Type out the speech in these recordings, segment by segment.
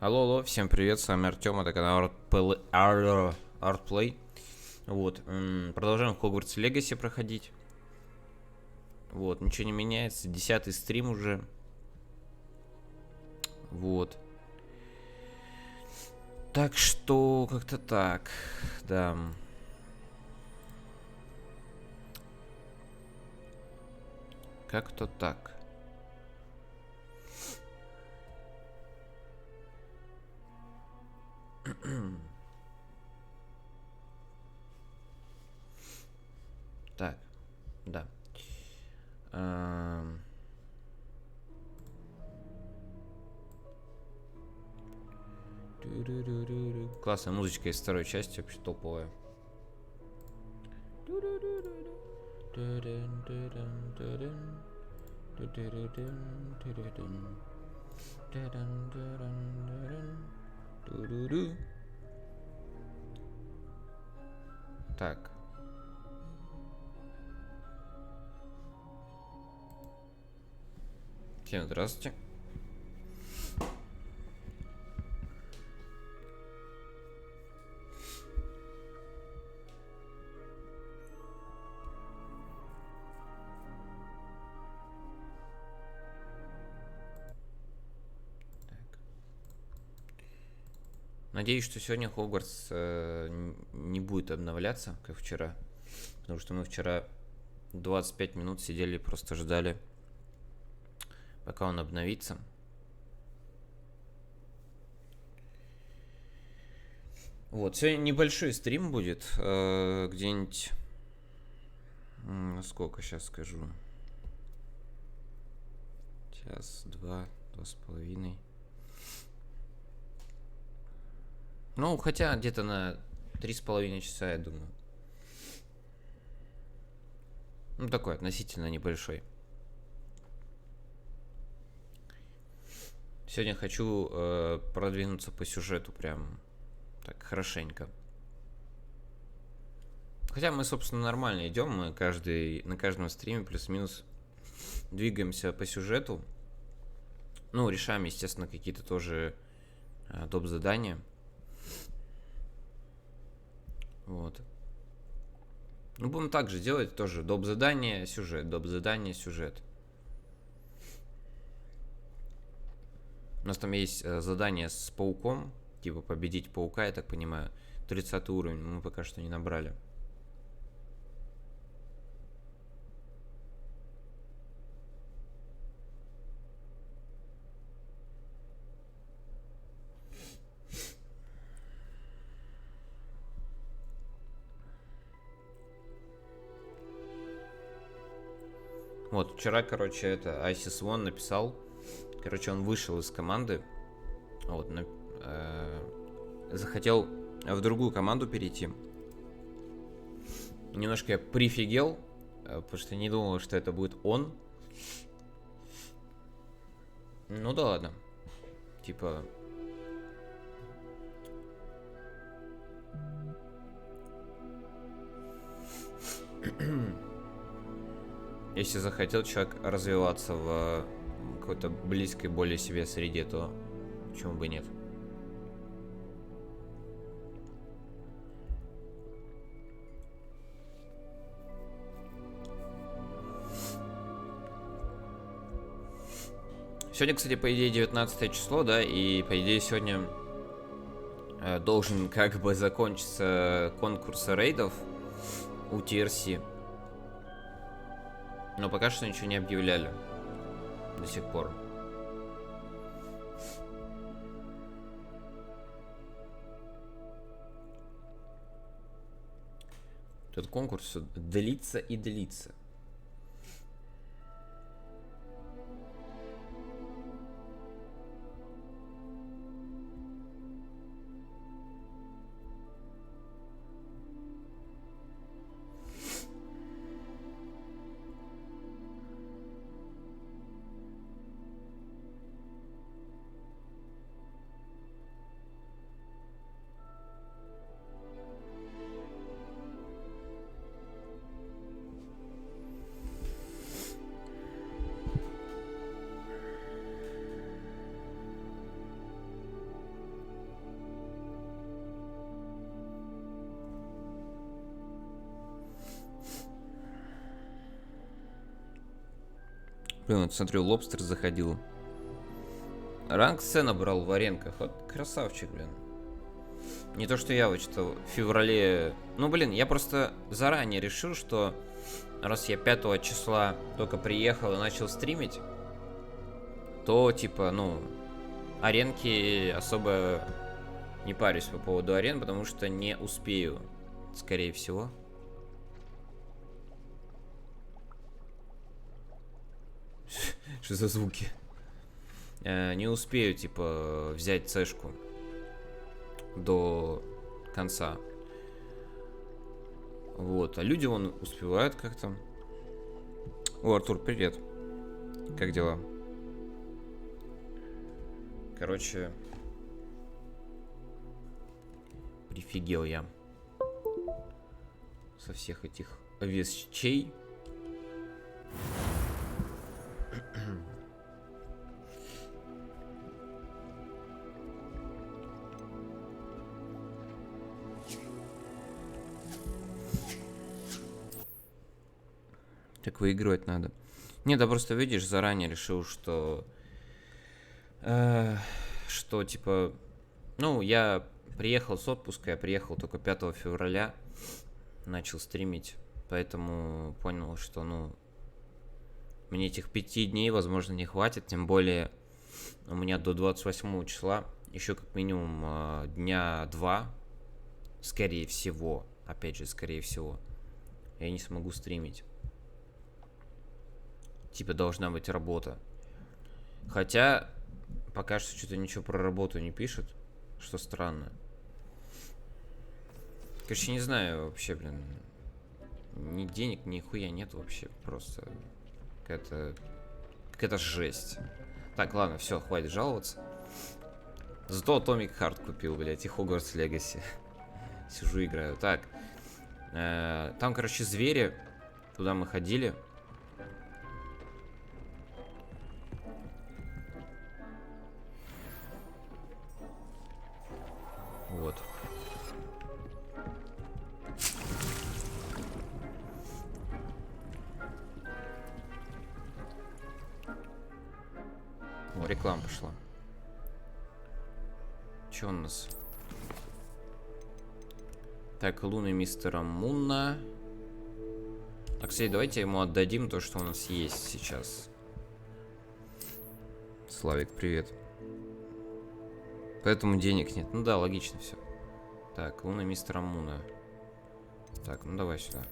Алло, алло, всем привет, с вами Артем, это канал Artplay. Вот, продолжаем Hogwarts Legacy проходить. Вот, ничего не меняется, 10-й стрим уже. Вот. Так что, как-то так, да. Как-то так. Так, да. Классная музычка из второй части, вообще топовая. Так. Всем здравствуйте. Надеюсь, что сегодня Хогвартс не будет обновляться, как вчера. Потому что мы вчера 25 минут сидели, просто ждали, пока он обновится. Вот, сегодня небольшой стрим будет, где-нибудь... Сколько сейчас скажу? Час, два с половиной. Ну, хотя где-то на 3,5 часа, я думаю. Ну, такой относительно небольшой. Сегодня хочу продвинуться по сюжету прям так хорошенько. Хотя мы, собственно, нормально идем. Мы на каждом стриме плюс-минус двигаемся по сюжету. Ну, решаем, естественно, какие-то тоже доп. Задания. Вот. Ну, будем также делать тоже доп. Задание, сюжет, доп. Задание, сюжет. У нас там есть задание с пауком, типа победить паука, я так понимаю. 30 уровень мы пока что не набрали. Вот, вчера, короче, это Айсис Вон написал. Короче, он вышел из команды. Вот, захотел в другую команду перейти. Немножко я прифигел, потому что не думал, что это будет он. Ну да ладно. Типа... Если захотел человек развиваться в какой-то близкой более себе среде, то почему бы нет? Сегодня, кстати, по идее 19 число, да, и по идее сегодня должен как бы закончиться конкурс рейдов у TRC. Но пока что ничего не объявляли до сих пор. Этот конкурс длится и длится. Блин, вот смотрю, Лобстер заходил. Ранг С набрал в аренках. Вот красавчик, блин. Не то, что я вот что в феврале... Ну, блин, я просто заранее решил, что раз я 5 числа только приехал и начал стримить, то, типа, ну, аренки особо не парюсь по поводу арен, потому что не успею, скорее всего. Что за звуки? Не успею, типа, взять цешку до конца. Вот, а люди, вон, успевают как-то. О, Артур, привет. Как дела? Короче, прифигел я со всех этих вещей. Так выигрывать надо. Нет, да просто видишь, заранее решил, что типа, ну, я приехал с отпуска, я приехал только 5 февраля, начал стримить, поэтому понял, что, ну, мне этих 5 дней, возможно, не хватит, тем более у меня до 28 числа еще как минимум дня 2, скорее всего, опять же, скорее всего, я не смогу стримить. Типа должна быть работа. Хотя пока что что-то ничего про работу не пишет, что странно. Короче, не знаю вообще, блин. Ни денег, ни хуя нет вообще. Просто какая-то жесть. Так, ладно, все, хватит жаловаться. Зато Atomic Heart купил, блядь, и Hogwarts Legacy. Сижу, играю. Так. Там, короче, звери. Туда мы ходили. Вот. О, реклама пошла. Че у нас? Так, луны мистера Мунна. А, кстати, давайте ему отдадим то, что у нас есть сейчас. Славик, привет. Поэтому денег нет. Ну да, логично все. Так, луна мистера Муна. Так, ну давай сюда.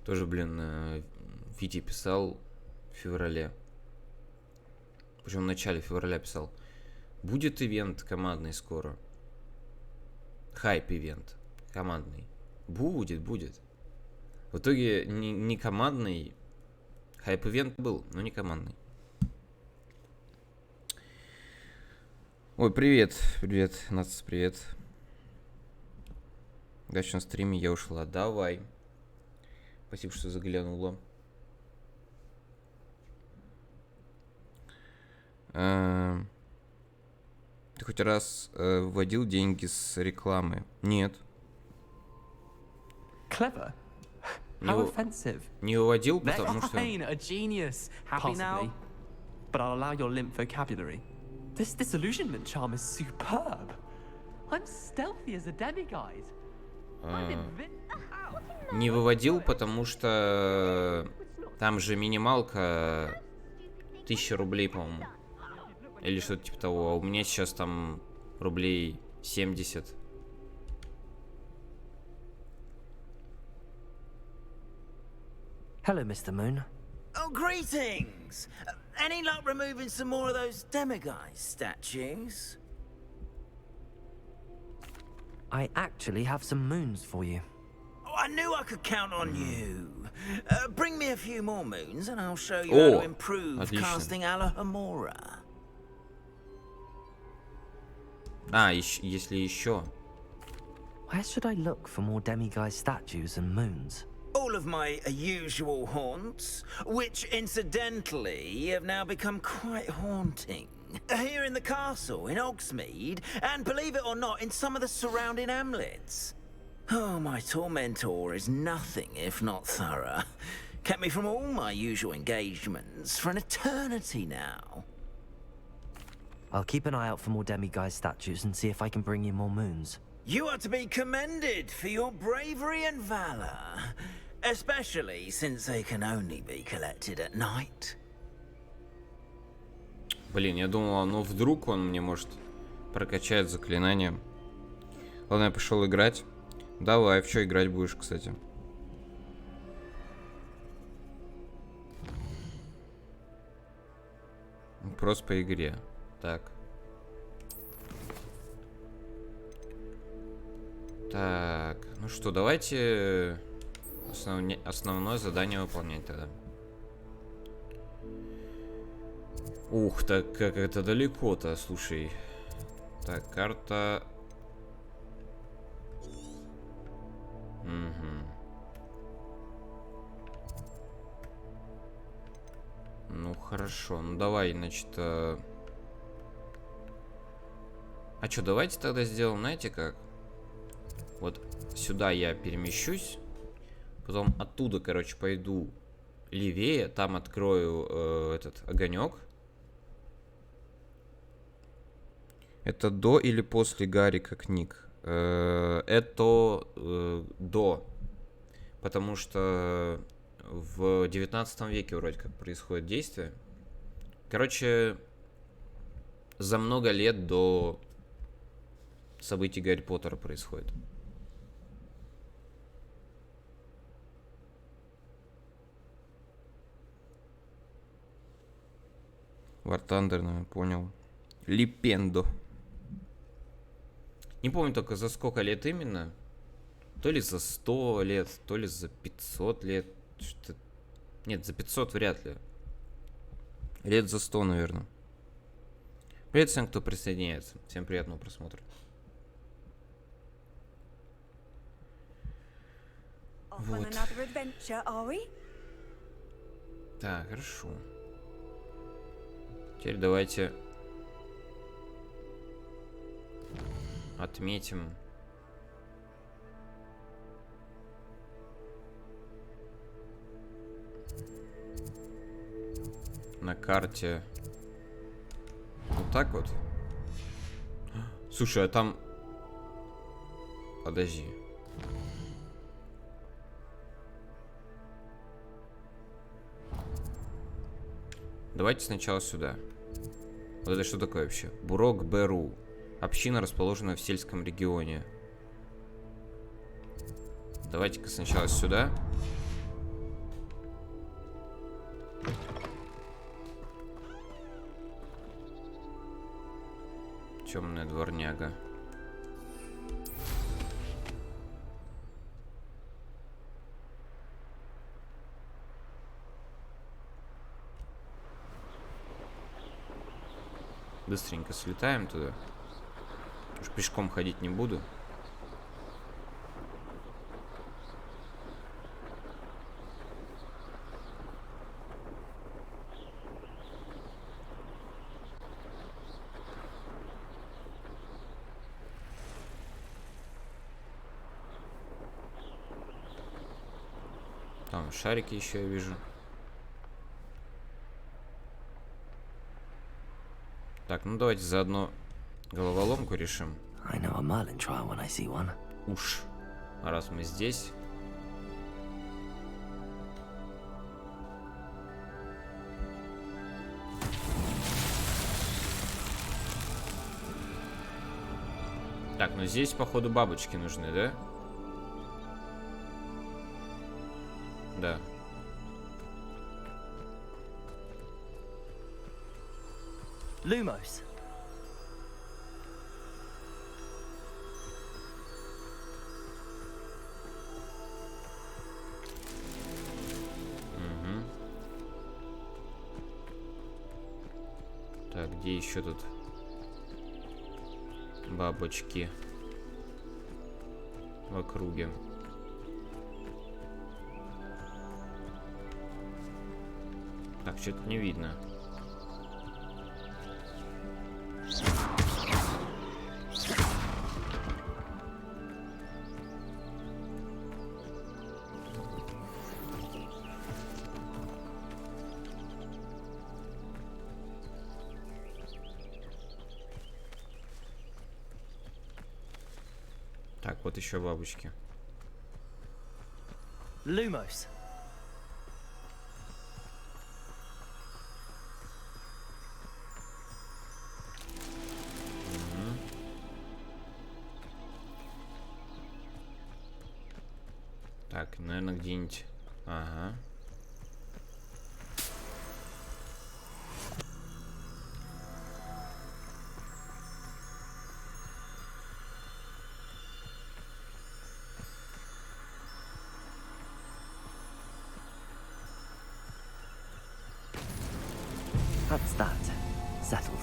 Тоже, блин, Витя писал в феврале. Причем в начале февраля писал. Будет ивент командный скоро. Хайп-ивент командный. Будет. В итоге не командный. Хайп-ивент был, но не командный. Ой, привет, Нац, привет. Удачи на стриме, я ушла. Давай. Спасибо, что заглянула. Ты хоть раз вводил деньги с рекламы? Нет. Clever. How offensive. Не выводил, потому что... A genius. Happy now? But I'll allow your limp vocabulary. This disillusionment charm is superb. I'm stealthy as a demiguise. Не выводил, потому что там же минималка 1000 рублей, по-моему. Или что-то типа того. А у меня сейчас там рублей 70. Hello, Mr. Moon. Oh, greetings! Any luck removing some more of those demiguise statues? I actually have some moons for you. Oh, I knew I could count on you. Bring me a few more moons and I'll show you how to improve casting Alohomora. Если еще. Where should I look for more demiguise statues and moons? All of my usual haunts, which incidentally have now become quite haunting. Here in the castle, in Hogsmeade, and believe it or not, in some of the surrounding hamlets. Oh, my tormentor is nothing if not thorough. Kept me from all my usual engagements for an eternity now. I'll keep an eye out for more demiguise statues and see if I can bring you more moons. You are to be commended for your bravery and valor, especially since they can only be collected at night. Блин, я думал, ну вдруг он мне может прокачает заклинание. Ладно, я пошел играть. Давай, в что играть будешь, кстати? Просто по игре. Так. Так, ну что, давайте основное задание выполнять тогда. Ух, так как это далеко-то, слушай. Так, карта. Угу. Ну хорошо, ну давай, значит. А что, давайте тогда сделаем, знаете как? Вот сюда я перемещусь, потом оттуда, короче, пойду левее, там открою этот огонек. Это до или после Гарри как ник? Это до. Потому что в 19 веке вроде как происходит действие. Короче, за много лет до событий Гарри Поттера происходит. War Thunder, наверное, понял. Липендо. Не помню только за сколько лет именно. То ли за 100 лет, то ли за 500 лет. Что-то... Нет, за 500 вряд ли. Лет за 100, наверное. Привет всем, кто присоединяется. Всем приятного просмотра. Вот. Так, хорошо. Теперь давайте отметим на карте вот так вот. Слушай, а там... Подожди. Давайте сначала сюда. Вот это что такое вообще? Бурок Беру. Община, расположена в сельском регионе. Давайте-ка сначала сюда. Темная дворняга. Быстренько слетаем туда. Уж пешком ходить не буду. Там шарики еще я вижу. Так, ну давайте заодно головоломку решим. Уж. А раз мы здесь. Так, ну здесь, походу, бабочки нужны, да? Да. Lumos. Так, где еще тут бабочки в округе? Так, что-то не видно. Так, вот еще бабочки. Lumos. Так, наверное, где-нибудь. Ага. That's that. Settled.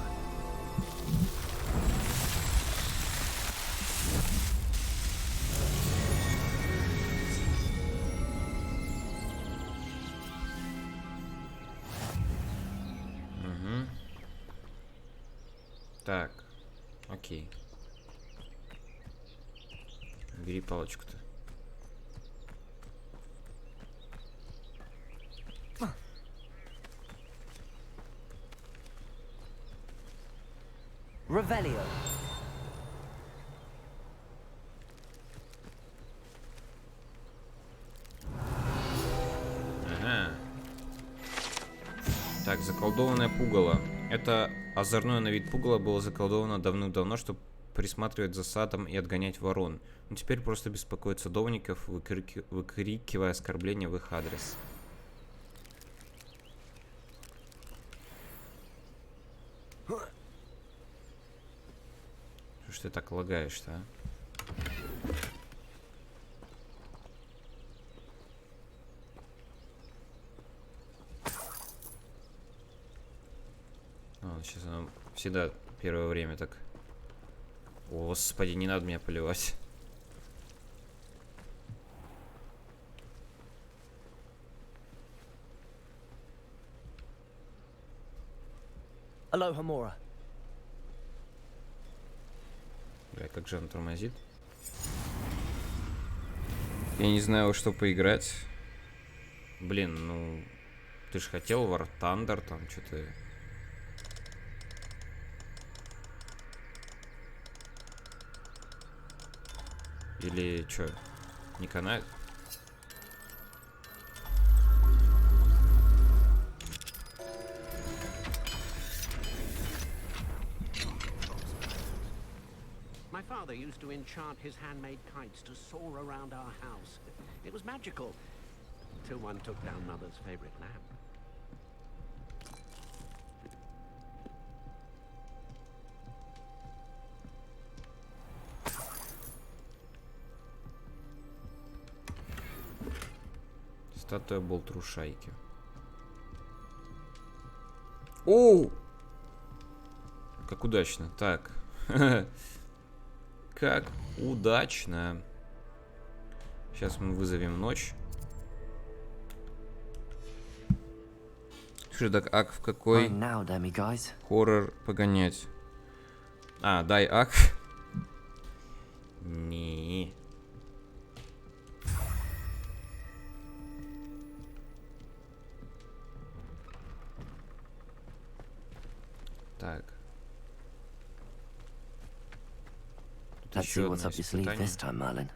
Так, окей. Бери палочку-то. Revelio. Ага. Так, заколдованное пугало. Это озорное на вид пугало было заколдовано давным-давно, чтобы присматривать за садом и отгонять ворон. Но теперь просто беспокоит садовников, выкрикивая оскорбления в их адрес. Что ж ты так лагаешь-то, а? Сейчас она всегда первое время так. О, господи, не надо меня поливать. Aloha Mora. Бля, как же она тормозит. Я не знаю, во что поиграть. Блин, ну... Ты ж хотел War Thunder, там что-то... Или чё? Не канает? My father used to enchant his handmade kites to soar around our house. It was magical, till one took down Mother's favorite lamp. Статуя болтрушайки. Оу! Как удачно. Так. Как удачно. Сейчас мы вызовем ночь. Что так, ак в какой хоррор погонять? А, дай ак. Не. Так. Let's see what's up your sleeve this time, Merlin.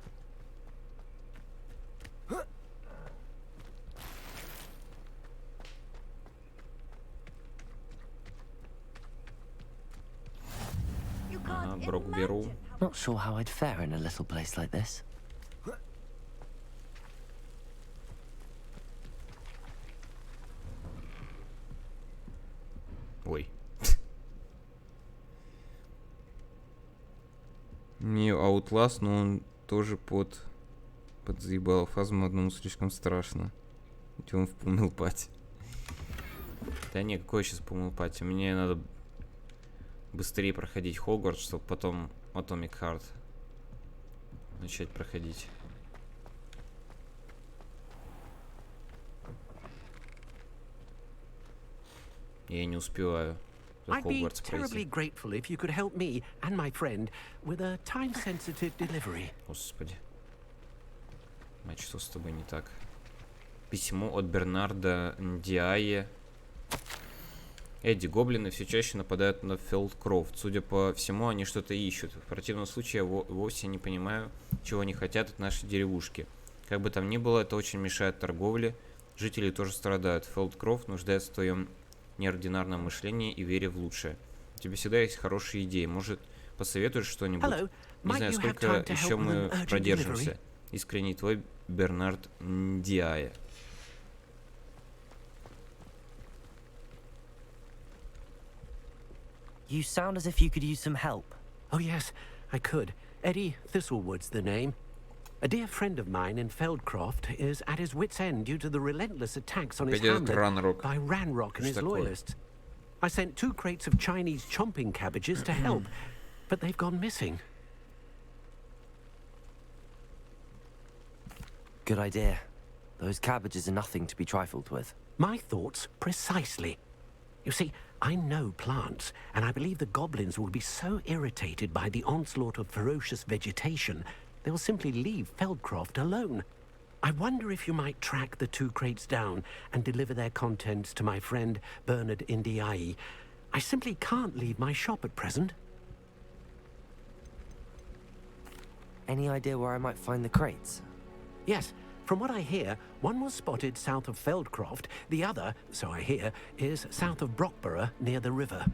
Ага, брок беру. Not sure how I'd fare in a little place like this. Ой. Не Outlast, но он тоже подзаебал. Фазму одному слишком страшно. Ведь он в Пумелпате. Да не, какой сейчас Пумелпате? Мне надо быстрее проходить Хогвартс, чтобы потом Atomic Heart начать проходить. Я не успеваю за I'd be Хогвартс terribly пройти. grateful if you could help me and my friend with a time-sensitive delivery. Господи. Мать, что с тобой не так? Письмо от Бернарда Ндиае. Эдди, гоблины все чаще нападают на Фелдкрофт. Судя по всему, они что-то ищут. В противном случае я вовсе не понимаю, чего они хотят от нашей деревушки. Как бы там ни было, это очень мешает торговле. Жители тоже страдают. Фелдкрофт нуждается в твоем неординарном мышлении и вере в лучшее. У тебя всегда есть хорошие идеи. Может, посоветуешь что-нибудь? Не знаю, сколько еще мы продержимся. Искренне твой Бернард Ндиае. You sound as if you could use some help. Oh, yes, I could. Eddie Thistlewood's the name. A dear friend of mine in Feldcroft is at his wit's end due to the relentless attacks on his hamlet by Ranrock and his loyalists. I sent 2 crates of Chinese chomping cabbages to help, but they've gone missing. Good idea. Those cabbages are nothing to be trifled with. My thoughts precisely. You see, I know plants, and I believe the goblins will be so irritated by the onslaught of ferocious vegetation, they will simply leave Feldcroft alone. I wonder if you might track the 2 crates down and deliver their contents to my friend Bernard Indiai. I simply can't leave my shop at present. Any idea where I might find the crates? Yes, from what I hear, one was spotted south of Feldcroft, the other, so I hear, is south of Brockborough near the river.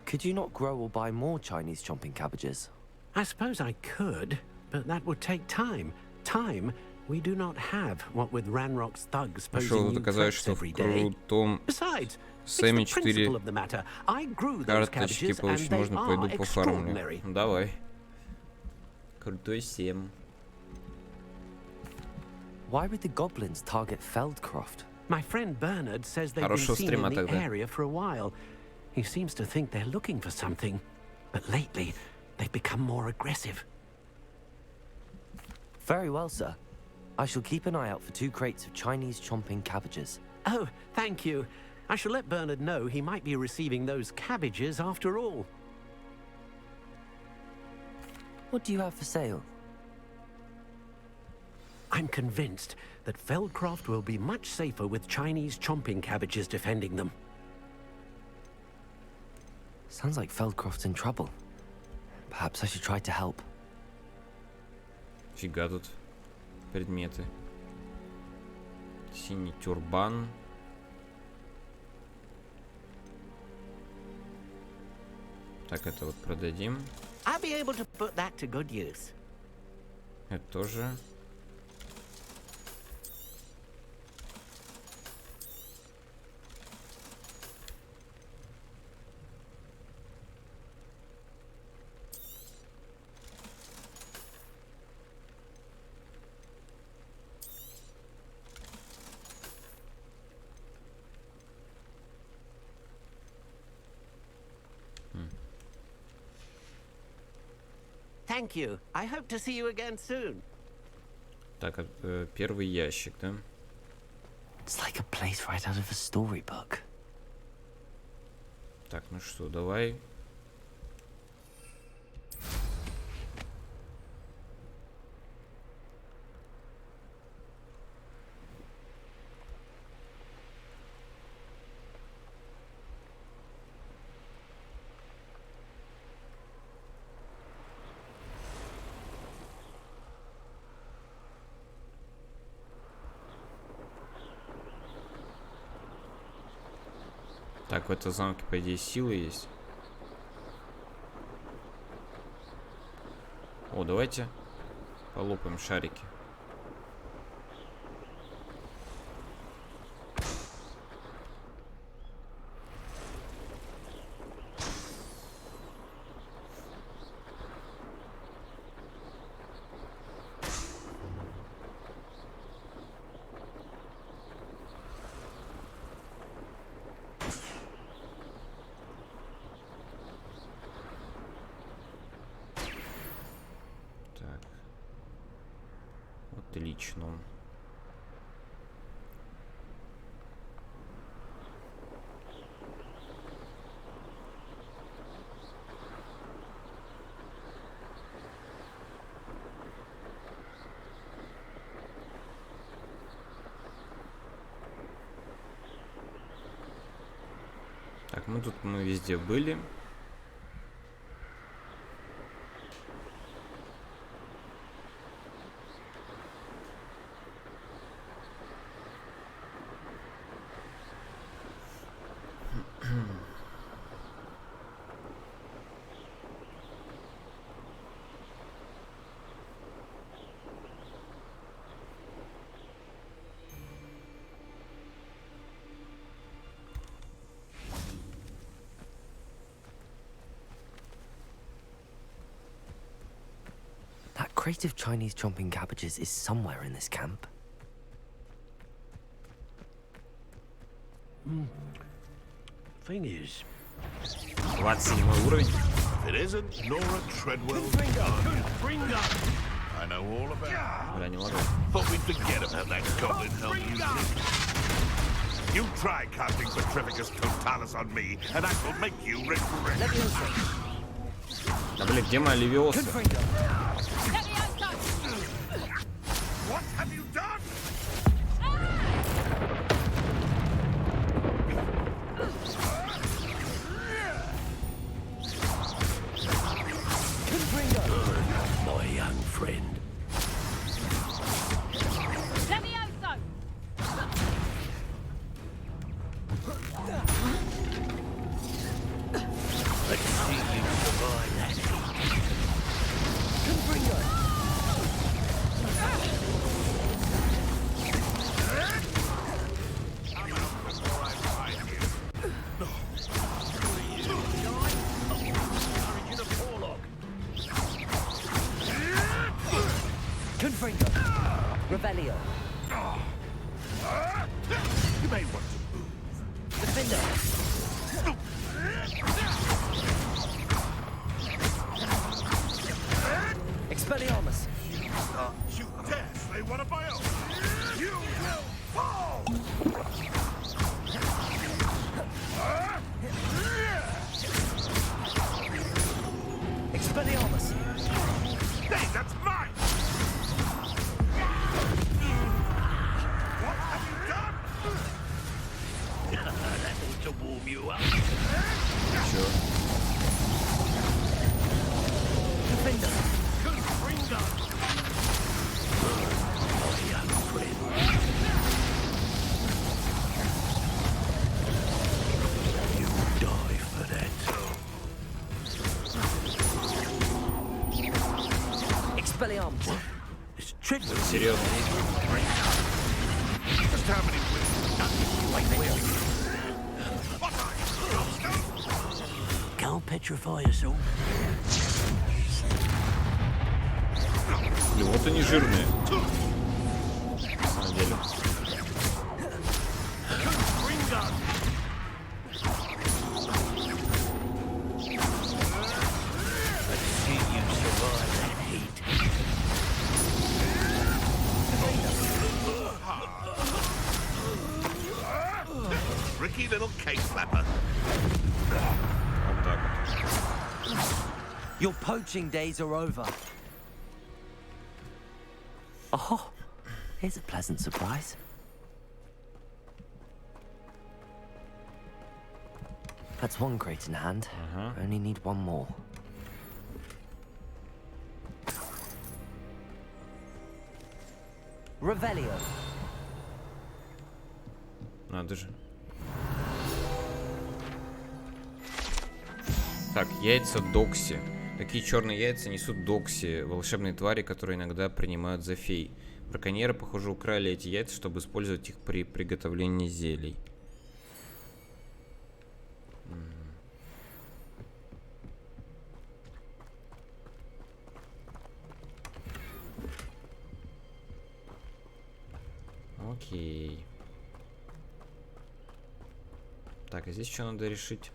Could you not grow or buy more Chinese chomping cabbages? I suppose I could, but that would take time. Time we do not have, what with Ranrock's thugs posing new threats every day. Besides, it's the principle of the matter. I grew those cabbages and they are extraordinary. Давай. Крутой 7. Why would the goblins target Feldcroft? My friend Bernard says they've been seen in the area for a while. He seems to think they're looking for something, but lately they've become more aggressive. Very well, sir. I shall keep an eye out for 2 crates of Chinese chomping cabbages. Oh, thank you. I shall let Bernard know he might be receiving those cabbages after all. What do you have for sale? I'm convinced that Feldcroft will be much safer with Chinese chomping cabbages defending them. Sounds like Feldcroft's in trouble. Perhaps I should try to help. Фига тут предметы. Синий тюрбан. Так, это вот продадим. I'll be able to put that to good use. Это тоже. Thank you. I hope to see you again soon. Так, первый ящик, да? It's like a place right out of a storybook. Так, ну что, давай. Так, в этом замке, по идее, силы есть. О, давайте полопаем шарики. Отлично. Так, мы везде были. That crate of Chinese chomping cabbages is somewhere in this camp. Thing is, 27 уровень. If it isn't Nora Treadwell's gun. I know all about it. Бля, не могу. Thought we'd forget about that goblin help you. You try casting Petrificus Totalis on me, and I will make you regret. Да, блин, где моя Левиоса? What have you done? my young friend. Let's see you survive that heat. Confringo. Rebellion. You may want to move. Defender. Expelliarmus. You dare slay one of my own. You will fall. Expelliarmus. Hey, that's mine. What have you done? That ought to warm you up. Чё? Defender. Confringo. My young friend. You die for that. Expelliarmus. It's Treadwell. Серьезно? Just how many wins? Can't petrify us all. Блин, вот они жирные. На самом деле. Let's see you survive that heat. Tricky little cake slapper. Вот так вот. Your poaching days are over. Oh, here's a pleasant surprise. That's one crate in hand. Only need one more. Revelio. Надо же. Так, яйца Докси. Такие черные яйца несут Докси, волшебные твари, которые иногда принимают за фей. Браконьеры, похоже, украли эти яйца, чтобы использовать их при приготовлении зелий. Окей. Так, а здесь что надо решить?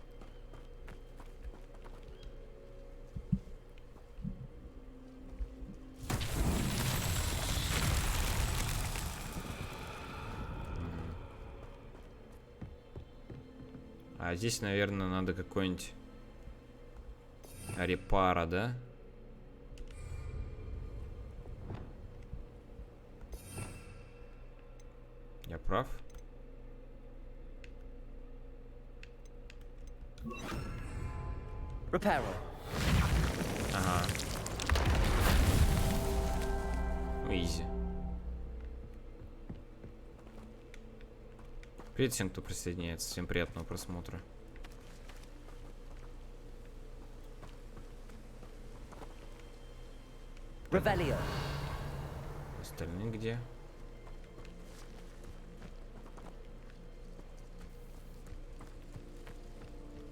А здесь, наверное, надо какой-нибудь репара, да? Я прав? Repairer. Ага. Ну, изи. Привет всем, кто присоединяется. Всем приятного просмотра. Revelio. Остальные где?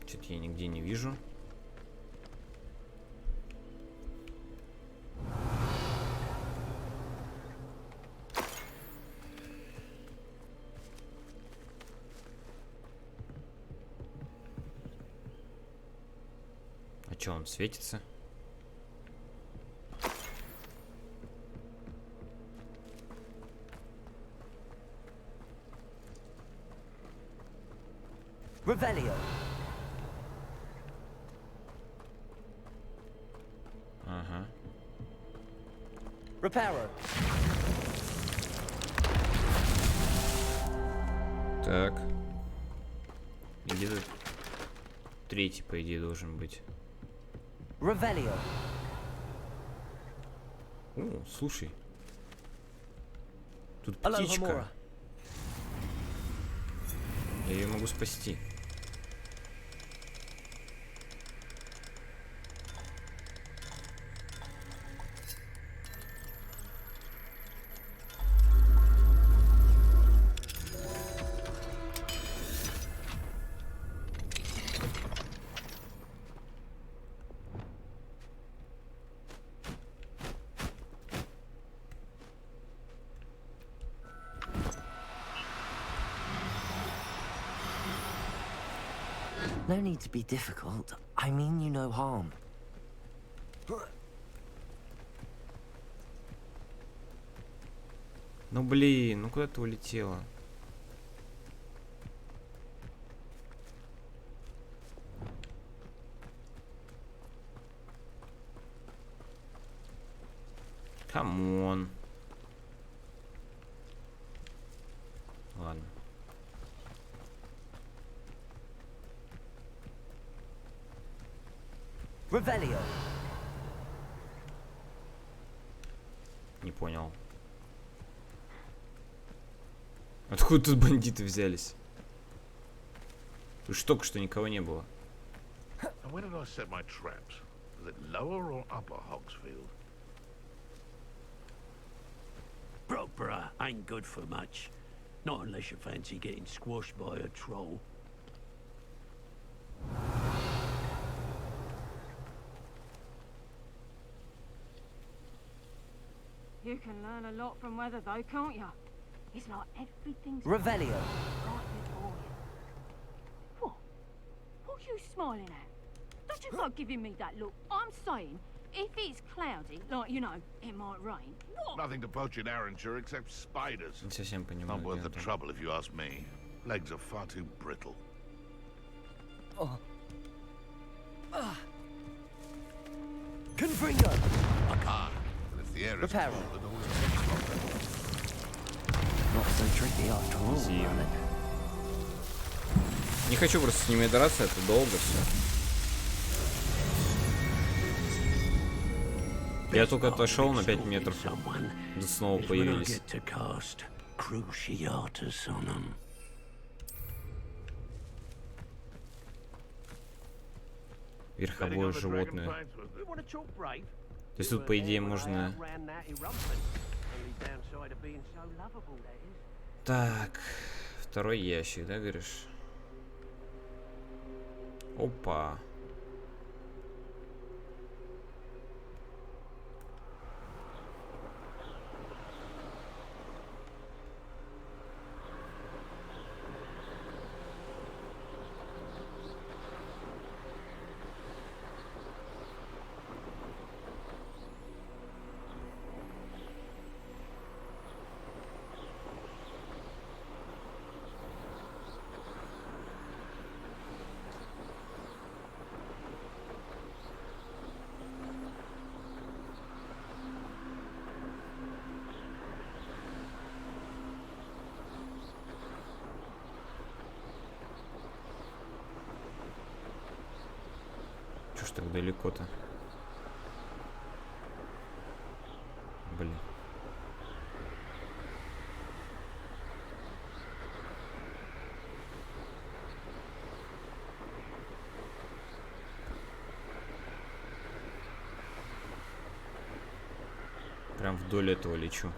Что-то я нигде не вижу. А что, он светится? Revelio. Ага. Repairer. Так. Где-то третий, по идее, должен быть. Revelio. О, слушай. Тут Hello, птичка. Homura. Я ее могу спасти. No need to be difficult. I mean you no harm. Ну блин, ну куда ты улетела? Камон. Ладно. Revelio. Не понял. Откуда тут бандиты взялись? Тут ж только что никого не было. And where did I set my traps? Was it lower or upper Hogsfield? Brogborough ain't good for much. Not unless you fancy getting squashed by a troll. You can learn a lot from weather though, can't you? It's like everything's Revelio. right before you. What? What are you smiling at? Don't you like giving me that look. I'm saying, if it's cloudy, like, you know, it might rain. What? Nothing to poach in Arranshire except spiders. Не совсем понимаю. Not worth the где он там. trouble if you ask me. Legs are far too brittle. Confringo. I can't. But if the air is Repair. cold, it always takes longer. Not so tricky after all. Easy. Alan. Не хочу просто с ними драться, это долго все. Я только отошел на 5 метров. Да снова появились. Верховое животное. То есть тут, по идее, можно... Так, второй ящик, да, говоришь? Опа. Так далеко-то. Блин. Прям вдоль этого лечу.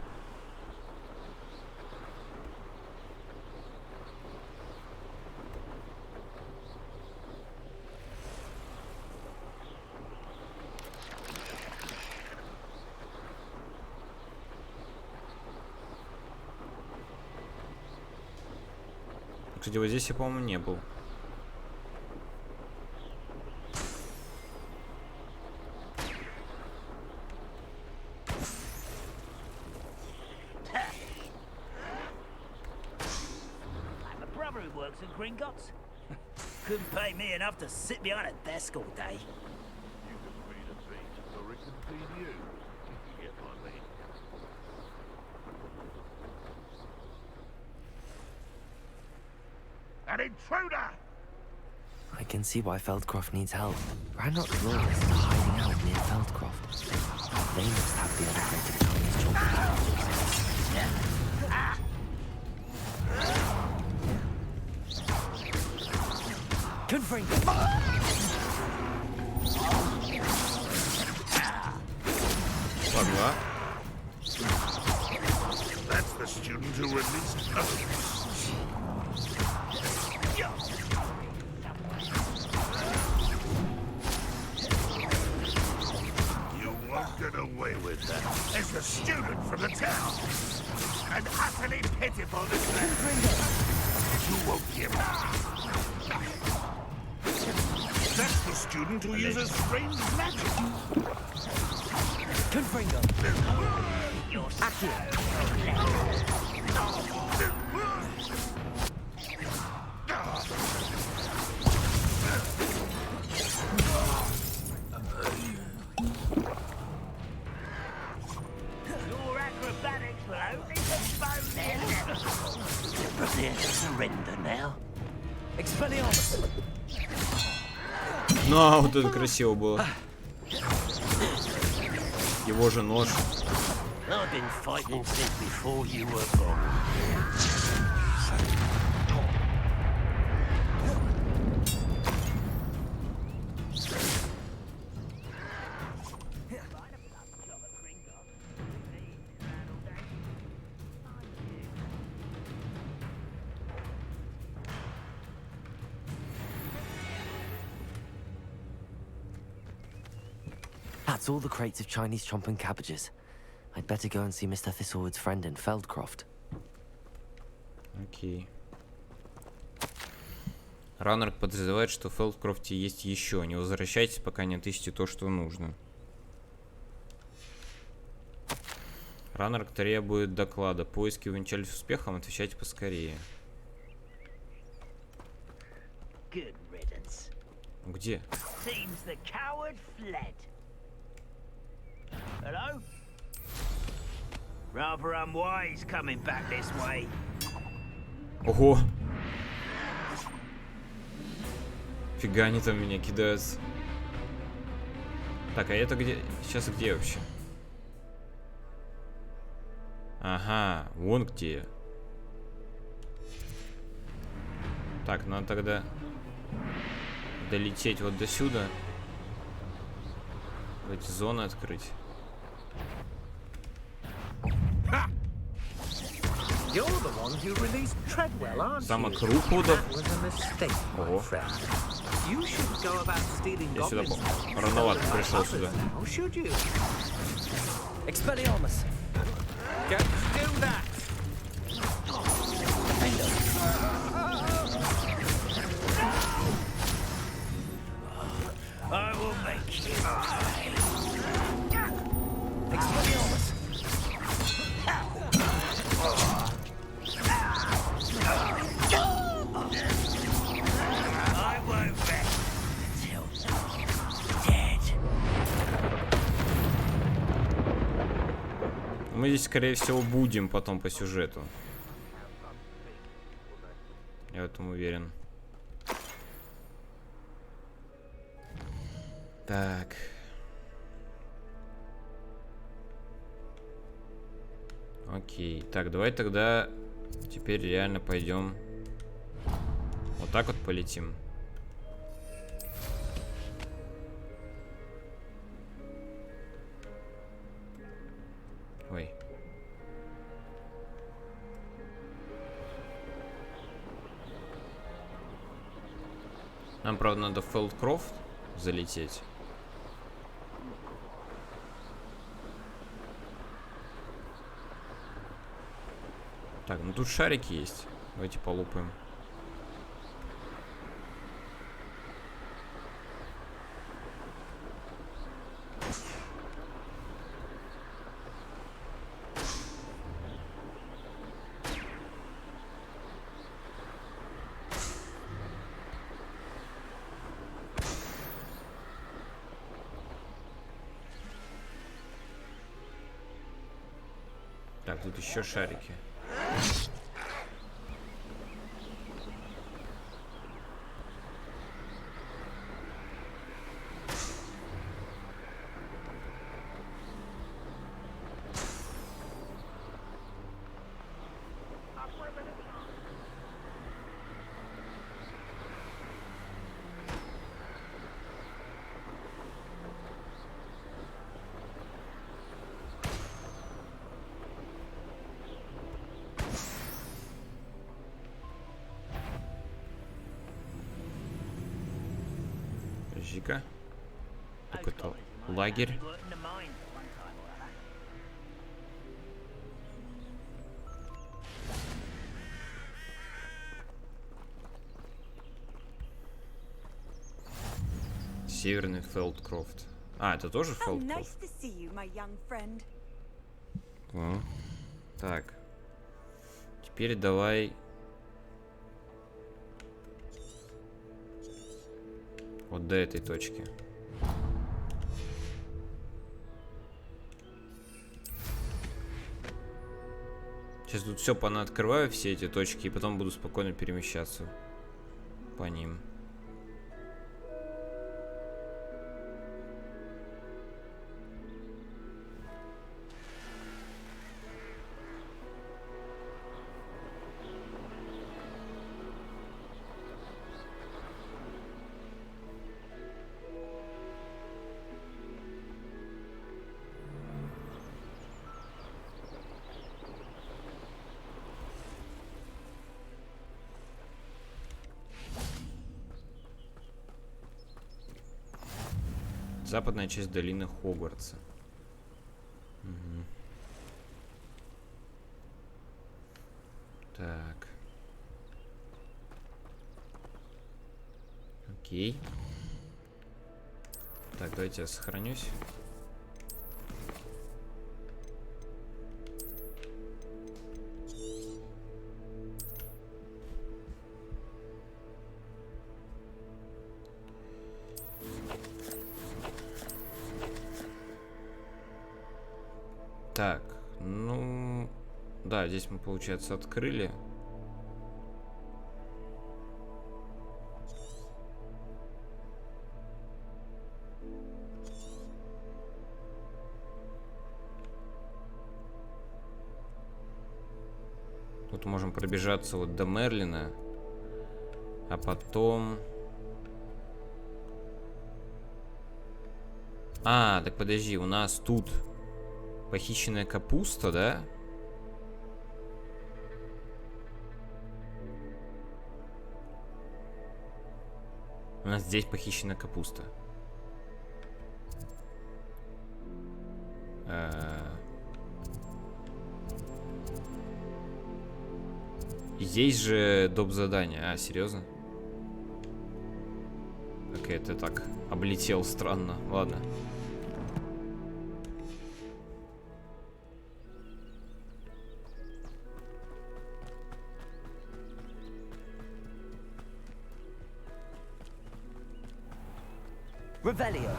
Кстати, вот здесь я, по-моему, не был. Couldn't pay me enough to sit behind a desk all day. You can feed a beast, or it can feed you. You get my meaning. An intruder! I can see why Feldcroft needs help. Ranrock's loyalists are hiding out near Feldcroft. They must have the other crate of Chinese chocolate. Confring. Ладно. That's the student who released us. You won't get away with that. It's the student from the town. An utterly pitiful display. You won't give up. That's the student who uses strange magic. Confringo. Your acrobatics will only expose their levels. Prepare to surrender now. Expelliarmus. Ну, а вот это красиво было. Его же нож. I've been fighting since before you were born. That's all the crates of Chinese chomping cabbages. I'd better go and see Mr. Thistlewood's friend in Feldcroft. Окей. Раннер подозревает, что в Фелдкрофте есть еще. Не возвращайтесь, пока не отыщете то, что нужно. Раннер требует доклада. Поиски увенчались успехом, отвечайте поскорее. Good riddance. Где? Seems the coward fled. Hello? Rather unwise coming back this way. Ого! Фига они там меня кидаются. Так, а это где? Сейчас где вообще? Ага, вон где. Так, надо тогда долететь вот до сюда. Эти зоны открыть. Замок Рухудов. Ого. Я сюда рановато пришел сюда. Expelliarmus. Go do that. I will make you pay. Expelliarmus. I won't rest until you're dead. Мы здесь, скорее всего, будем потом по сюжету. Я в этом уверен. Так. Окей. Так, давай тогда теперь реально пойдем. Вот так вот полетим. Ой. Нам, правда, надо в Фелдкрофт залететь. Так, ну тут шарики есть. Давайте полупаем. Так, тут еще шарики. Подожди-ка. Какой-то лагерь. Северный Фелдкрофт. А, это тоже Фелдкрофт? Так. Теперь давай... Вот до этой точки. Сейчас тут все понаоткрываю, все эти точки, и потом буду спокойно перемещаться по ним. Западная часть долины Хогвартса. Угу. Так. Окей. Так, давайте я сохранюсь. Так, ну, да, здесь мы, получается, открыли. Тут можем пробежаться вот до Мерлина, а потом... А, так подожди, у нас тут... Похищенная капуста, да? У нас здесь похищенная капуста. Здесь же доп. Задание. А, серьезно? Окей, это так облетел странно. Ладно. Revelio.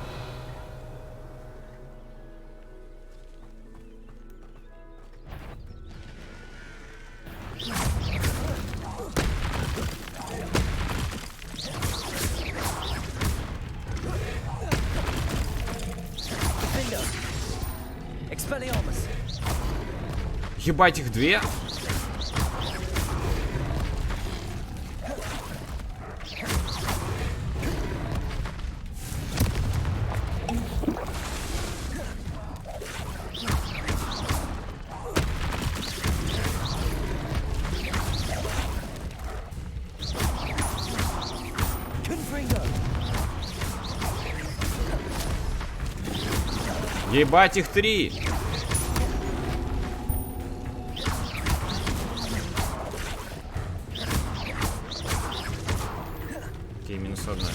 Ебать, их две? Ебать, их три! Окей, минус одна.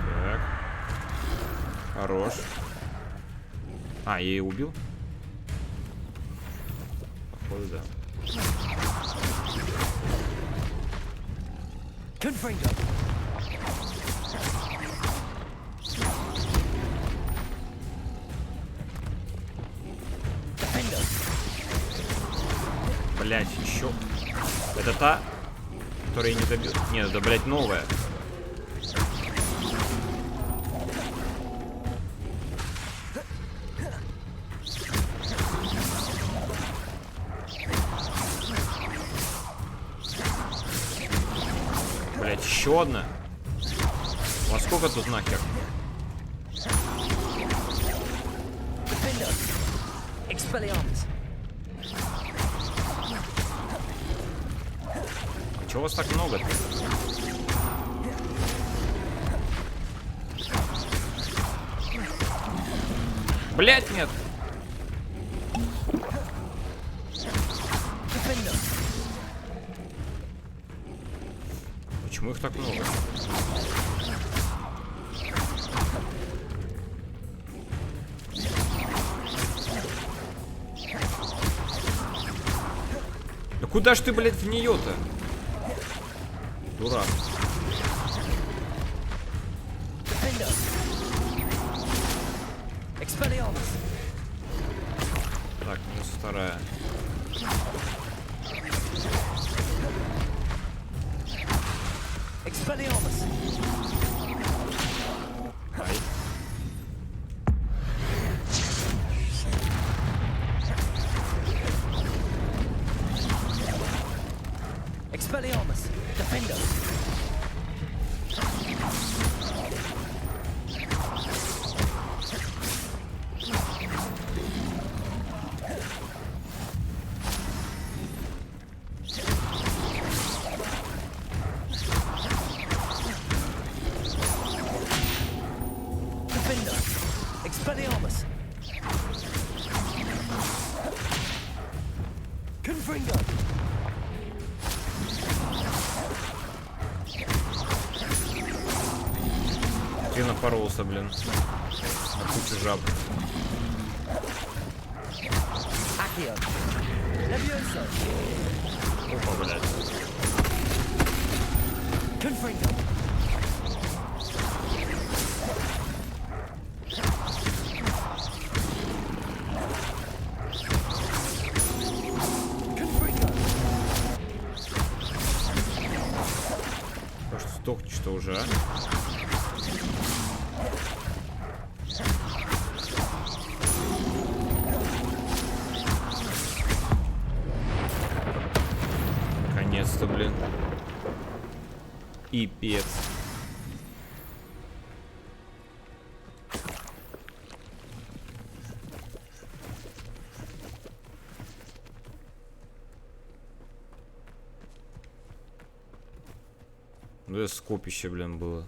Так. Хорош. А, я ее убил? Походу, да. Блять, еще. Это та, которая не добил. Нет, это, блять, новая. Блять, еще одна. Во сколько тут нахер? Чего у вас так много-то? Блять, нет. Почему их так много? Да куда ж ты, блядь, в нее-то? Дурак. Так, минус вторая. Ай. Ты напоролся, блин, на кучу жаб. Опа, блядь. Может, сдохнешь что уже, а? Наконец-то, блин. И пец. Ну это скопище, блин, было.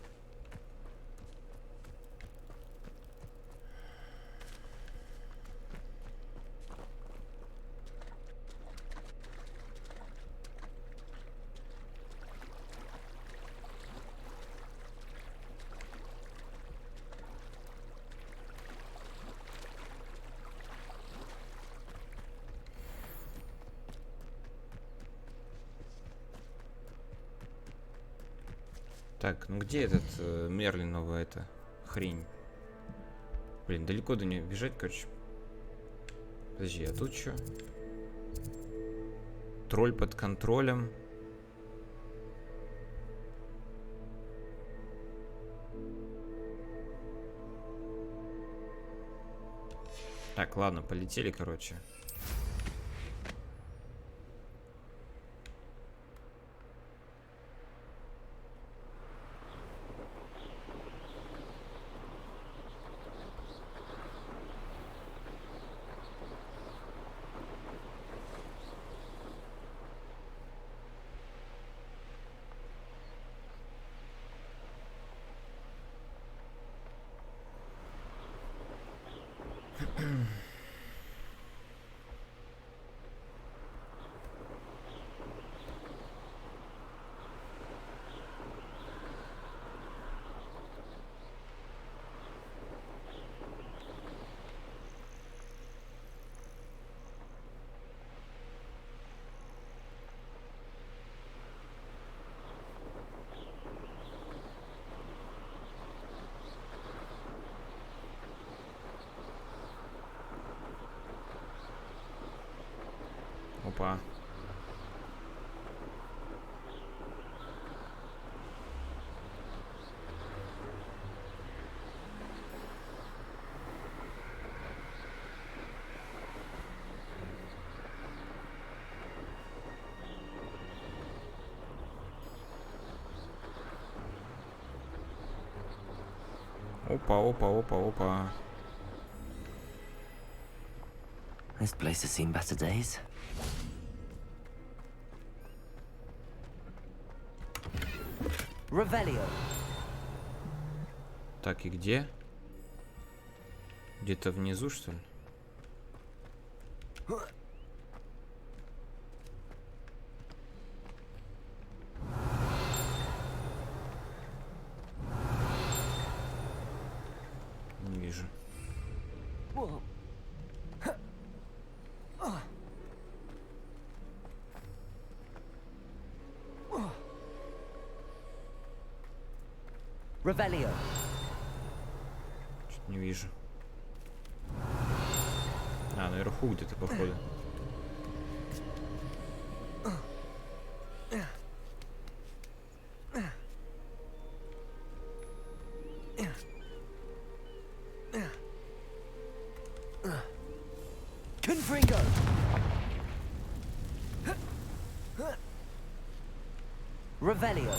Так, ну где этот Мерлинова эта хрень? Блин, далеко до нее бежать, короче. Подожди, а тут что? Тролль под контролем. Так, ладно, полетели, короче. Опа. Опа, опа, опа, опа. This place has seen better days. Revelio. Так, и где? Где-то внизу, что ли? Не вижу. Revelio. Что-то не вижу. А, наверху где-то, походу. Confringo. Revelio.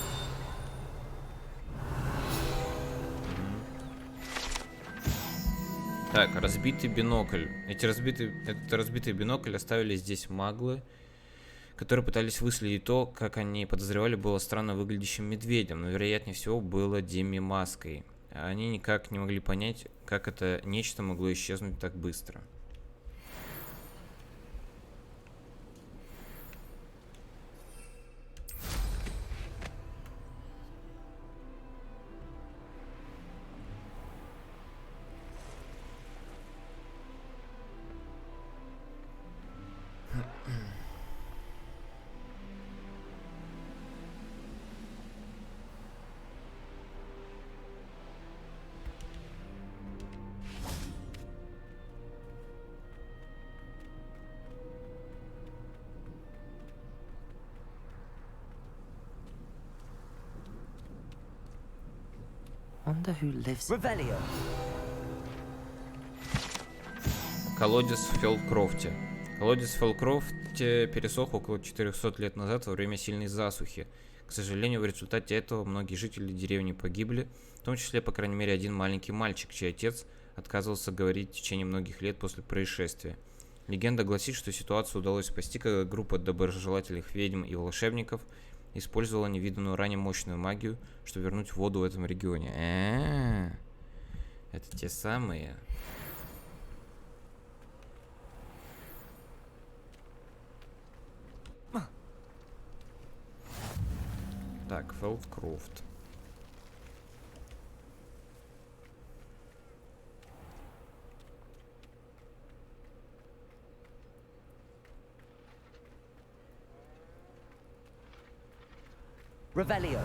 Так, разбитый бинокль. Этот разбитый бинокль оставили здесь маглы, которые пытались выследить то, как они подозревали, было странно выглядящим медведем, но вероятнее всего было Деми-маской. Они никак не могли понять, как это нечто могло исчезнуть так быстро. Wonder who lives. Revelio. Колодец в Фелкрофте. Колодец в Фелкрофте пересох около 400 лет назад во время сильной засухи. К сожалению, в результате этого многие жители деревни погибли, в том числе, по крайней мере, один маленький мальчик, чей отец отказывался говорить в течение многих лет после происшествия. Легенда гласит, что ситуацию удалось спасти, когда группа доброжелательных ведьм и волшебников использовала невиданную ранее мощную магию, чтобы вернуть воду в этом регионе. Это те самые. Так, Фелдкрофт. Revelio.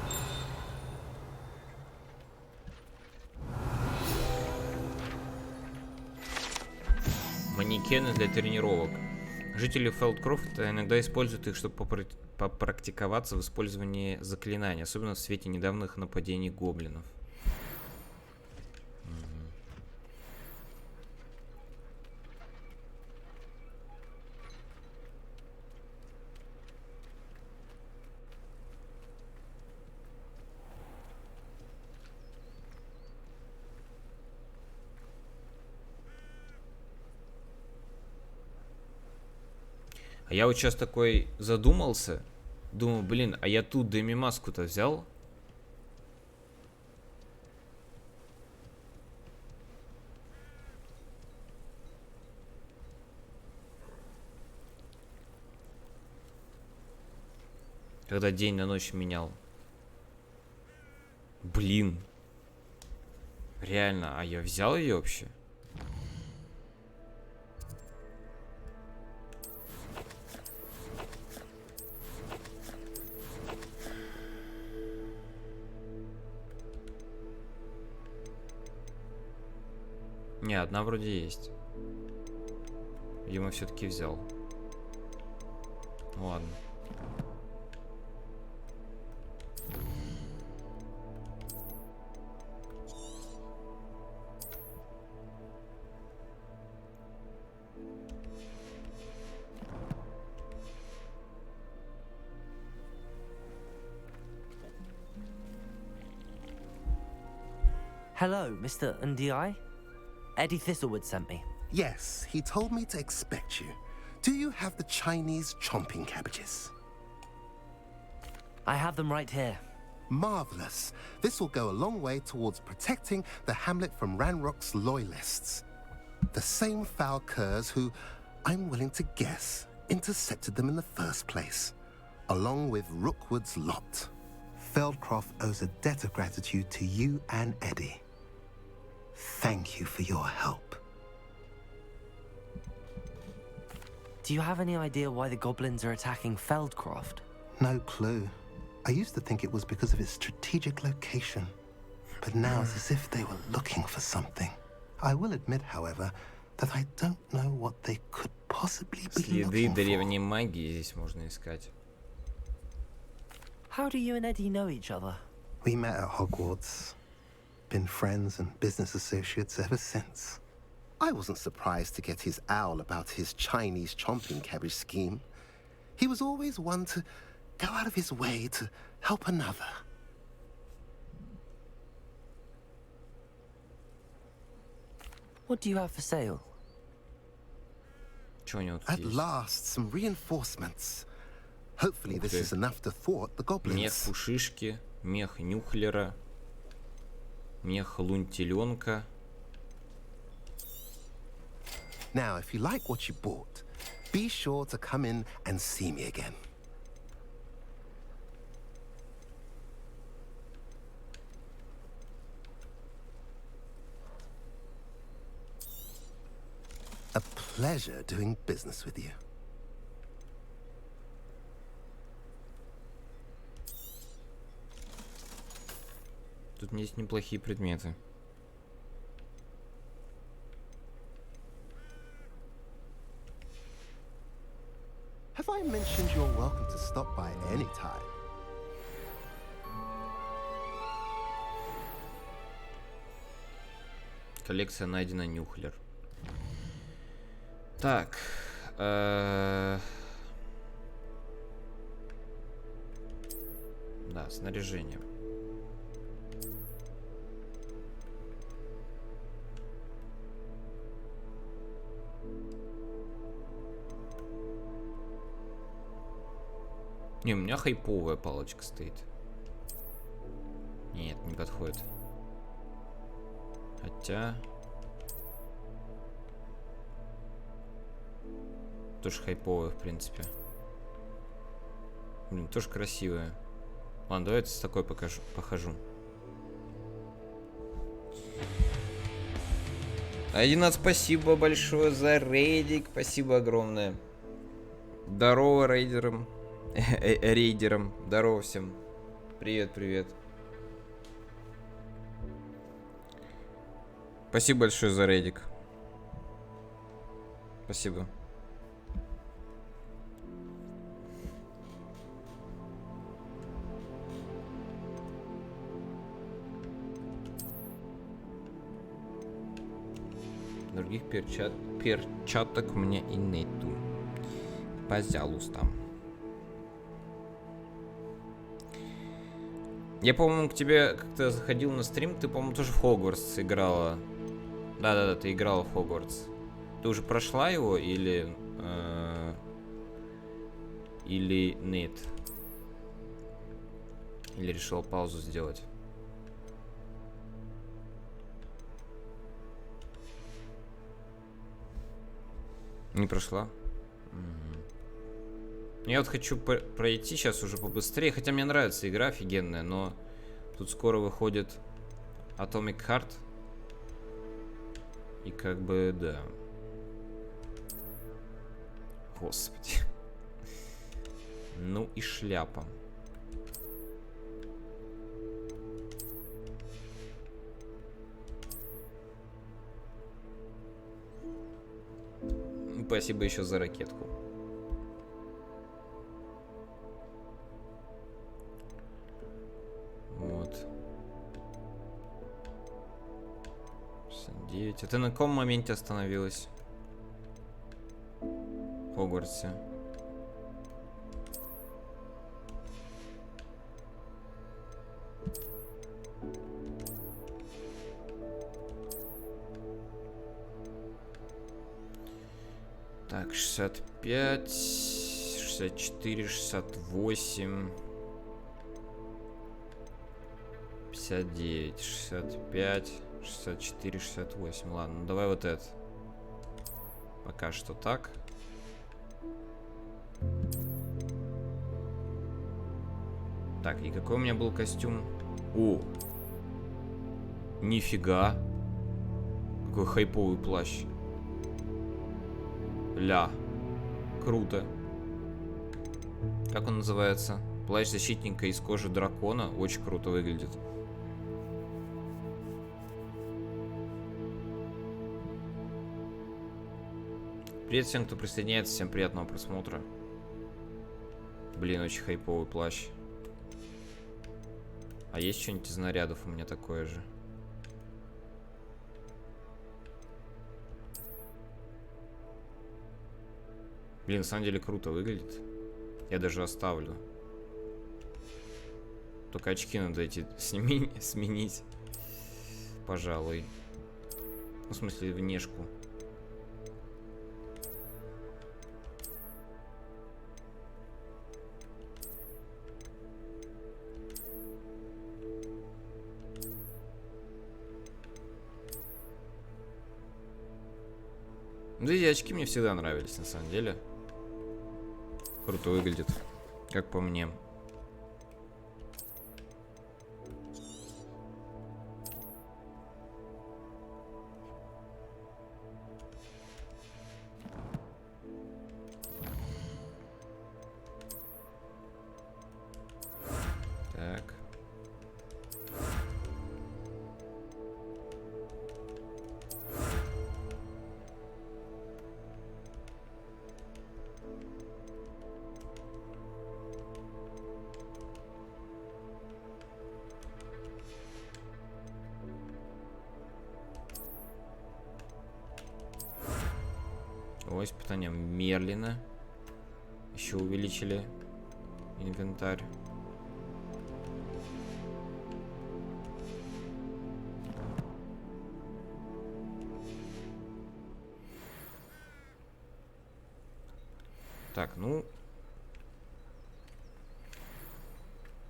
манекены для тренировок. Жители Фелдкрофта иногда используют их, чтобы попрактиковаться в использовании заклинаний, особенно в свете недавних нападений гоблинов. А я вот сейчас такой задумался, думаю, блин, а я тут Деми-маску-то взял? Когда день на ночь менял. Блин. Реально, а я взял ее вообще? Не, одна вроде есть. Видимо, все-таки взял. Ладно. Hello, Mr. Ndi? Eddie Thistlewood sent me. Yes, he told me to expect you. Do you have the Chinese chomping cabbages? I have them right here. Marvelous. This will go a long way towards protecting the hamlet from Ranrock's loyalists. The same foul curs who, I'm willing to guess, intercepted them in the first place, along with Rookwood's lot. Feldcroft owes a debt of gratitude to you and Eddie. Thank you for your help. Do you have any idea why the goblins are attacking Feldcroft? No clue. I used to think it was because of its strategic location. But now it's as if they were looking for something. I will admit, however, that I don't know what they could possibly be Следы looking древней for. магии здесь можно искать. How do you and Eddie know each other? We met at Hogwarts. Been friends and business associates ever since. I wasn't surprised to get his owl about his Chinese chomping cabbage scheme. He was always one to go out of his way to help another. What do you have for sale? Чего у него тут At есть? last, some reinforcements. Hopefully this is enough to thwart the Мех goblins. пушишки, мех нюхлера, мех лунтеленка. Now, if you like what you bought, be sure to come in and see me again. A pleasure doing business with you. Тут есть неплохие предметы. Have I mentioned you're welcome to stop by any time? Коллекция найдена нюхлер. Так. Да, снаряжение. Не, у меня хайповая палочка стоит. Нет, не подходит. Хотя... Тоже хайповая, в принципе. Блин, тоже красивая. Ладно, давайте с такой похожу. Айдинат, спасибо большое за рейдик. Спасибо огромное. Здорово рейдерам. Рейдерам. Здорово всем. Привет, привет. Спасибо большое за рейдик. Спасибо. Других перчаток у меня и нету. Пожалуйста. Я, по-моему, к тебе как-то заходил на стрим. Ты, по-моему, тоже в Хогвартс играла. Да-да-да, ты играла в Хогвартс. Ты уже прошла его или... или нет? Или решила паузу сделать? Не прошла? Я вот хочу пройти сейчас уже побыстрее. Хотя мне нравится игра офигенная, но тут скоро выходит Atomic Heart. И как бы, да. Господи. Ну и шляпа. Спасибо еще за ракетку. Вот. 69. А ты на каком моменте остановилась? В Хогвартсе. Так, 65, 64, 68, 59, 65, 64, 68. Ладно, ну давай вот это. Пока что так. Так, и какой у меня был костюм? О! Нифига! Какой хайповый плащ. Ля. Круто. Как он называется? Плащ защитника из кожи дракона. Очень круто выглядит. Привет всем, кто присоединяется. Всем приятного просмотра. Блин, очень хайповый плащ. А есть что-нибудь из нарядов у меня такое же? Блин, на самом деле круто выглядит. Я даже оставлю. Только очки надо эти сменить. Пожалуй. Ну, в смысле, внешку. Да эти очки мне всегда нравились, на самом деле. Круто выглядит, как по мне. Так. О, испытание Мерлина. Еще увеличили инвентарь. Так, ну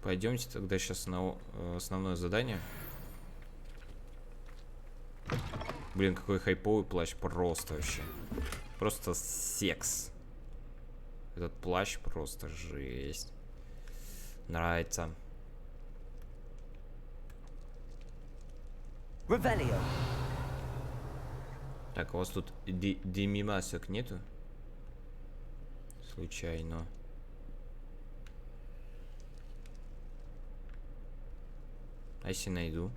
пойдемте тогда сейчас на основное задание. Блин, какой хайповый плащ, просто вообще. Просто секс. Этот плащ просто жесть. Нравится. Revelio. Так, у вас тут демимасок нету? Случайно. А если найду?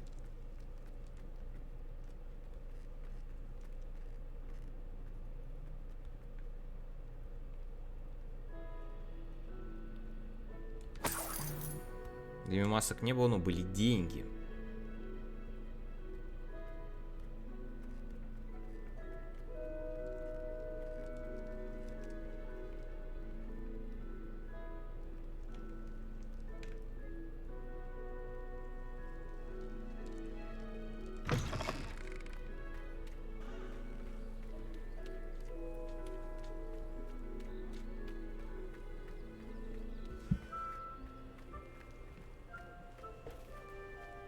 Академии масок не было, но были деньги.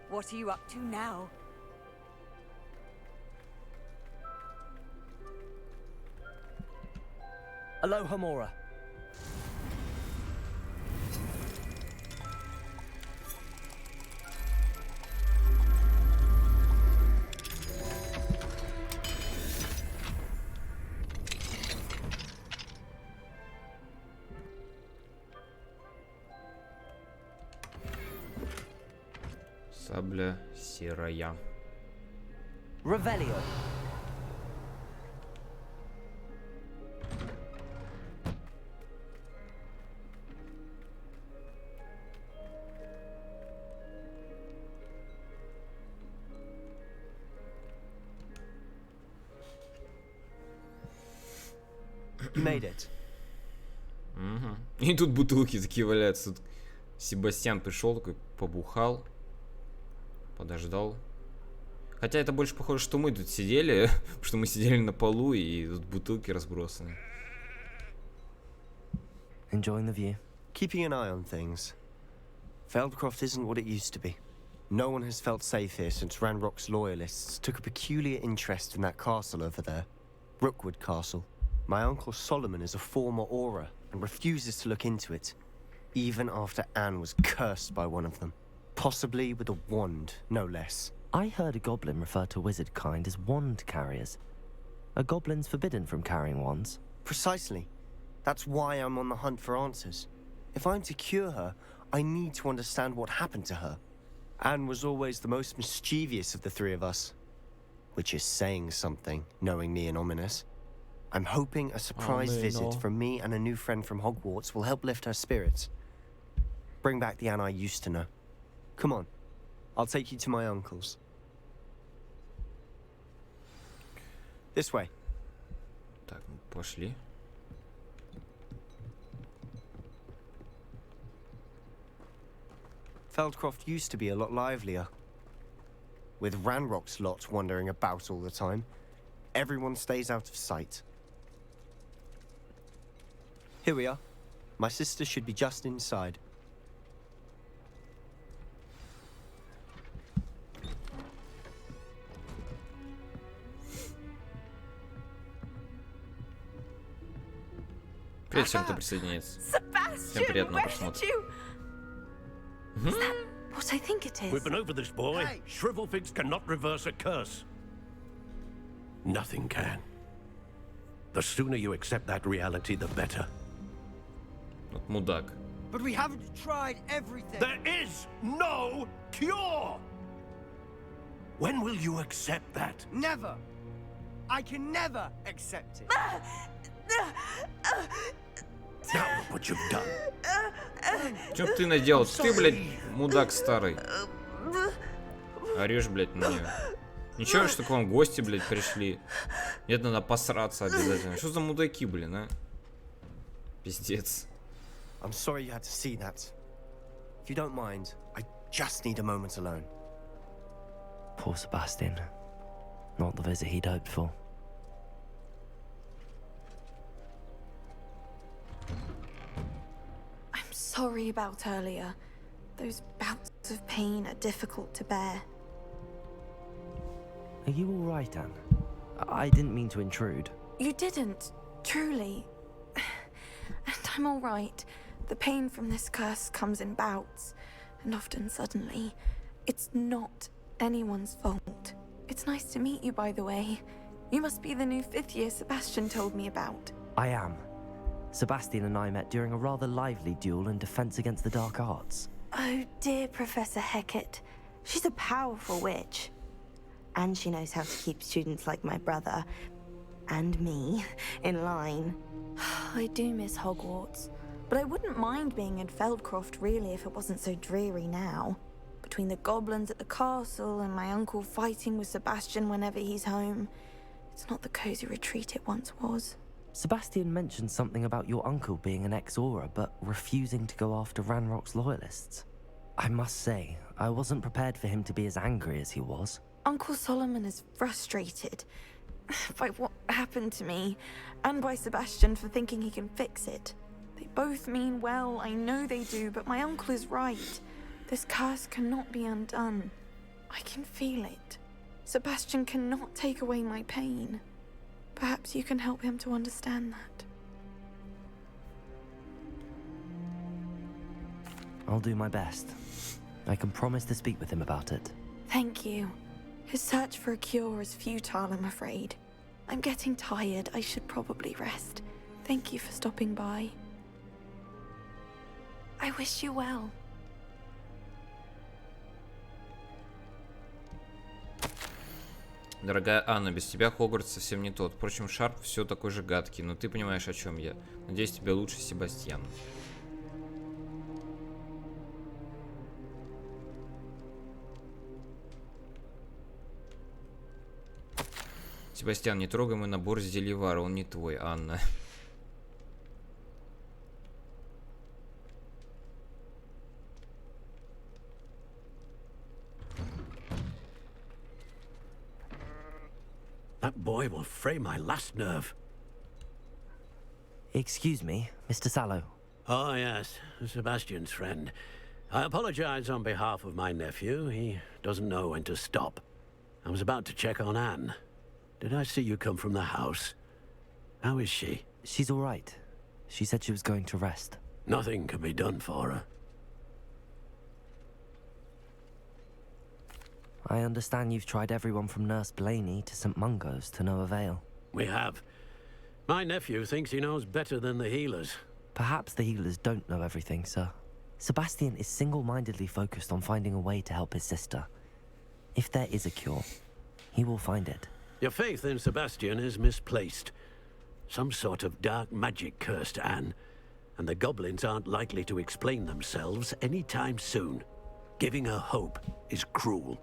What are you up to now? Aloha, Mora. Сабля серая. Revelio. You made it. Угу. И тут бутылки такие валяются. Тут Себастьян пришел, такой побухал, подождал. Хотя это больше похоже, что мы тут сидели, потому что мы сидели на полу и тут бутылки разбросаны. Enjoying the view. Keeping an eye on things. Feldcroft isn't what it used to be. No one has felt safe here since Ranrock's loyalists took a peculiar interest in that castle over there. Rookwood Castle. My uncle Solomon is a former Auror and refuses to look into it, even after Anne was cursed by one of them. Possibly with a wand, no less. I heard a goblin refer to wizard kind as wand carriers. Are goblins forbidden from carrying wands? Precisely. That's why I'm on the hunt for answers. If I'm to cure her, I need to understand what happened to her. Anne was always the most mischievous of the three of us. Which is saying something, knowing me and ominous. I'm hoping a surprise visit from me and a new friend from Hogwarts will help lift her spirits. Bring back the Anne I used to know. Come on. I'll take you to my uncle's. This way. Так, пошли. Feldcroft used to be a lot livelier. With Ranrock's lot wandering about all the time, everyone stays out of sight. Here we are. My sister should be just inside. Привет всем, кто присоединяется. Всем приятного просмотра. Is that what I think it is? We've been over this, boy. Hey. Shrivelfigs cannot reverse a curse. Nothing can. The sooner you accept that reality, the better. Вот мудак. But we haven't tried everything. There is no cure! When will you accept that? Never. I can never accept it. Now look what you've done. Чё ты наделал? Ты, блядь, мудак старый. Орешь, блядь, на неё. Ничего, что к вам гости, блядь, пришли. Нет, надо посраться обязательно. Что за мудаки, блин, а? Пиздец. I'm sorry you had to see that. If you don't mind, I just need a moment alone. Poor Sebastian. Not the visit he'd hoped for. I'm sorry about earlier. Those bouts of pain are difficult to bear. Are you all right, Anne? I didn't mean to intrude. You didn't, truly. And I'm all right. The pain from this curse comes in bouts, and often suddenly. It's not anyone's fault. It's nice to meet you, by the way. You must be the new 5th year Sebastian told me about. I am. Sebastian and I met during a rather lively duel in defense against the dark arts. Oh, dear Professor Hecat. She's a powerful witch. And she knows how to keep students like my brother, and me, in line. I do miss Hogwarts. But I wouldn't mind being in Feldcroft, really, if it wasn't so dreary now. Between the goblins at the castle and my uncle fighting with Sebastian whenever he's home, it's not the cozy retreat it once was. Sebastian mentioned something about your uncle being an ex-Aura, but refusing to go after Ranrock's loyalists. I must say, I wasn't prepared for him to be as angry as he was. Uncle Solomon is frustrated by what happened to me, and by Sebastian for thinking he can fix it. They both mean well, I know they do, but my uncle is right. This curse cannot be undone. I can feel it. Sebastian cannot take away my pain. Perhaps you can help him to understand that. I'll do my best. I can promise to speak with him about it. Thank you. His search for a cure is futile, I'm afraid. I'm getting tired. I should probably rest. Thank you for stopping by. I wish you well. Дорогая Анна, без тебя Хогвартс совсем не тот. Впрочем, Шарп все такой же гадкий, но ты понимаешь, о чем я. Надеюсь, тебе лучше, Себастьян. Себастьян, не трогай мой набор зельевара, он не твой, Анна. That boy will fray my last nerve. Excuse me, Mr. Sallow. Oh, yes, Sebastian's friend. I apologize on behalf of my nephew. He doesn't know when to stop. I was about to check on Anne. Did I see you come from the house? How is she? She's all right. She said she was going to rest. Nothing can be done for her. I understand you've tried everyone from Nurse Blaney to St. Mungo's to no avail. We have. My nephew thinks he knows better than the healers. Perhaps the healers don't know everything, sir. Sebastian is single-mindedly focused on finding a way to help his sister. If there is a cure, he will find it. Your faith in Sebastian is misplaced. Some sort of dark magic cursed Anne, and the goblins aren't likely to explain themselves anytime soon. Giving her hope is cruel.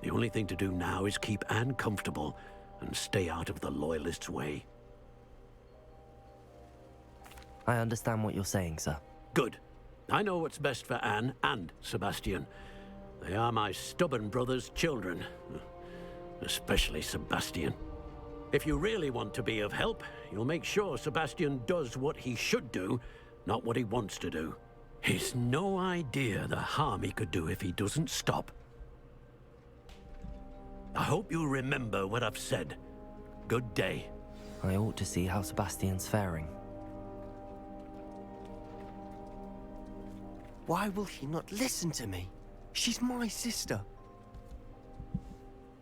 The only thing to do now is keep Anne comfortable and stay out of the Loyalists' way. I understand what you're saying, sir. Good. I know what's best for Anne and Sebastian. They are my stubborn brother's children. Especially Sebastian. If you really want to be of help, you'll make sure Sebastian does what he should do, not what he wants to do. He's no idea the harm he could do if he doesn't stop. I hope you'll remember what I've said. Good day. I ought to see how Sebastian's faring. Why will he not listen to me? She's my sister.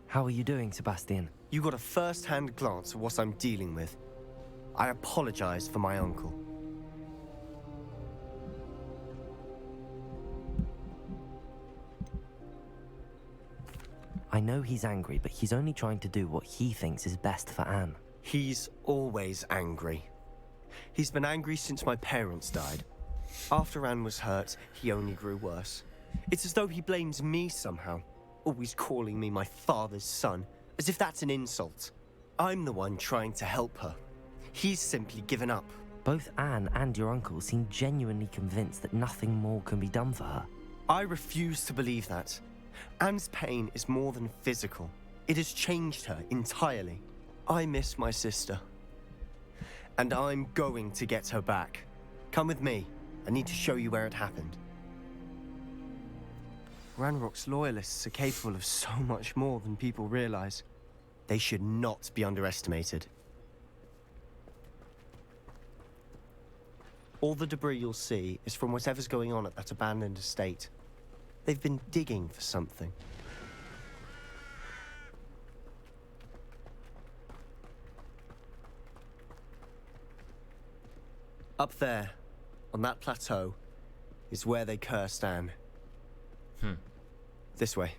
How are you doing, Sebastian? You got a first-hand glance at what I'm dealing with. I apologize for my uncle. I know he's angry, but he's only trying to do what he thinks is best for Anne. He's always angry. He's been angry since my parents died. After Anne was hurt, he only grew worse. It's as though he blames me somehow, always calling me my father's son, as if that's an insult. I'm the one trying to help her. He's simply given up. Both Anne and your uncle seem genuinely convinced that nothing more can be done for her. I refuse to believe that. Anne's pain is more than physical. It has changed her entirely. I miss my sister. And I'm going to get her back. Come with me. I need to show you where it happened. Ranrock's loyalists are capable of so much more than people realize. They should not be underestimated. All the debris you'll see is from whatever's going on at that abandoned estate. They've been digging for something. Up there, on that plateau, is where they cursed Anne. This way.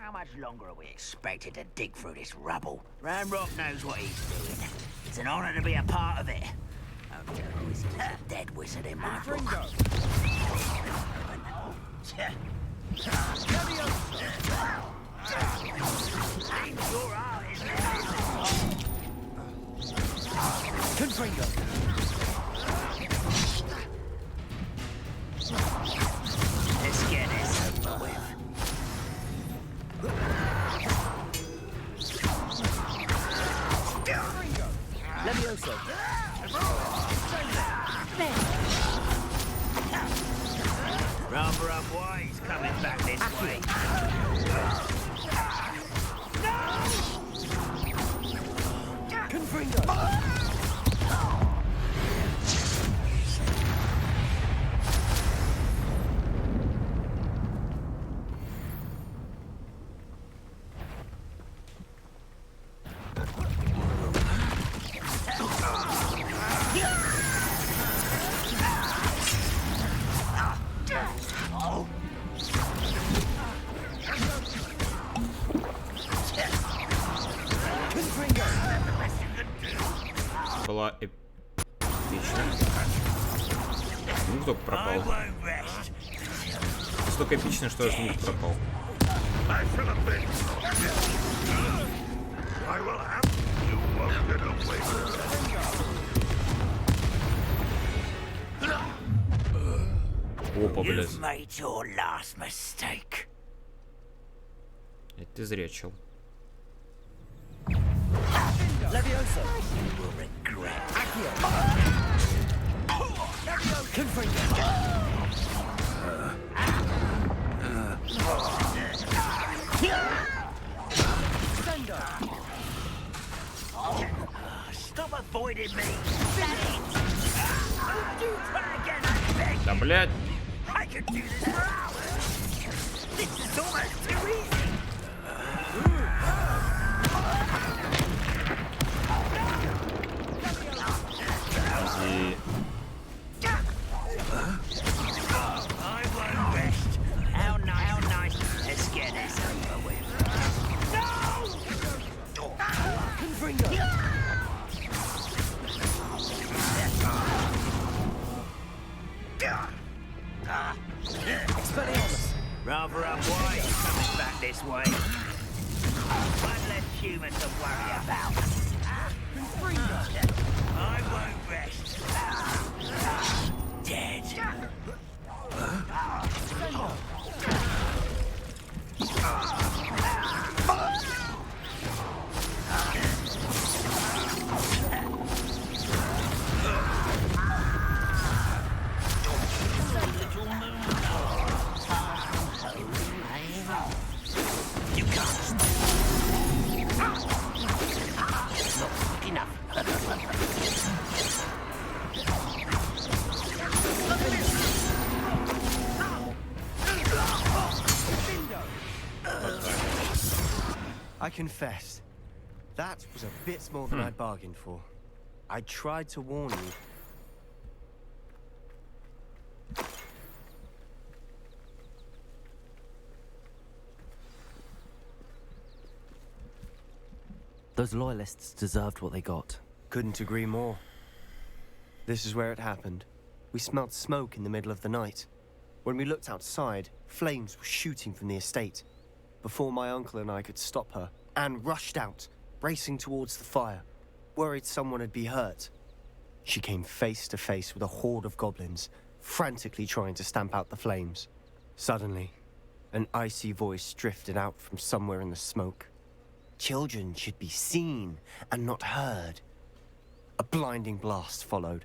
I'm a much longer are we expected to dig through this rubble? Ranrock knows what he's doing. It's an honor to be a part of it. Oh, he's a dead wizard in my book. Confringo. Let's get this over with. Levioso. Rather unwise coming back this way. Confringo. Была эпичная. Звук только пропал. Настолько эпично, что аж звук пропал. Опа, блядь. Это ты зря, чел. Levioso. You will regret. Accio. Confringo. Sendo. Stop avoiding me. Do try again, I beg. Да, блядь. I could do this for hours. This is almost too easy. И... Rather unwise coming back this way. One less human to worry about. I won't rest. Dead. You can't. Not enough. I confess, that was a bit more than I'd bargained for. I tried to warn you. Those loyalists deserved what they got. Couldn't agree more. This is where it happened. We smelled smoke in the middle of the night. When we looked outside, flames were shooting from the estate. Before my uncle and I could stop her, Anne rushed out, racing towards the fire, worried someone had been hurt. She came face to face with a horde of goblins, frantically trying to stamp out the flames. Suddenly, an icy voice drifted out from somewhere in the smoke. Children should be seen and not heard. A blinding blast followed.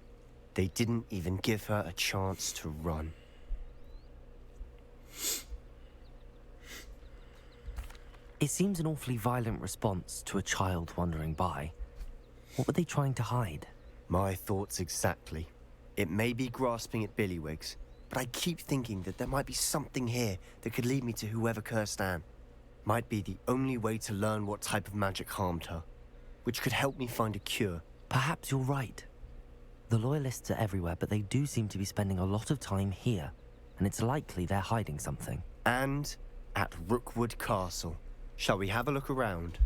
They didn't even give her a chance to run. It seems an awfully violent response to a child wandering by. What were they trying to hide? My thoughts exactly. It may be grasping at Billywigs, but I keep thinking that there might be something here that could lead me to whoever cursed Anne. Might be the only way to learn what type of magic harmed her, which could help me find a cure. Perhaps you're right. The loyalists are everywhere, but they do seem to be spending a lot of time here, and it's likely they're hiding something. And at Rookwood Castle. Shall we have a look around?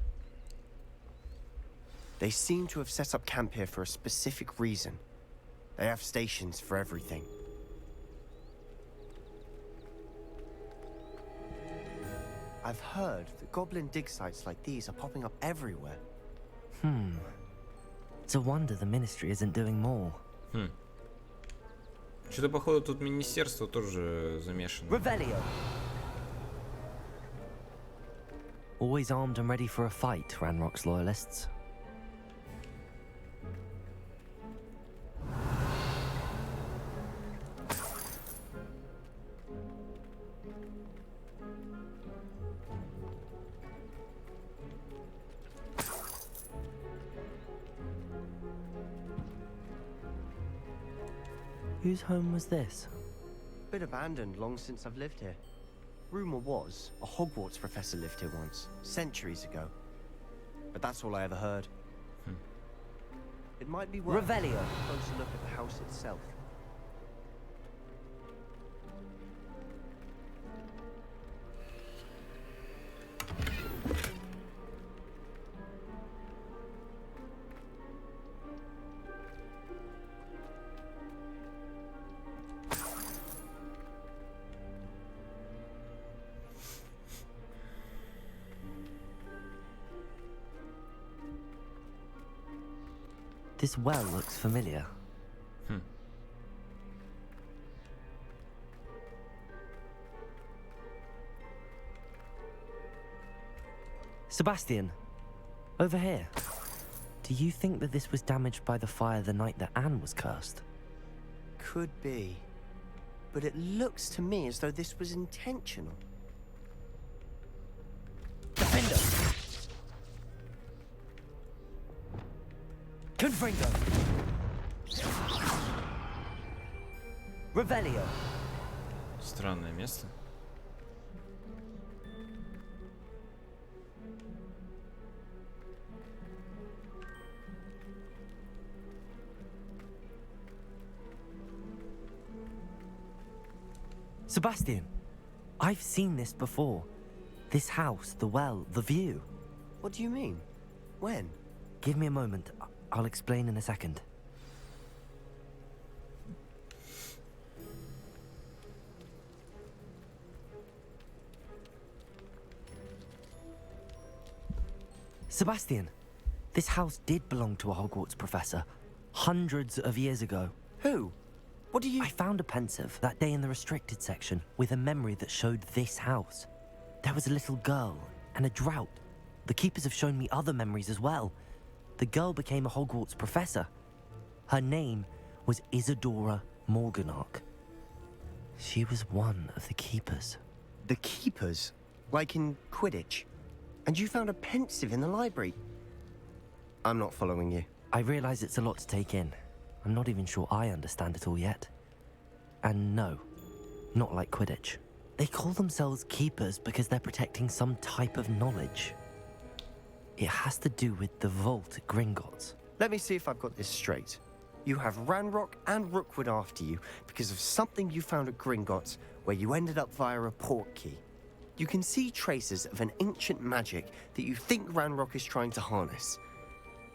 They seem to have set up camp here for a specific reason. They have stations for everything. I've heard that goblin dig sites like these are popping up everywhere. It's a wonder the ministry isn't doing more. Что-то, походу, тут министерство тоже замешано. Revelio. Always armed and ready for a fight, Ranrock's loyalists. Whose home was this? Been abandoned long since I've lived here. Rumor was a Hogwarts professor lived here once, centuries ago. But that's all I ever heard. It might be worth Revelio. a closer look at the house itself. This well looks familiar. Sebastian, over here. Do you think that this was damaged by the fire the night that Anne was cursed? Could be. But it looks to me as though this was intentional. Defender! Confringo! Revelio! Странное место. Sebastian, I've seen this before. This house, the well, the view. What do you mean? When? Give me a moment. I'll explain in a second. Sebastian, this house did belong to a Hogwarts professor hundreds of years ago. Who? What do you... I found a pensive that day in the restricted section with a memory that showed this house. There was a little girl and a drought. The keepers have shown me other memories as well. The girl became a Hogwarts professor. Her name was Isadora Morganach. She was one of the keepers. The keepers? Like in Quidditch? And you found a pensive in the library? I'm not following you. I realize it's a lot to take in. I'm not even sure I understand it all yet. And no, not like Quidditch. They call themselves keepers because they're protecting some type of knowledge. It has to do with the vault at Gringotts. Let me see if I've got this straight. You have Ranrock and Rookwood after you because of something you found at Gringotts where you ended up via a port key. You can see traces of an ancient magic that you think Ranrock is trying to harness.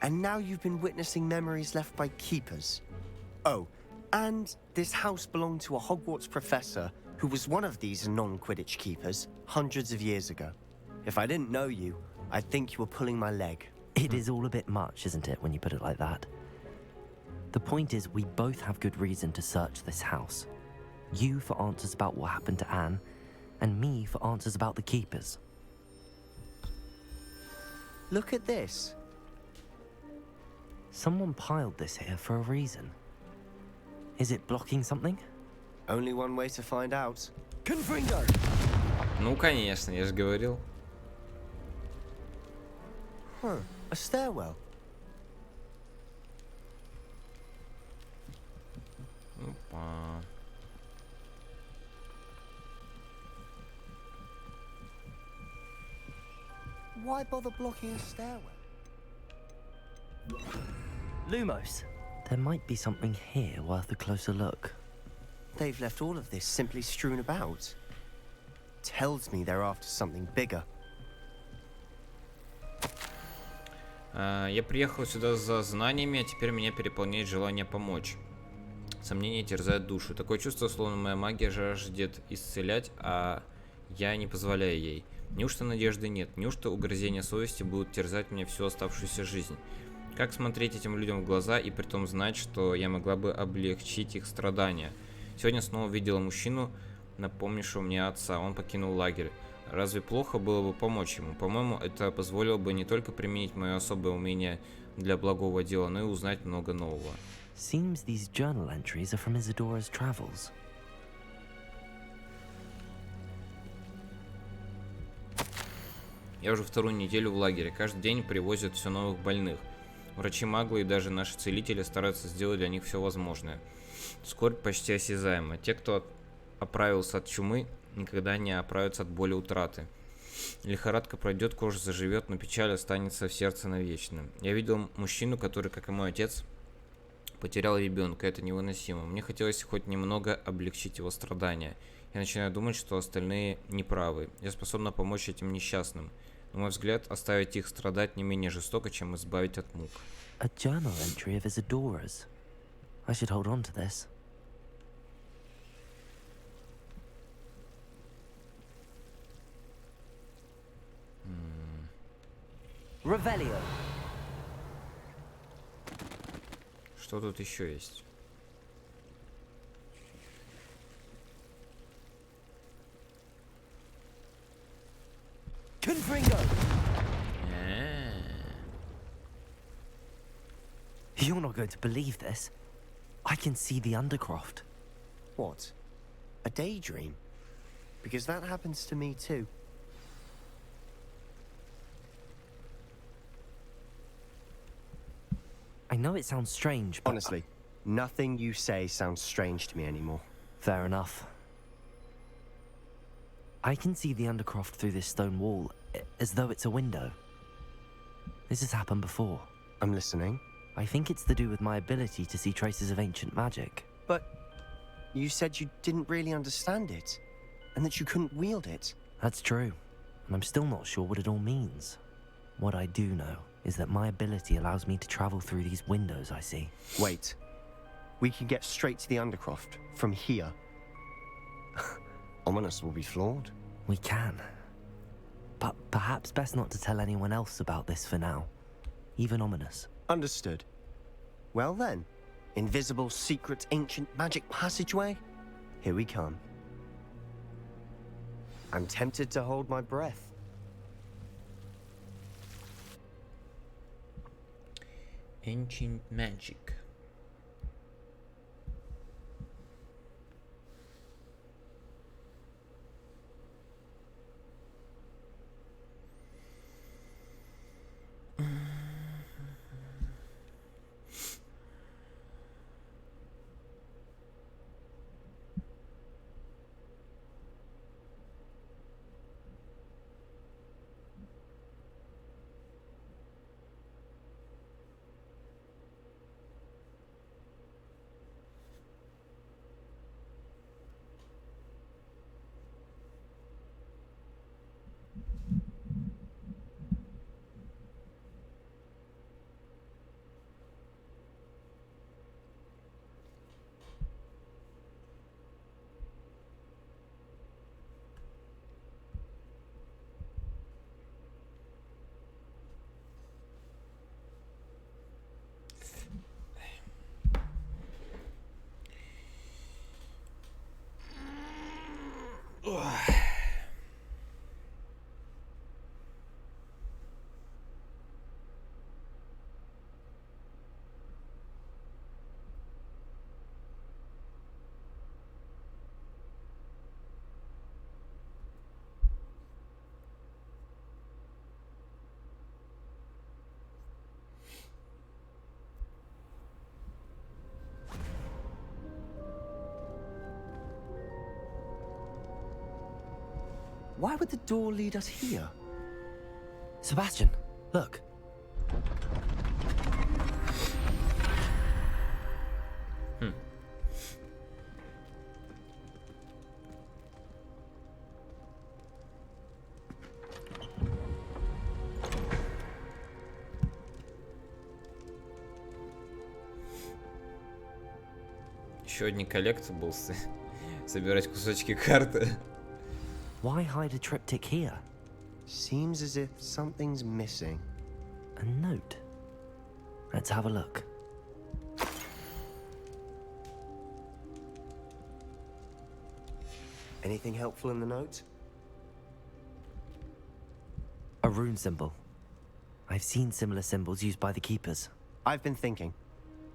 And now you've been witnessing memories left by keepers. Oh, and this house belonged to a Hogwarts professor who was one of these non-Quidditch keepers hundreds of years ago. If I didn't know you, I'd think you were pulling my leg. It is all a bit much, isn't it, when you put it like that? The point is, we both have good reason to search this house. You for answers about what happened to Anne, and me for answers about the keepers. Look at this. Someone piled this here for a reason. Is it blocking something? Only one way to find out. Confringo! Ну, конечно, я же говорил. Huh, a stairwell. Опа. Why bother blocking a stairwell? Lumos. There might be something here worth a closer look. They've left all of this simply strewn about. Tells me they're after something bigger. Я приехал сюда за знаниями, а теперь меня переполняет желание помочь. Сомнения терзают душу. Такое чувство, словно моя магия жаждет исцелять, а я не позволяю ей. Неужто надежды нет? Неужто угрызения совести будут терзать меня всю оставшуюся жизнь? Как смотреть этим людям в глаза и притом знать, что я могла бы облегчить их страдания? Сегодня снова видела мужчину, напомнившего мне отца. Он покинул лагерь. Разве плохо было бы помочь ему? По-моему, это позволило бы не только применить мое особое умение для благого дела, но и узнать много нового. Seems these journal entries are from Isadora's travels. Я уже вторую неделю в лагере. Каждый день привозят все новых больных. Врачи-маглы и даже наши целители стараются сделать для них все возможное. Скорбь почти осязаема. Те, кто оправился от чумы, никогда не оправятся от боли утраты. Лихорадка пройдет, кожа заживет, но печаль останется в сердце навечно. Я видел мужчину, который, как и мой отец, потерял ребенка. Это невыносимо. Мне хотелось хоть немного облегчить его страдания. Я начинаю думать, что остальные неправы. Я способна помочь этим несчастным. На мой взгляд, оставить их страдать не менее жестоко, чем избавить от мук. A journal entry of Isadora's. I should hold on to this. Revelio. Что тут еще есть? Confringo. You're not going to believe this. I can see the Undercroft. What? A daydream? Because that happens to me too. I know it sounds strange, but... Honestly, nothing you say sounds strange to me anymore. Fair enough. I can see the Undercroft through this stone wall, as though it's a window. This has happened before. I'm listening. I think it's to do with my ability to see traces of ancient magic. But you said you didn't really understand it, and that you couldn't wield it. That's true, and I'm still not sure what it all means. What I do know is that my ability allows me to travel through these windows I see. Wait. We can get straight to the Undercroft from here. Ominous will be flawed. We can. But perhaps best not to tell anyone else about this for now. Even Ominous. Understood. Well then, invisible, secret, ancient magic passageway? Here we come. I'm tempted to hold my breath. Ancient magic. Why would the door lead us here? Sebastian, look. Еще одни коллектиблсы. Собирать кусочки карты. Why hide a triptych here? Seems as if something's missing. A note. Let's have a look. Anything helpful in the note? A rune symbol. I've seen similar symbols used by the keepers. I've been thinking.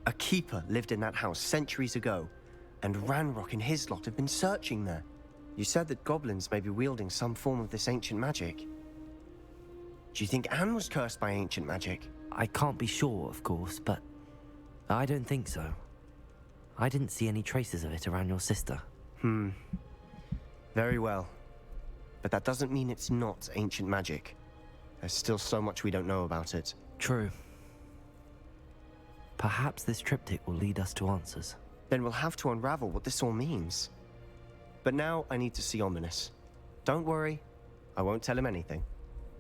A keeper lived in that house centuries ago, and Ranrock and his lot have been searching there. You said that goblins may be wielding some form of this ancient magic. Do you think Anne was cursed by ancient magic? I can't be sure, of course, but I don't think so. I didn't see any traces of it around your sister. Very well. But that doesn't mean it's not ancient magic. There's still so much we don't know about it. True. Perhaps this triptych will lead us to answers. Then we'll have to unravel what this all means. But now I need to see Ominous. Don't worry, I won't tell him anything.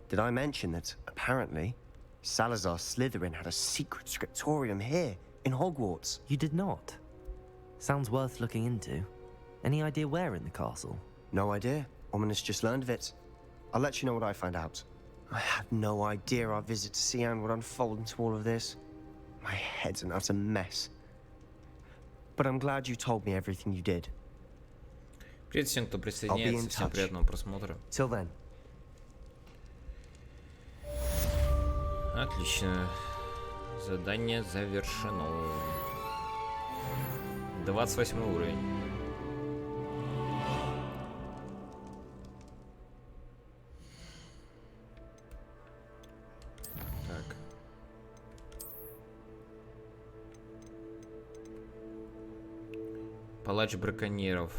Did I mention that, apparently, Salazar Slytherin had a secret scriptorium here, in Hogwarts? You did not? Sounds worth looking into. Any idea where in the castle? No idea. Ominous just learned of it. I'll let you know what I find out. I had no idea our visit to Sian would unfold into all of this. My head's an utter mess. But I'm glad you told me everything you did. Привет всем, кто присоединяется. Всем приятного просмотра. Till then. Отлично. Задание завершено. 28 уровень. Так. Палач браконьеров.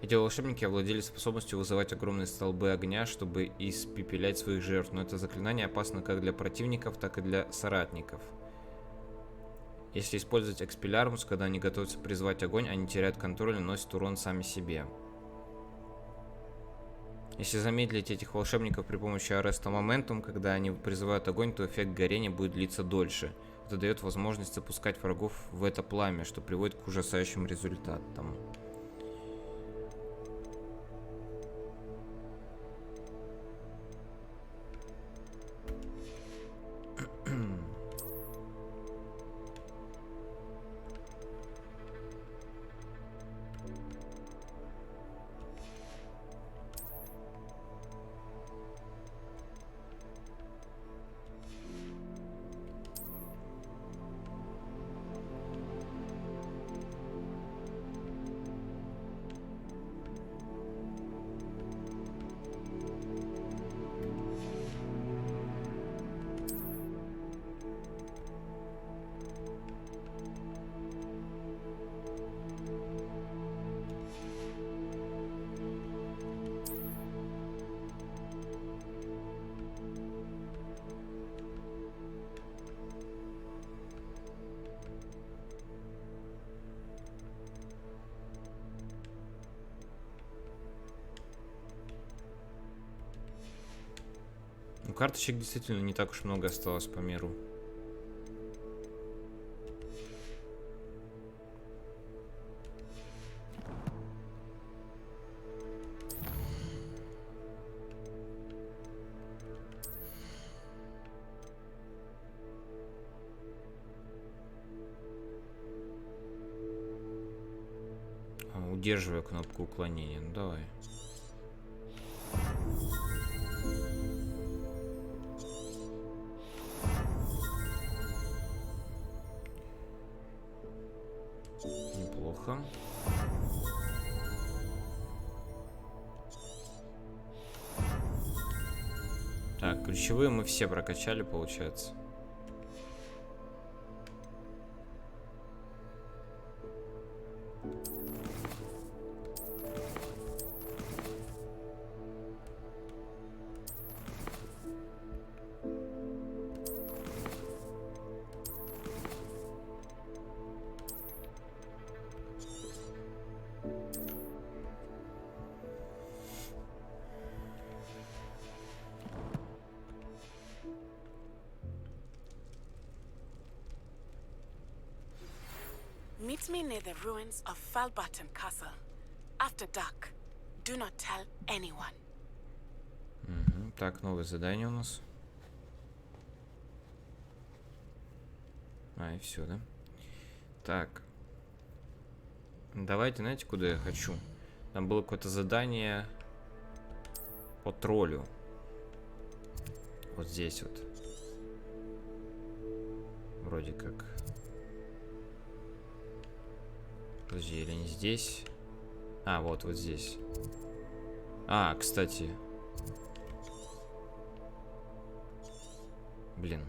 Эти волшебники овладели способностью вызывать огромные столбы огня, чтобы испепелять своих жертв, но это заклинание опасно как для противников, так и для соратников. Если использовать экспеллярмус, когда они готовятся призвать огонь, они теряют контроль и наносят урон сами себе. Если замедлить этих волшебников при помощи ареста моментум, когда они призывают огонь, то эффект горения будет длиться дольше. Это дает возможность запускать врагов в это пламя, что приводит к ужасающим результатам. Карточек действительно не так уж много осталось по миру. Удерживая кнопку уклонения. Ну давай. Неплохо. Так, ключевые мы все прокачали, получается. Meet me near the ruins of Falbutton Castle. After dark. Do not tell anyone. Так, новое задание у нас. И все, да? Так. Давайте, знаете, куда я хочу? Там было какое-то задание по троллю. Вот здесь вот. Вроде как. Подожди, или не здесь? А, вот здесь. А, кстати. Блин.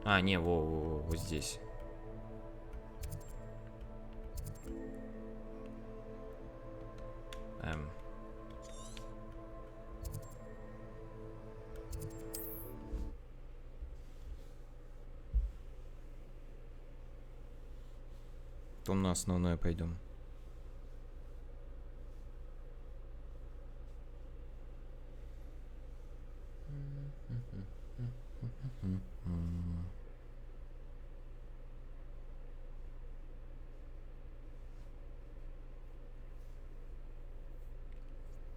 А, не, вот здесь. То на основное пойдем.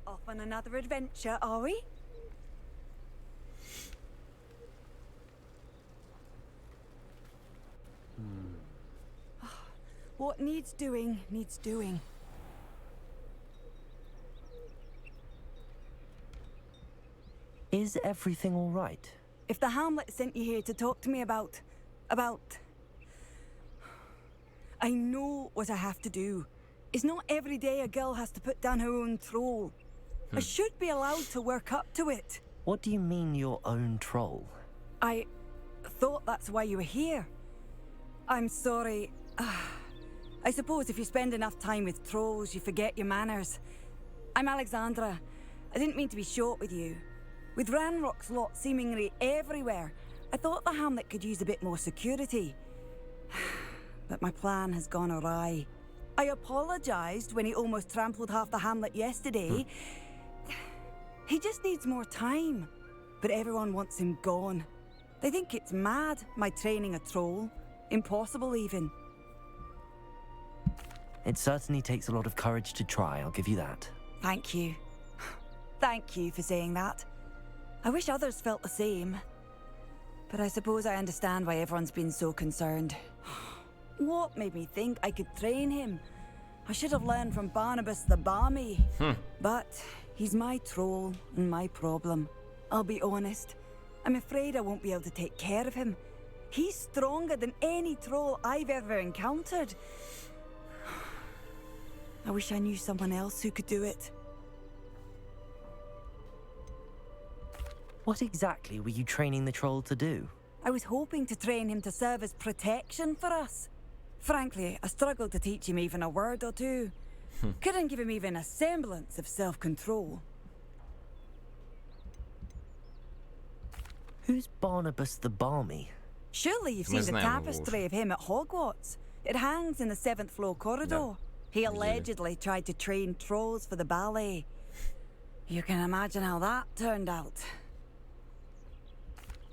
Off on another adventure, are we? What needs doing, needs doing. Is everything all right? If the Hamlet sent you here to talk to me about... I know what I have to do. It's not every day a girl has to put down her own troll. I should be allowed to work up to it. What do you mean, your own troll? I thought that's why you were here. I'm sorry. I suppose if you spend enough time with trolls, you forget your manners. I'm Alexandra. I didn't mean to be short with you. With Ranrock's lot seemingly everywhere, I thought the Hamlet could use a bit more security. But my plan has gone awry. I apologized when he almost trampled half the Hamlet yesterday. He just needs more time. But everyone wants him gone. They think it's mad, my training a troll. Impossible, even. It certainly takes a lot of courage to try, I'll give you that. Thank you. Thank you for saying that. I wish others felt the same. But I suppose I understand why everyone's been so concerned. What made me think I could train him? I should have learned from Barnabas the Balmy. But he's my troll and my problem. I'll be honest. I'm afraid I won't be able to take care of him. He's stronger than any troll I've ever encountered. I wish I knew someone else who could do it. What exactly were you training the troll to do? I was hoping to train him to serve as protection for us. Frankly, I struggled to teach him even a word or two. Couldn't give him even a semblance of self-control. Who's Barnabas the Balmy? Surely you've seen the tapestry of him at Hogwarts. It hangs in the 7th floor corridor. He allegedly tried to train trolls for the ballet. You can imagine how that turned out.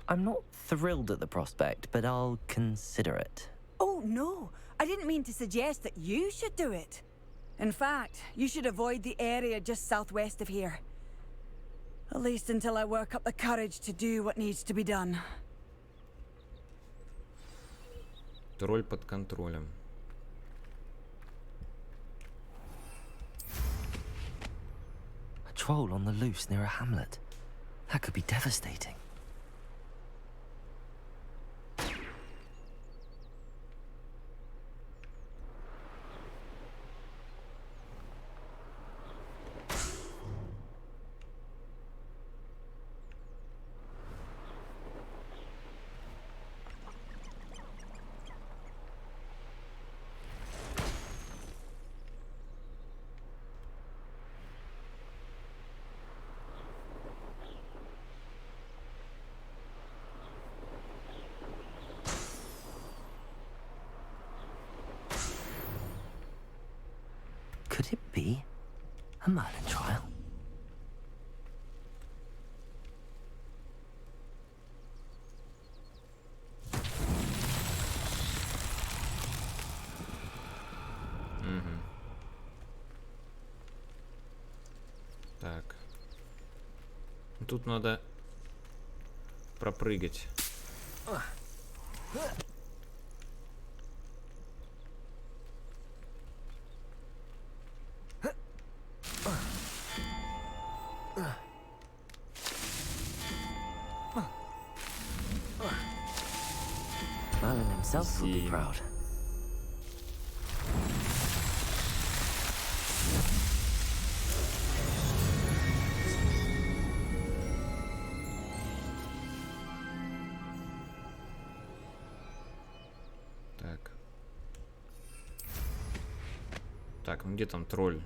I'm not thrilled at the prospect, but I'll consider it. Oh, no. I didn't mean to suggest that you should do it. In fact, you should avoid the area just southwest of here. At least until I work up the courage to do what needs to be done. Тролль под контролем. A troll on the loose near a hamlet. That could be devastating. Could it be a Merlin trial? Так. Тут надо пропрыгать. Merlin himself will be proud. Так. Так, ну где там тролль?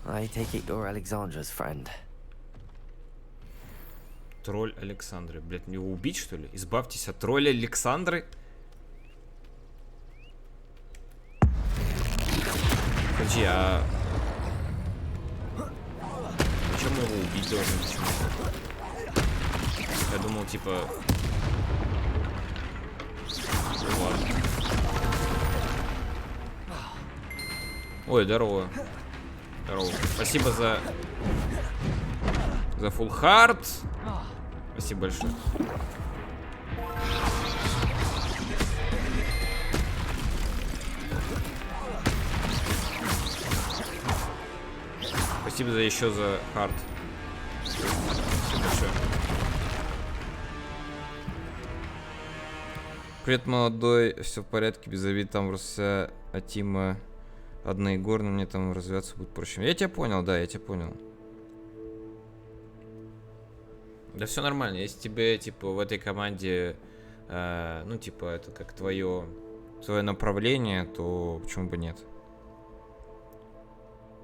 I take it you're Alexandra's friend. Тролль Александры. Блядь, мне его убить, что ли? Избавьтесь от тролля Александры. Подожди, а... Почему мы его убить должны? Почему? Я думал, типа... Ладно. Ой, здорово. Здорово. Спасибо за full heart. Спасибо большое. Спасибо за еще за хард. Спасибо большое. Привет, молодой. Все в порядке, без обид. Там просто Атима одноигорно, мне там развиваться будет проще. Я тебя понял, да, я тебя понял. Да все нормально, если тебе, типа, в этой команде, ну, типа, это как твое направление, то почему бы нет?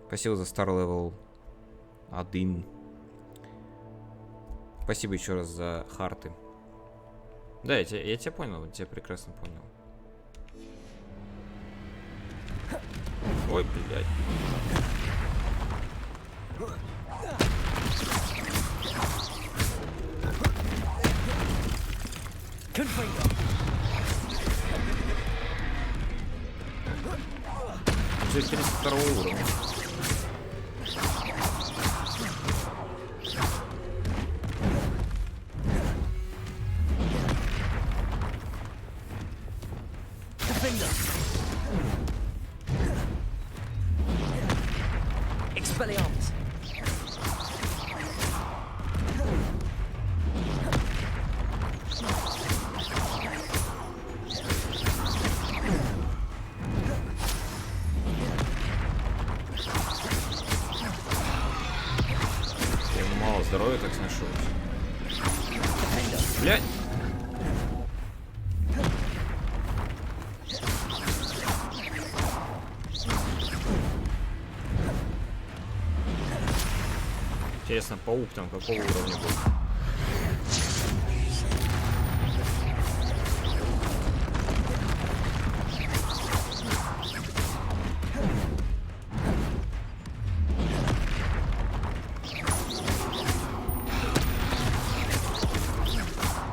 Спасибо за Star Level 1. Спасибо еще раз за харты. Да, я тебя понял, я тебя прекрасно понял. Ой, блядь. Уже 32 уровня. Expelliarmus. Я мало здоровья так сношу. Блядь. Интересно, паук там какого уровня будет?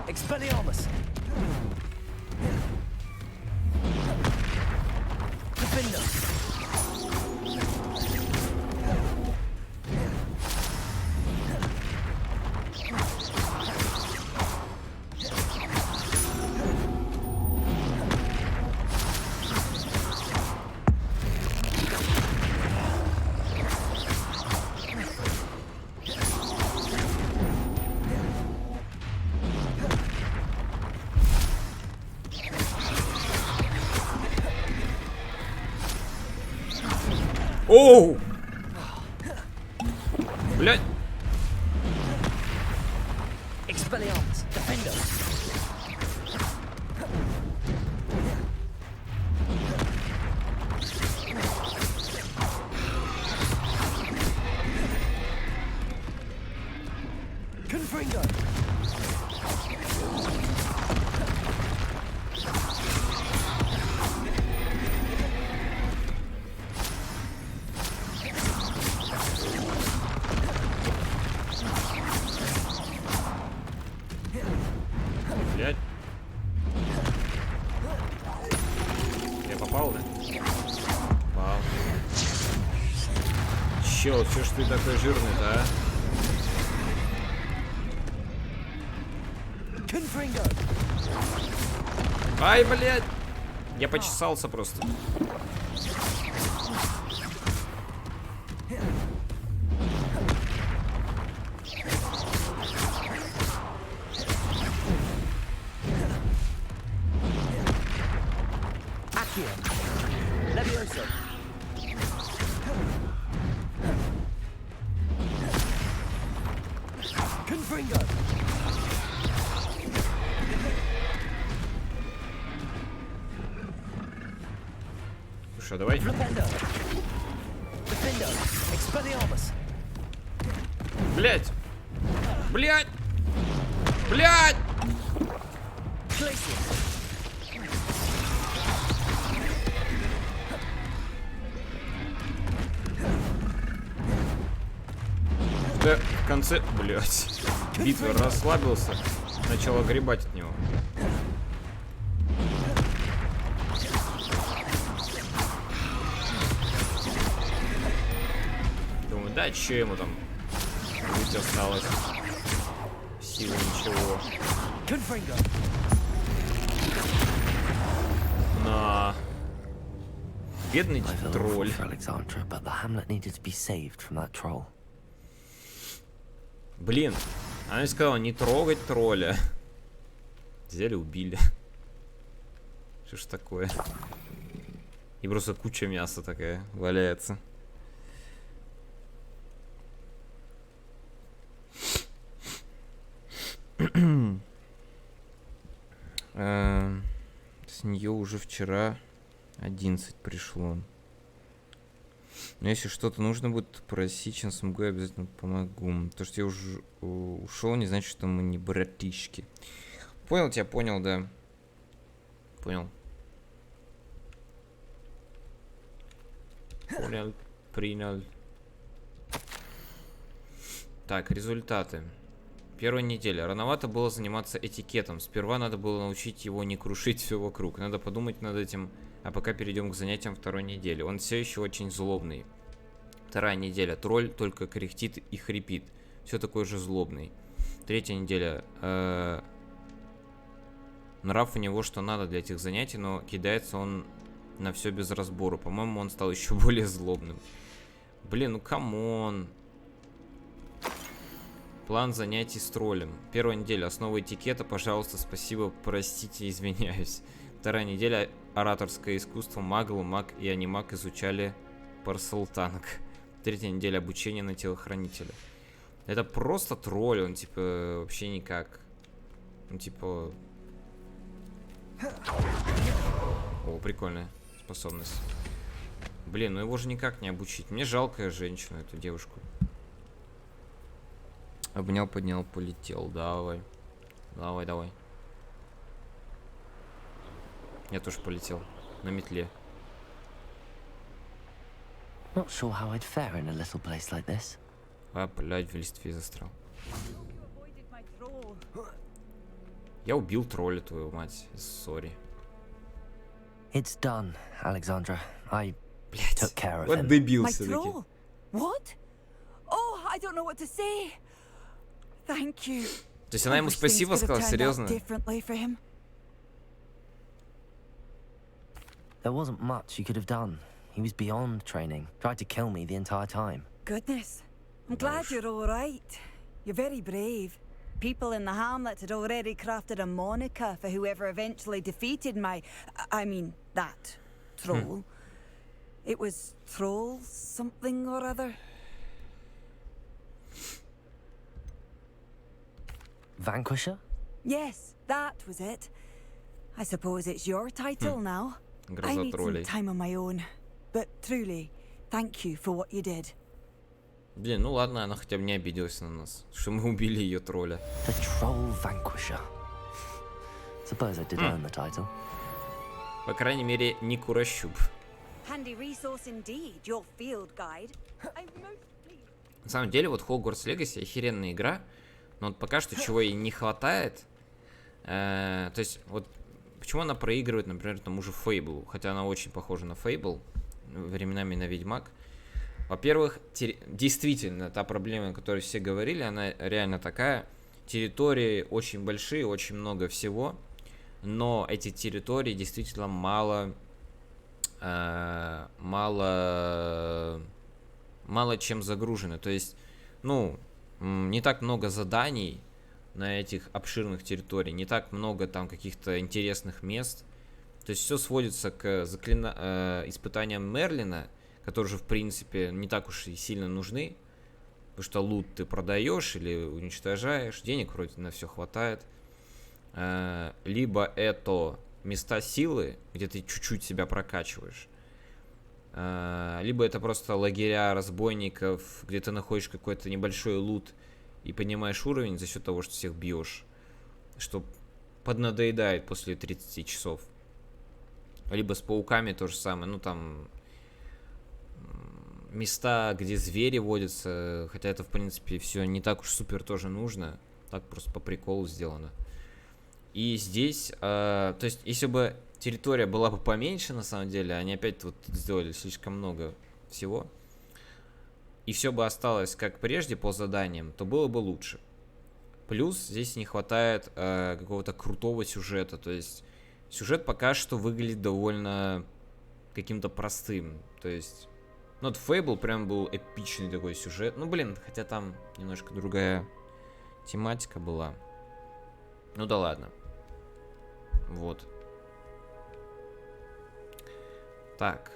Expelliarmus. Defender. Оу! Блядь! Expelliarmus. Defender. Confringo. Попал, да? Попал. Чё ж ты такой жирный-то, а? Ай, блядь! Я почесался просто. Слушай, давай. Блять! Блять! Блять! Да, в конце, блять, битвы расслабился, начал огребать от него. Думаю, да, че ему там жить осталось? Силы ничего. На. Бедный тролль. Блин, она сказала не трогать тролля. Взяли, убили. Что ж такое? И просто куча мяса такая валяется. С нее уже вчера 11 пришло. Но если что-то нужно будет просить, сейчас смогу, я обязательно помогу. То, что я уже ушел, не значит, что мы не братишки. Понял тебя, понял, да. Понял. Понял, принял. Так, результаты. Первая неделя. Рановато было заниматься этикетом. Сперва надо было научить его не крушить все вокруг. Надо подумать над этим, а пока перейдем к занятиям второй недели. Он все еще очень злобный. Вторая неделя. Тролль только кряхтит и хрипит. Все такой же злобный. Третья неделя. Нрав у него что надо для этих занятий, но кидается он на все без разбору. По-моему, он стал еще более злобным. Блин, ну камон. План занятий с троллем. Первая неделя. Основа этикета. Пожалуйста, спасибо, простите, извиняюсь. Вторая неделя. Ораторское искусство. Магл, маг и анимаг изучали парсалтанг. Третья неделя. Обучение на телохранителя. Это просто тролль. Он типа вообще никак. Ну типа... О, прикольная способность. Блин, ну его же никак не обучить. Мне жалко женщину, эту девушку. Обнял, поднял, полетел. Давай. Давай, давай. Я тоже полетел. На метле. Not sure how I'd fare in a little place like this. А, блядь, в листве застрял. Я убил тролля, твою мать. Сори. It's done, Alexandra. I took care of him. Вот дебил My все-таки. troll? What? Oh, I don't know what to say. Thank you. То есть она ему спасибо сказала, серьезно? There wasn't much you could have done. He was beyond training. Tried to kill me the entire time. Goodness. I'm glad you're all right. You're very brave. People in the hamlet had already crafted a moniker for whoever eventually defeated that troll. It was Troll something or other. Vanquisher? Yes, that was it. I suppose it's your title now. I need some time on my own. But truly, thank you for what you did. Блин, ну ладно, она хотя бы не обиделась на нас, что мы убили ее тролля. The Troll Vanquisher. Suppose I did earn the title. По крайней мере, не курощуп. Handy resource indeed, your field guide. На самом деле, вот Hogwarts Legacy охеренная игра, но вот пока что чего ей не хватает. То есть, вот почему она проигрывает, например, тому же Фейблу, хотя она очень похожа на Фейбл, временами на Ведьмак. Во-первых, действительно, та проблема, о которой все говорили, она реально такая. Территории очень большие, очень много всего, но эти территории действительно мало чем загружены. То есть, ну, не так много заданий на этих обширных территориях, не так много там каких-то интересных мест. То есть все сводится к испытаниям Мерлина, которые же, в принципе, не так уж и сильно нужны, потому что лут ты продаешь или уничтожаешь, денег вроде на все хватает. Либо это места силы, где ты чуть-чуть себя прокачиваешь, либо это просто лагеря разбойников, где ты находишь какой-то небольшой лут и поднимаешь уровень за счет того, что всех бьешь, что поднадоедает после 30 часов. Либо с пауками то же самое, ну там места, где звери водятся, хотя это в принципе все не так уж супер тоже нужно, так просто по приколу сделано. И здесь, то есть, если бы территория была бы поменьше, на самом деле, они опять вот сделали слишком много всего, и все бы осталось как прежде по заданиям, то было бы лучше. Плюс здесь не хватает какого-то крутого сюжета, то есть сюжет пока что выглядит довольно каким-то простым, то есть, ну, вот Fable прям был эпичный такой сюжет, ну, блин, хотя там немножко другая тематика была, ну да ладно. Вот. Так.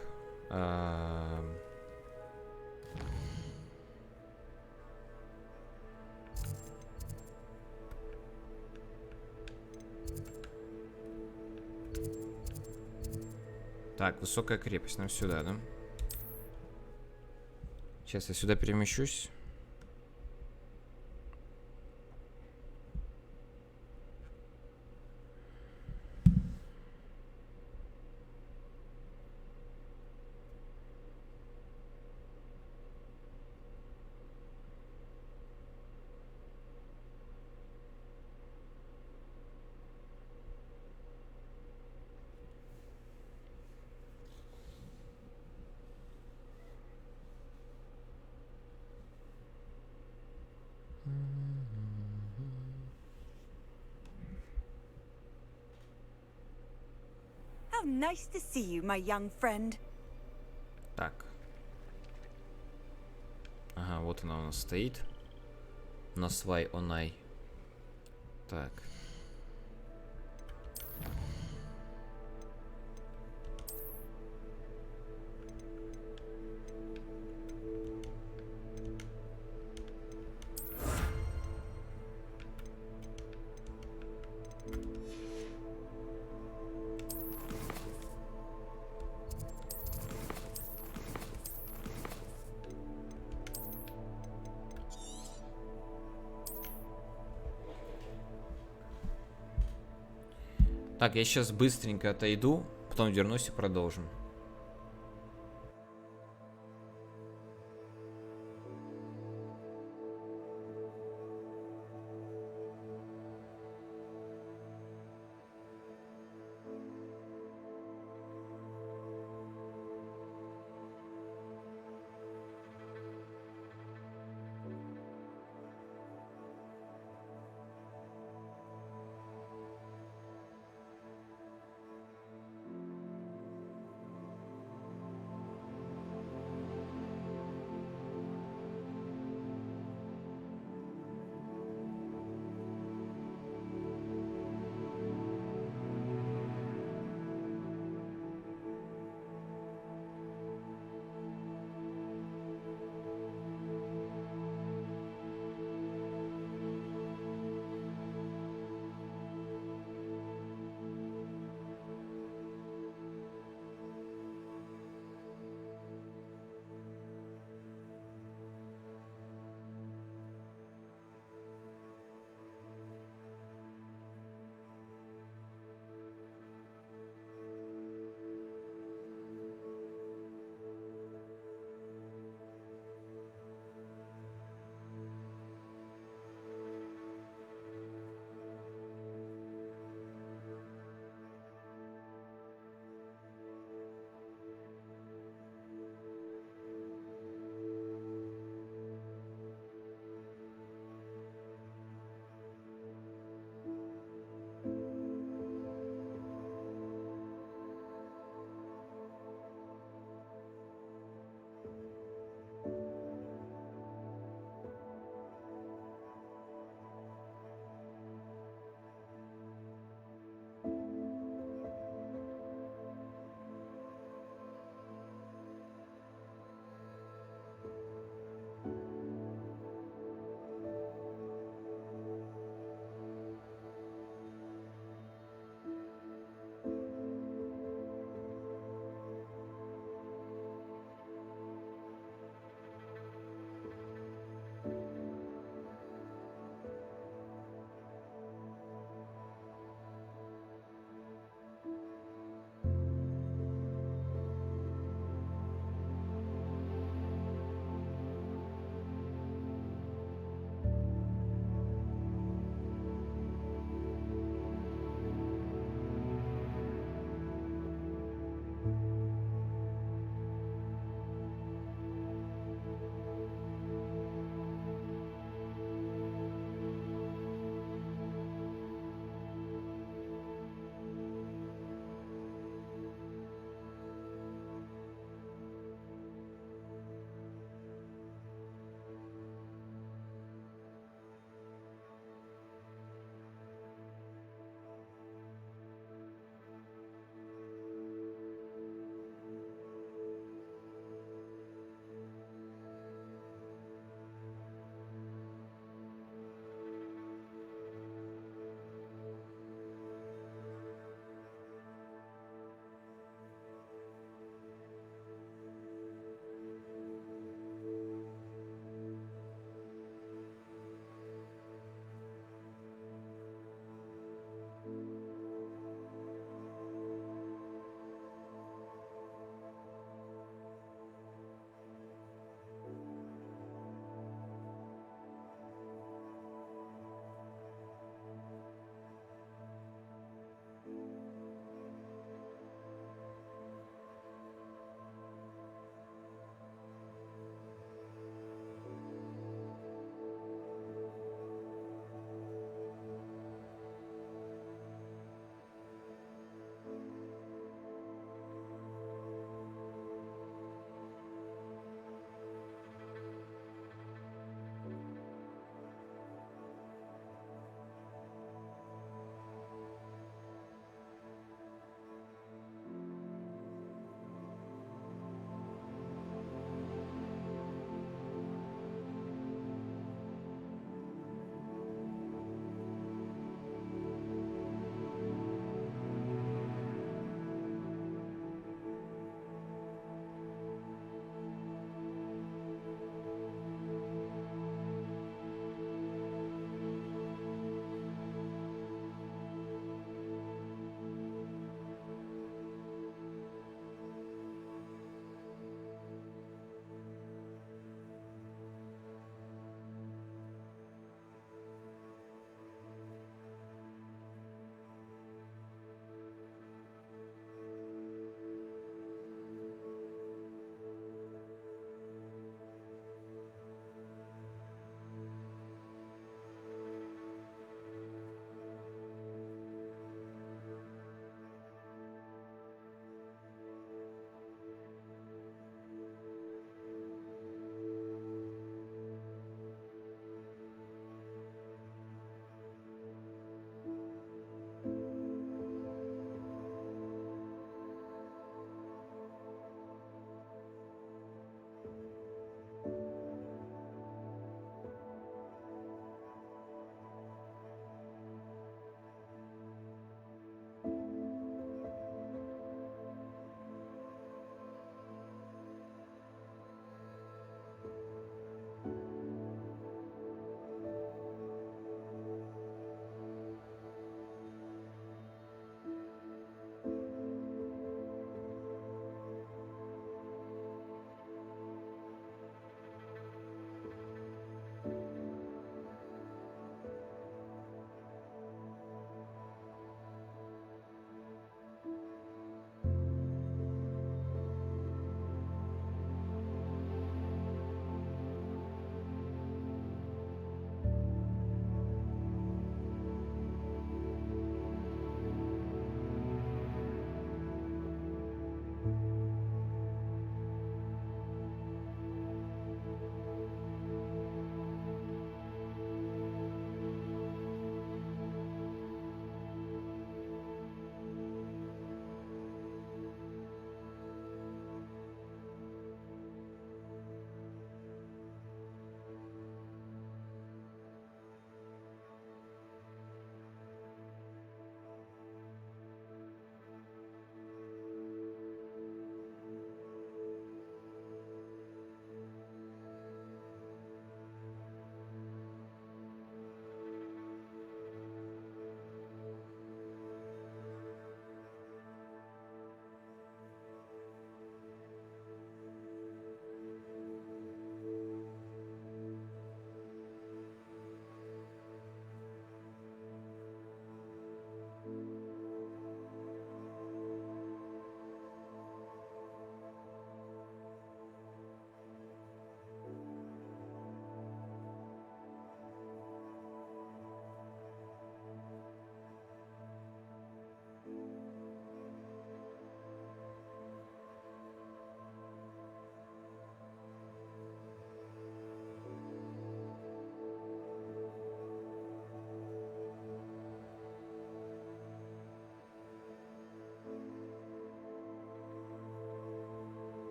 Так, высокая крепость. Нам сюда, да? Сейчас я сюда перемещусь. How nice to see you, my young friend. Так. Ага, вот она у нас стоит. Насвай онай. Так. Так, я сейчас быстренько отойду, потом вернусь и продолжим.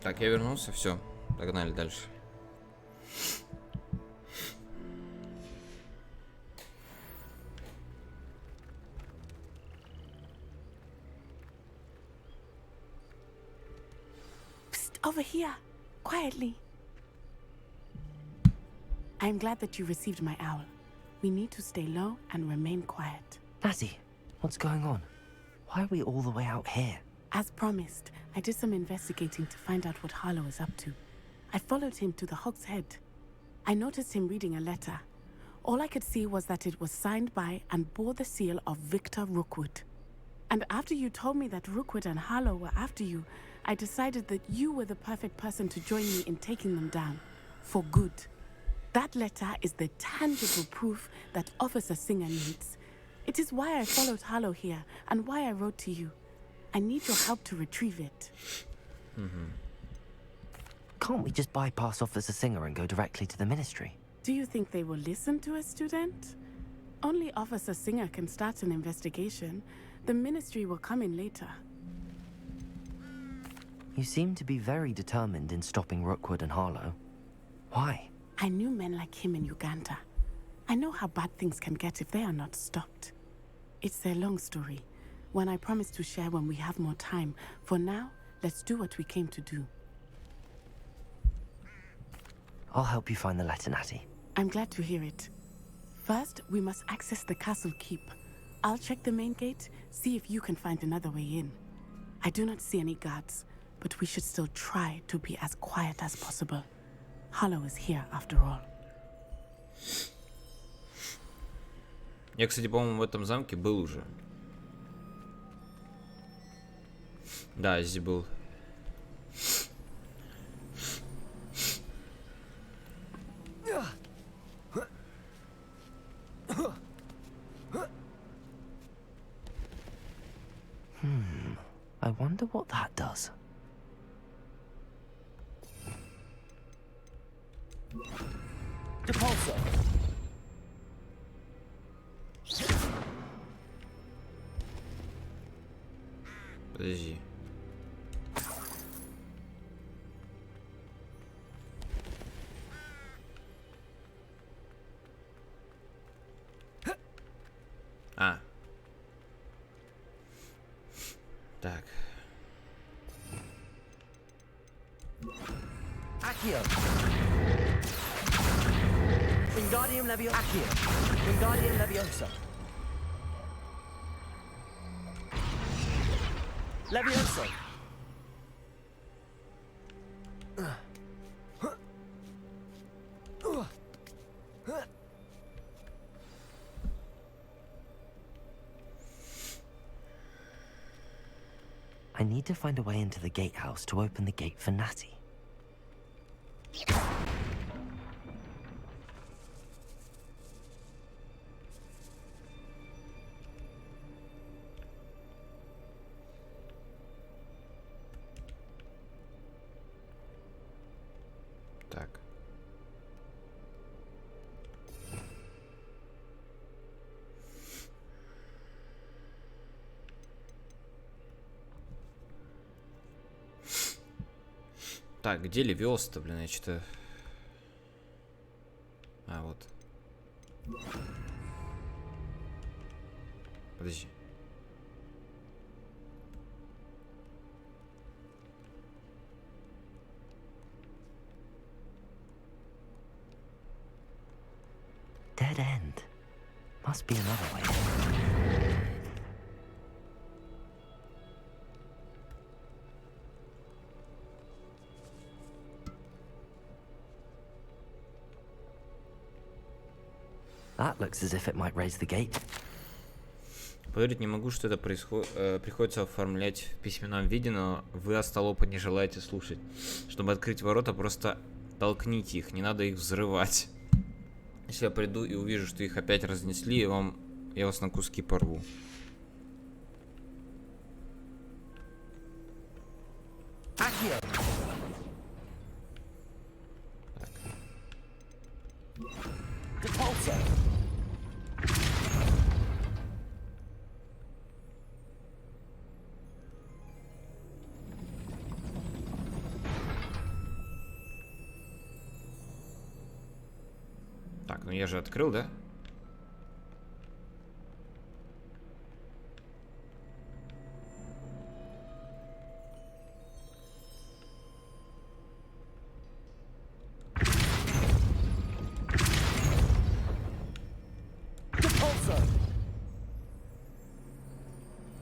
Так, я вернулся, все, погнали дальше. Psst, over here, quietly. I'm glad that you received my owl. We need to stay low and remain quiet. Natty, what's going on? Why are we all the way out here? As promised, I did some investigating to find out what Harlow is up to. I followed him to the Hog's Head. I noticed him reading a letter. All I could see was that it was signed by and bore the seal of Victor Rookwood. And after you told me that Rookwood and Harlow were after you, I decided that you were the perfect person to join me in taking them down. For good. That letter is the tangible proof that Officer Singer needs. It is why I followed Harlow here and why I wrote to you. I need your help to retrieve it. Can't we just bypass Officer Singer and go directly to the Ministry? Do you think they will listen to a student? Only Officer Singer can start an investigation. The Ministry will come in later. You seem to be very determined in stopping Rookwood and Harlow. Why? I knew men like him in Uganda. I know how bad things can get if they are not stopped. It's a long story, one I promise to share when we have more time. For now, let's do what we came to do. I'll help you find the letter, Natty. I'm glad to hear it. First, we must access the castle keep. I'll check the main gate, see if you can find another way in. I do not see any guards, but we should still try to be as quiet as possible. Harlow is here, after all. Я, кстати, по-моему, в этом замке был уже. Да, здесь был. I wonder what that does. Depulso. Подожди. А. Так. Accio. Wingardium Leviosa. Accio. Wingardium Leviosa. Leviosa. I need to find a way into the gatehouse to open the gate for Natty. Так. Так, где Левиоса-то, блин, я что-то... А, вот. Подожди. Dead end. Must be another way. That looks as if it might raise the gate. Поверить не могу, что это приходится оформлять в письменном виде, но вы, остолопы, не желаете слушать. Чтобы открыть ворота, просто толкните их, не надо их взрывать. Если я приду и увижу, что их опять разнесли, я вас на куски порву. Так, ну я же открыл, да?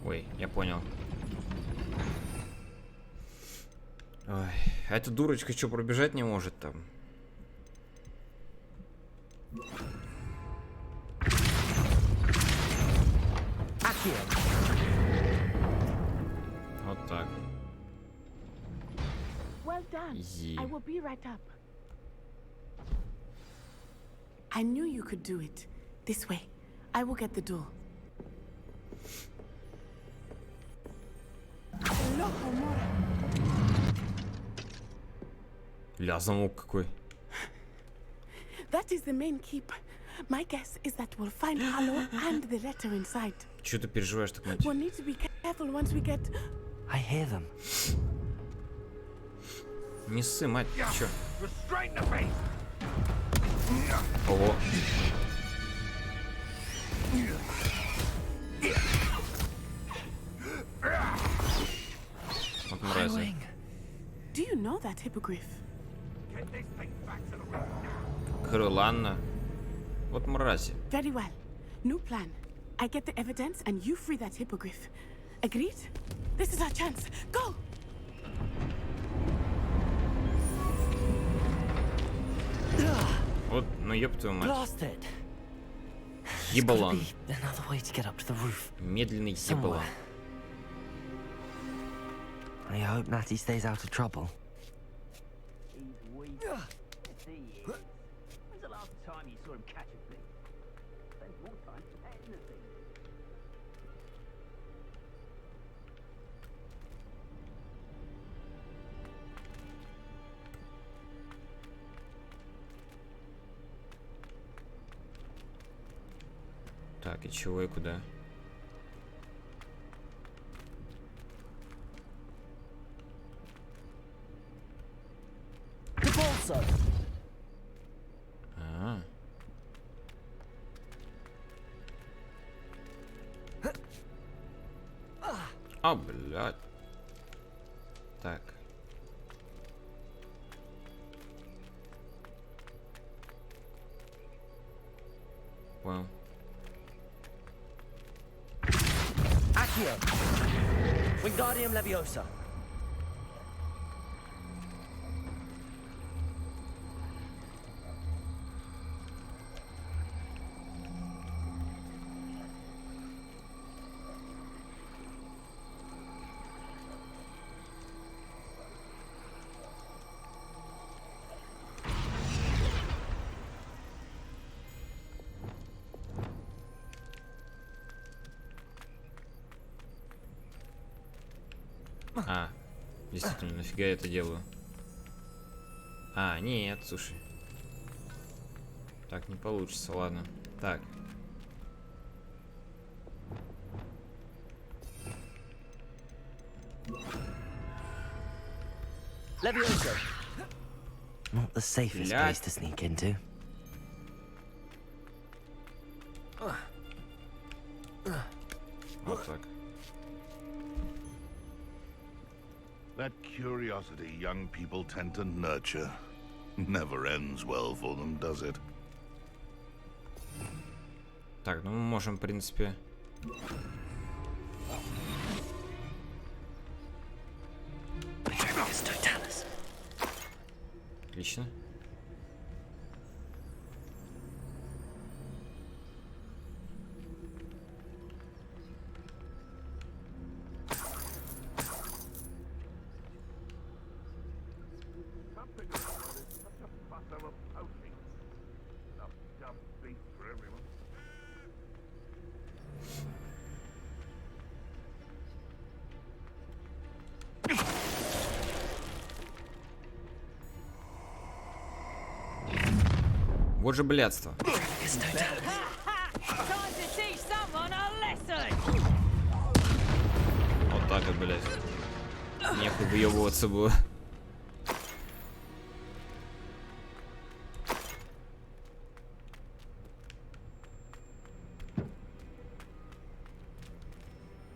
Ой, я понял. Ой, а эта дурочка что, пробежать не может там? Вот так. Well done. Easy. I will be right up. I knew you could do it. This way. I will get the door. Ля, замок какой. That is the main keep. My guess is that we'll find Harlow and the letter inside. Чё ты переживаешь так, мать? We'll need to be careful once we get... I hear them. Не ссы, мать, чё? Restrain the beast. Ого. Вот мрази. Do you know that hippogriff? Get this thing back to the room now. Крыланна. Вот мрази. Very well. New plan. I get the evidence and you free that hippogriff. Agreed? This is our chance. Go! Вот, ну ёб твою мать. Blast it. Ебалон. Another way to get up to the roof. Медленный ебалон. I hope Natty stays out of trouble. He's weak. Yes, he is. When's the last time you saw him catch a thing? Spends more time petting the thing. Так, и чего и куда? А, блядь. Так. Понял. Accio! Wingardium Leviosa. А, действительно, нафига я это делаю? А, нет, слушай. Так не получится, ладно. Так. Leviosa. Not the safest place to sneak into. Вот так. That curiosity young people tend to nurture never ends well for them, does it? Так, ну мы можем, в принципе... Отлично. Вот же блядство. Вот так вот, блядь. Нехуй выебываться было.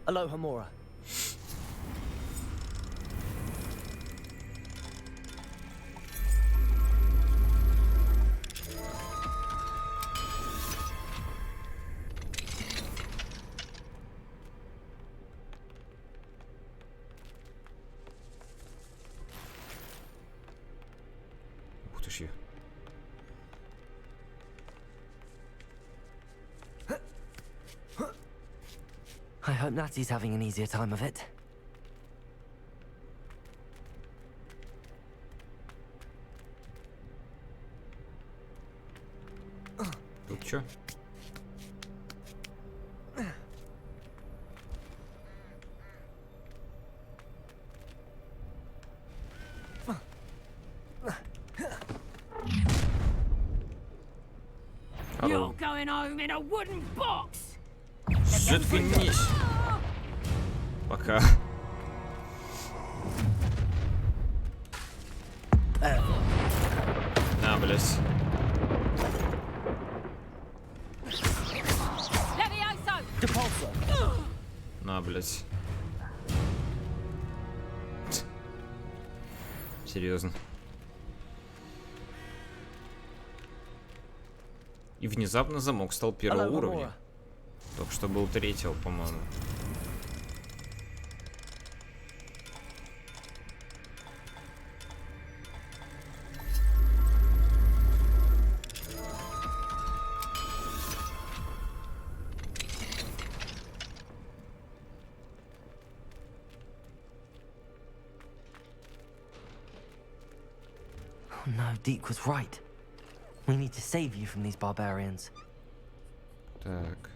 Aloha Mora. Ух ты ж я. I hope Natty's having an easier time of it. Тут чё? You're going home in a wooden box. Заткнись. Пока. На, блядь. На, блядь. Серьезно. И внезапно замок стал первого уровня. Только что был третьего, по-моему. Oh no, Deke was right. We need to save you from these barbarians. Так.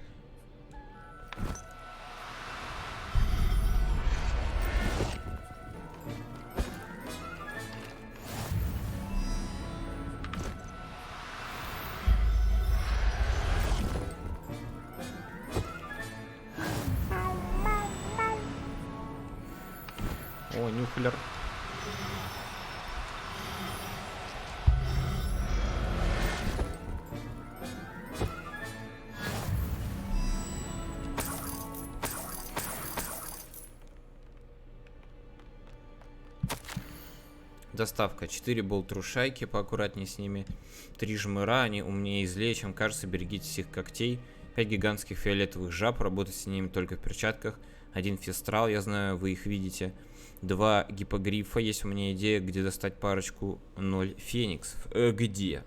О, нюхлер. Доставка. 4 болтрушайки, поаккуратнее с ними. 3 жмыра, они умнее и злее, чем кажется, берегитесь их когтей. 5 гигантских фиолетовых жаб, работать с ними только в перчатках. 1 фестрал, я знаю, вы их видите. 2 гиппогрифа, есть у меня идея, где достать парочку. 0 фениксов. Где?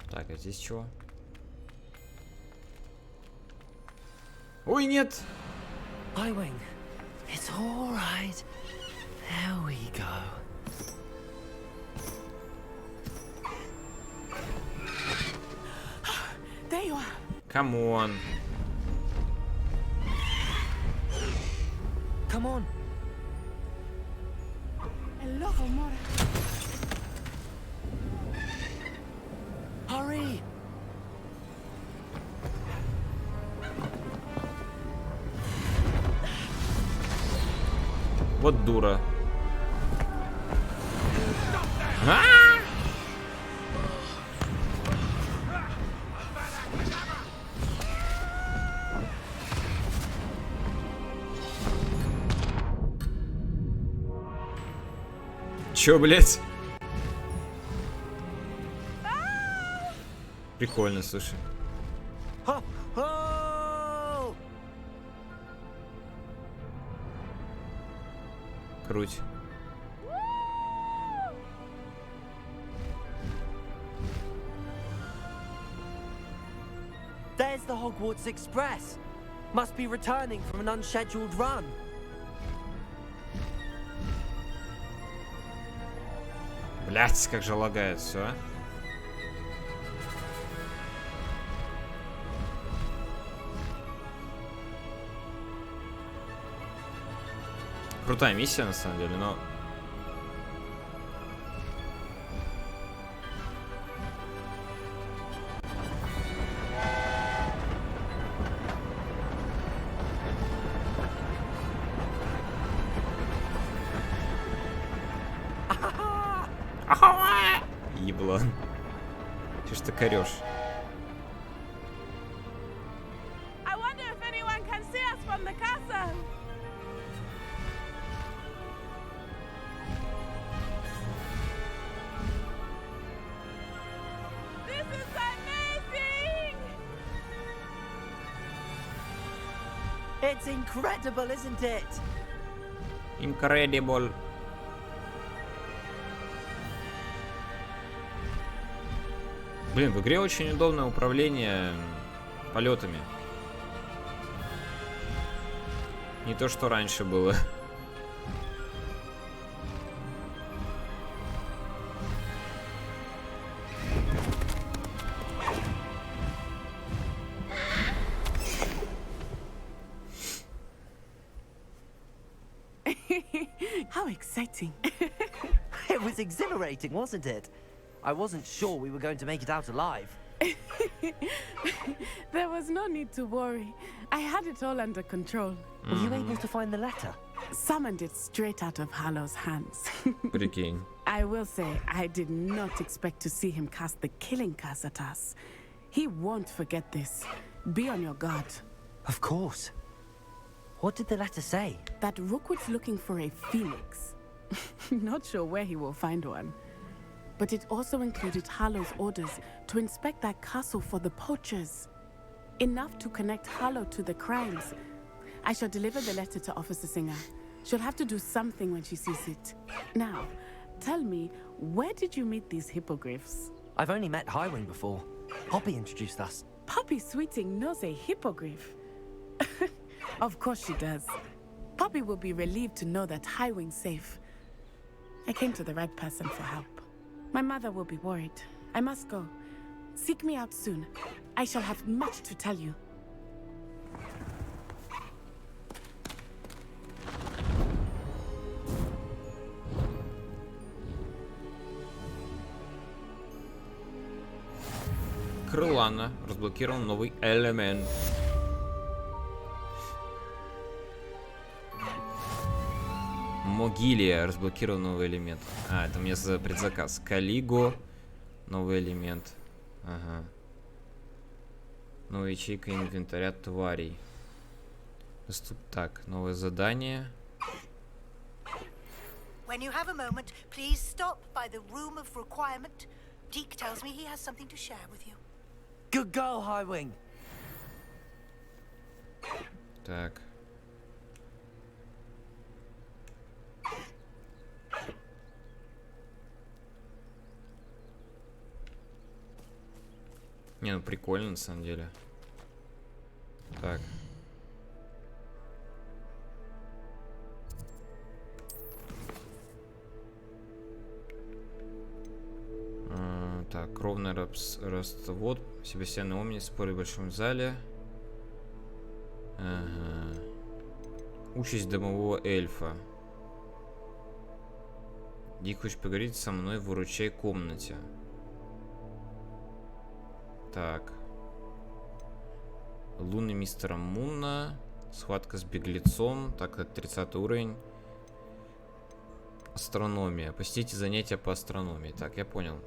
Так, а здесь чего? Ой, нет! Highwing, it's all right. There we go. There you are. Come on. Come on. Aloha Mora. Hurry. Вот дура. Чё, блять? Прикольно, слушай. Круть. There's the Hogwarts Express. Must be returning from an unscheduled run. Блять, как же лагает все. Крутая миссия на самом деле, но... Еблан. Че ж ты корёшь? I wonder if anyone can see us from the castle. This is amazing! It's incredible, isn't it? Incredible. Блин, в игре очень удобное управление полетами. Не то, что раньше было. How exciting. It was exhilarating, wasn't it? I wasn't sure we were going to make it out alive. There was no need to worry. I had it all under control. Were you able to find the letter? Summoned it straight out of Hallow's hands. Прикинь. I will say, I did not expect to see him cast the killing curse at us. He won't forget this. Be on your guard. Of course. What did the letter say? That Rookwood's looking for a phoenix. Not sure where he will find one. But it also included Harlow's orders to inspect that castle for the poachers. Enough to connect Harlow to the crimes. I shall deliver the letter to Officer Singer. She'll have to do something when she sees it. Now, tell me, where did you meet these hippogriffs? I've only met Highwing before. Poppy introduced us. Poppy Sweeting knows a hippogriff. Of course she does. Poppy will be relieved to know that Highwing's safe. I came to the right person for help. My mother will be worried. I must go. Seek me out soon. I shall have much to tell you. Крылана. Разблокирован новый элемент. Могилия. Разблокирован новый элемент. А, это мне за предзаказ. Калиго. Новый элемент. Ага. Новая ячейка инвентаря тварей. Так, новое задание. When you have a moment, please stop by the room of requirement. Deke tells me he has something to share with you. Good girl, Highwing. Так. Не, ну прикольно на самом деле. Так. Так, ровный расцвет. Себастьян и Омни спорят в большом зале. Ага. Участь домового эльфа. Дик, хочешь поговорить со мной в выручай комнате? Так. Луны мистера Муна. Схватка с беглецом. Так, это 30 уровень. Астрономия. Посетите занятия по астрономии. Так, я понял.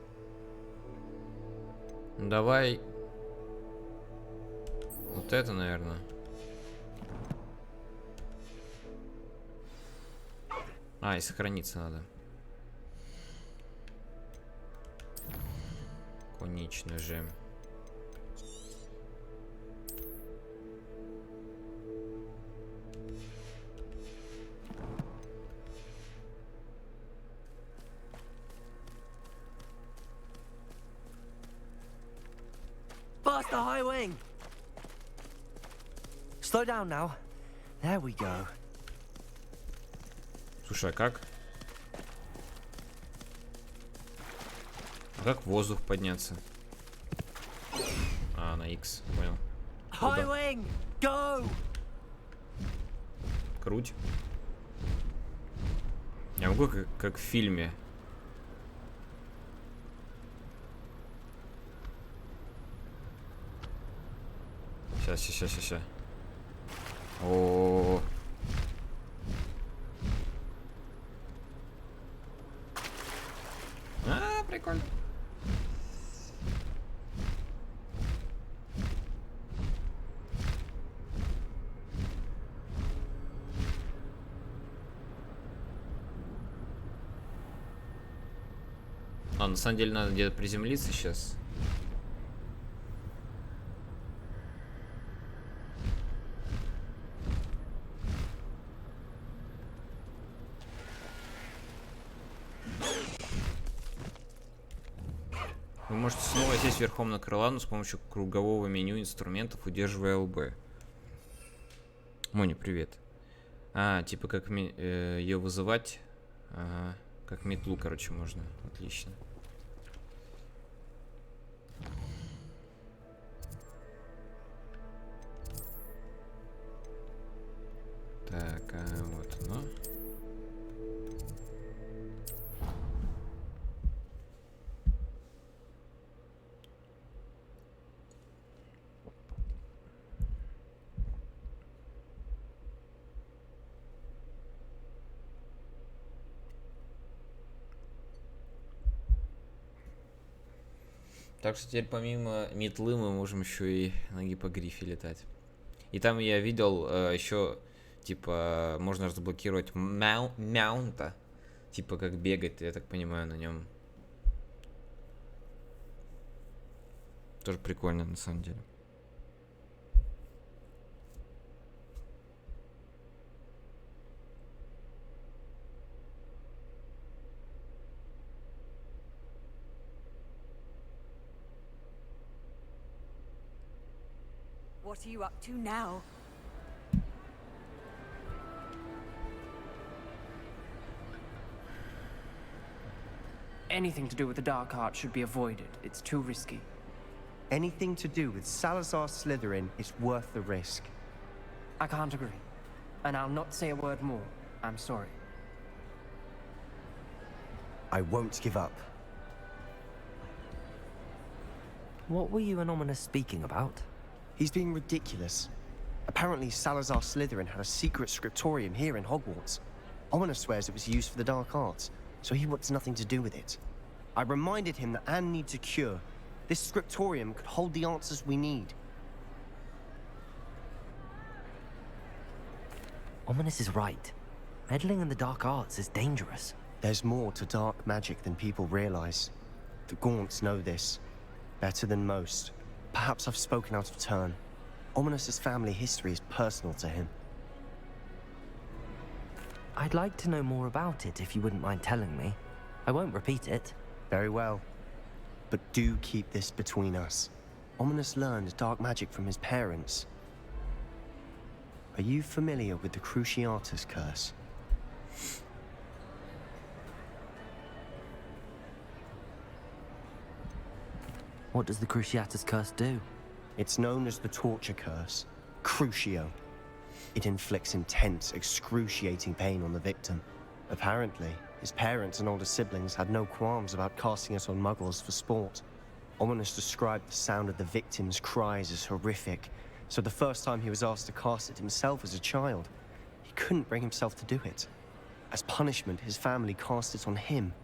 Давай. Вот это, наверное. А, и сохраниться надо. Конечно же. Faster, Highwing! Slow down now. There we go. Слушай, а как? Как в воздух подняться? А, на X, понял. Highwing, go! Круть. Я могу как в фильме. Сейчас. О. А, прикольно. А, на самом деле надо где-то приземлиться сейчас. Вы можете снова сесть верхом на крылану с помощью кругового меню инструментов, удерживая ЛБ. Мони, привет. А, типа как ее вызывать. Ага. Как метлу, короче, можно. Отлично. Так, вот оно. Так что теперь помимо метлы мы можем еще и на гиппогрифе летать. И там я видел еще, типа, можно разблокировать маунта. Типа, как бегать, я так понимаю, на нем. Тоже прикольно, на самом деле. What are you up to now? Anything to do with the dark art should be avoided. It's too risky. Anything to do with Salazar Slytherin is worth the risk. I can't agree. And I'll not say a word more. I'm sorry. I won't give up. What were you and Ominous speaking about? He's being ridiculous. Apparently Salazar Slytherin had a secret scriptorium here in Hogwarts. Ominous swears it was used for the dark arts, so he wants nothing to do with it. I reminded him that Anne needs a cure. This scriptorium could hold the answers we need. Ominous is right. Meddling in the dark arts is dangerous. There's more to dark magic than people realize. The Gaunts know this. Better than most. Perhaps I've spoken out of turn. Ominous's family history is personal to him. I'd like to know more about it if you wouldn't mind telling me. I won't repeat it. Very well. But do keep this between us. Ominous learned dark magic from his parents. Are you familiar with the Cruciatus curse? What does the Cruciatus curse do? It's known as the torture curse, Crucio. It inflicts intense, excruciating pain on the victim. Apparently, his parents and older siblings had no qualms about casting it on muggles for sport. Ominous described the sound of the victim's cries as horrific, so the first time he was asked to cast it himself as a child, he couldn't bring himself to do it. As punishment, his family cast it on him.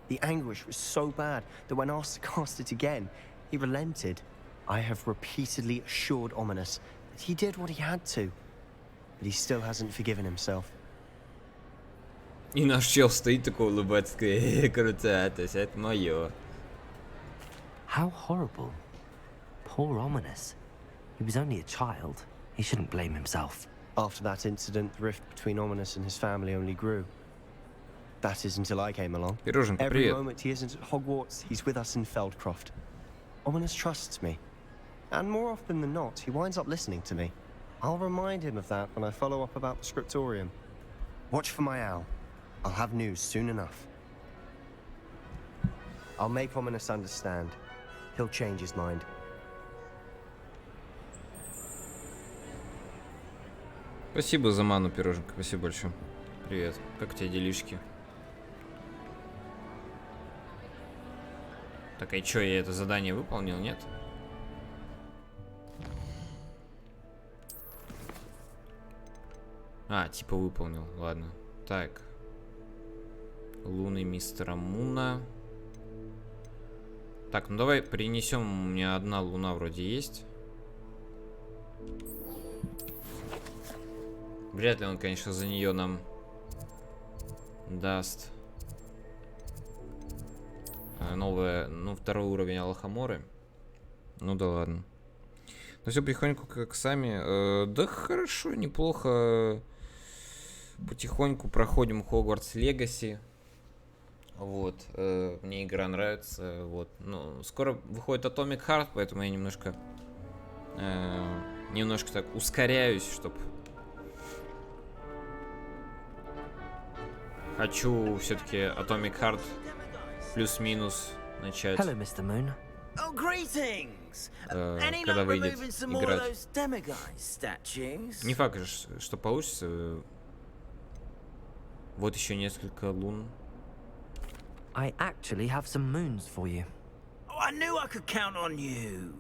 The anguish was so bad that when asked to cast it again, he relented. I have repeatedly assured Ominous that he did what he had to, but he still hasn't forgiven himself. И наш чел стоит такой улыбается, Cruciatus, это моё. How horrible. Poor Ominous. He was only a child. He shouldn't blame himself. After that incident, the rift between Ominous and his family only grew. That is until I came along. Every moment he isn't at Hogwarts, he's with us in Feldcroft. Ominous trusts me. And more often than not, he winds up listening to me. I'll remind him of that when I follow up about the scriptorium. Watch for my owl. I'll have news soon enough. I'll make Ominous understand. He'll change his mind. Спасибо за ману, пироженка. Спасибо большое. Привет. Как у тебя делишки? Так, и чё, я это задание выполнил, нет? А, типа выполнил, ладно. Так. Луны мистера Муна. Так, ну давай перенесем. У меня одна луна вроде есть. Вряд ли он, конечно, за нее нам даст новое, ну, второй уровень Алхаморы. Ну да ладно. Ну все, потихоньку как сами. Да хорошо, неплохо. Потихоньку проходим Hogwarts Legacy. Вот. Мне игра нравится. Вот. Ну, скоро выходит Atomic Heart, поэтому я немножко так ускоряюсь, чтобы... Хочу все-таки Atomic Heart плюс-минус начать. Hello, Mr. Moon. Oh, greetings! Any Когда luck выйдет removing some more of играть. those demiguise statues? Не факт, что получится. Вот еще несколько лун. I actually have some moons for you. Oh, I knew I could count on you.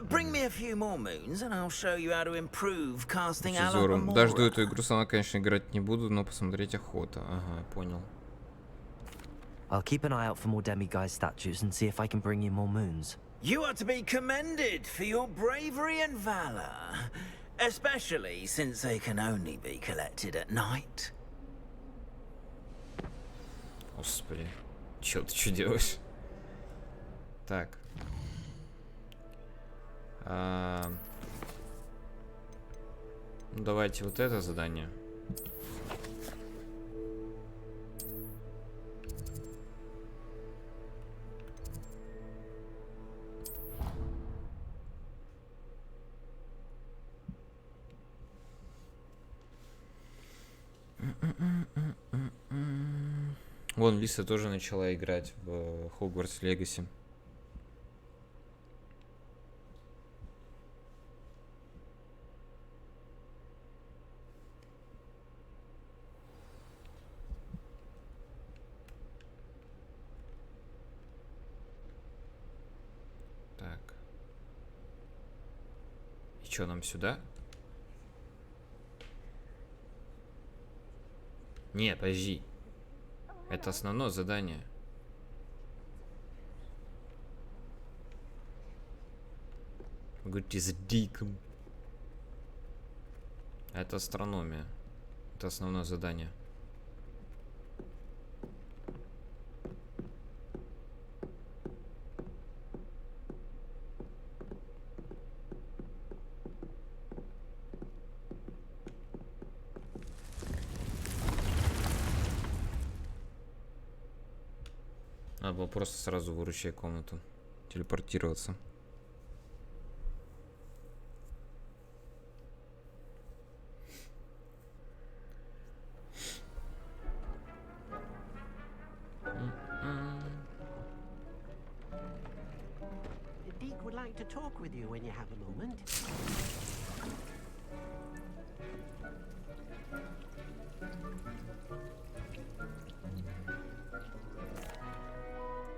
Bring me a few more moons, and I'll show you how to improve casting Alamora. Дожду эту игру, сама, конечно, играть не буду, но посмотреть охота. Ага, понял. I'll keep an eye out for more demiguise statues and see if I can bring you more moons. You are to be commended for your bravery and valor, especially since they can only be collected at night. Господи, чё ты что делаешь? Так. Ну, давайте вот это задание. Вон, Лиса тоже начала играть в Hogwarts Legacy. Так. И что, нам сюда? Не, подожди. Это основное задание. Говорите, за диком. Это астрономия. Это основное задание. Надо было просто сразу выручать комнату. Телепортироваться. Deke would like to talk with you when you have a moment.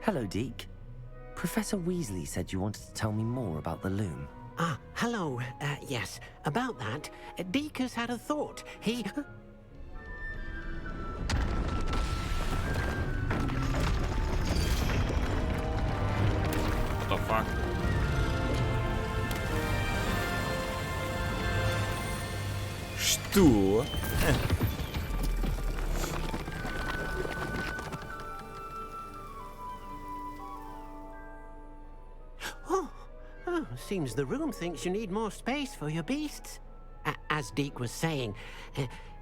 Hello, Deke. Professor Weasley said you wanted to tell me more about the loom. Ah, hello. Yes, about that. Deke has had a thought. He... What the fuck? Что? Seems the room thinks you need more space for your beasts. As Deke was saying,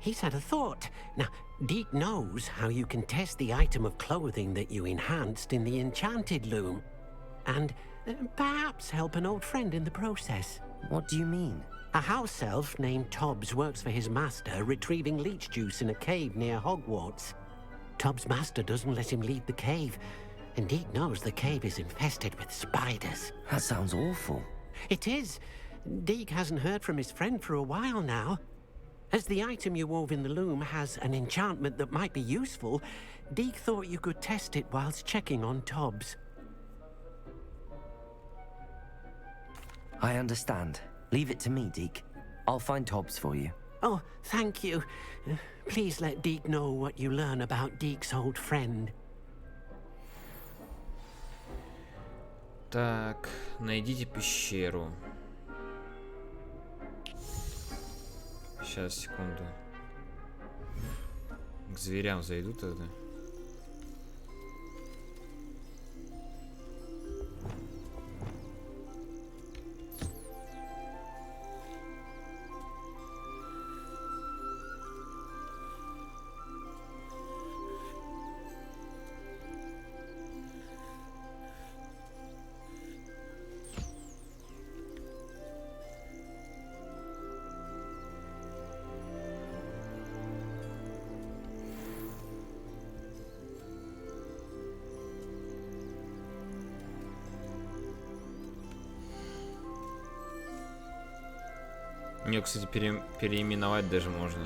he's had a thought. Now, Deke knows how you can test the item of clothing that you enhanced in the enchanted loom. And perhaps help an old friend in the process. What do you mean? A house elf named Tobbs works for his master, retrieving leech juice in a cave near Hogwarts. Tobbs' master doesn't let him leave the cave. And Deke knows the cave is infested with spiders. That sounds awful. It is. Deke hasn't heard from his friend for a while now. As the item you wove in the loom has an enchantment that might be useful, Deke thought you could test it whilst checking on Tobbs. I understand. Leave it to me, Deke. I'll find Tobbs for you. Oh, thank you. Please let Deke know what you learn about Deke's old friend. Так, найдите пещеру. Сейчас, секунду. К зверям зайду тогда. Ее, кстати, переименовать даже можно.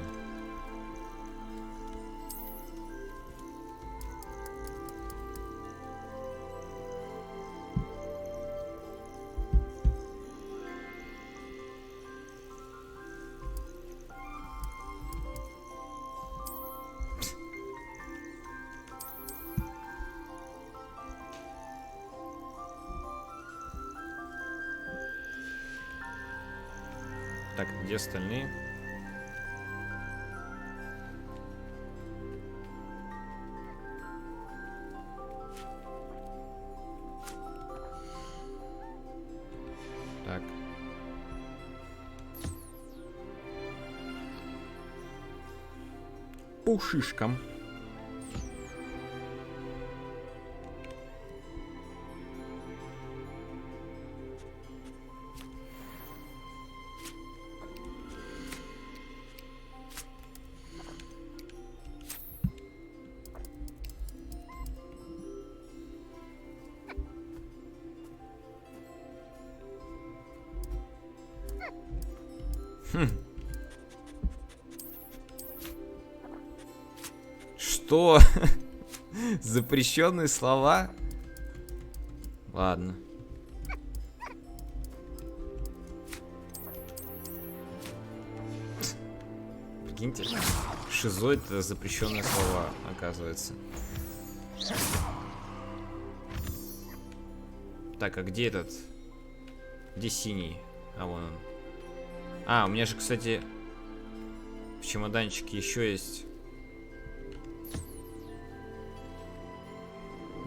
Так, где остальные? Так. По шишкам. Что? Запрещенные слова? Ладно. Прикиньте, шизоид — это запрещенные слова, оказывается. Так, а где этот? Где синий? А вон он. А, у меня же, кстати, в чемоданчике еще есть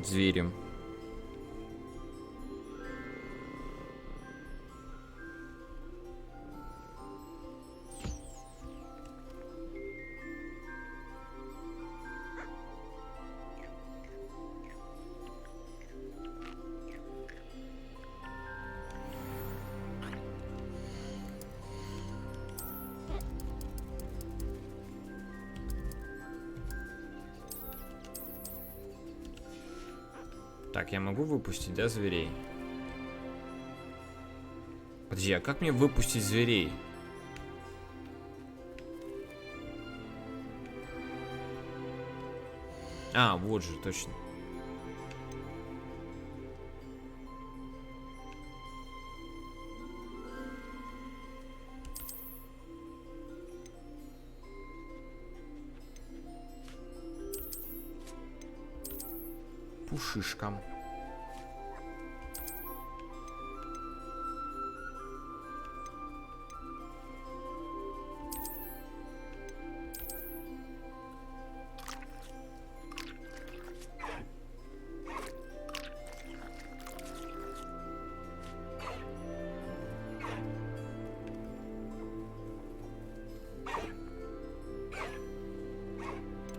звери. Так, я могу выпустить, да, зверей? Подожди, а как мне выпустить зверей? А, вот же, точно. Пушишкам.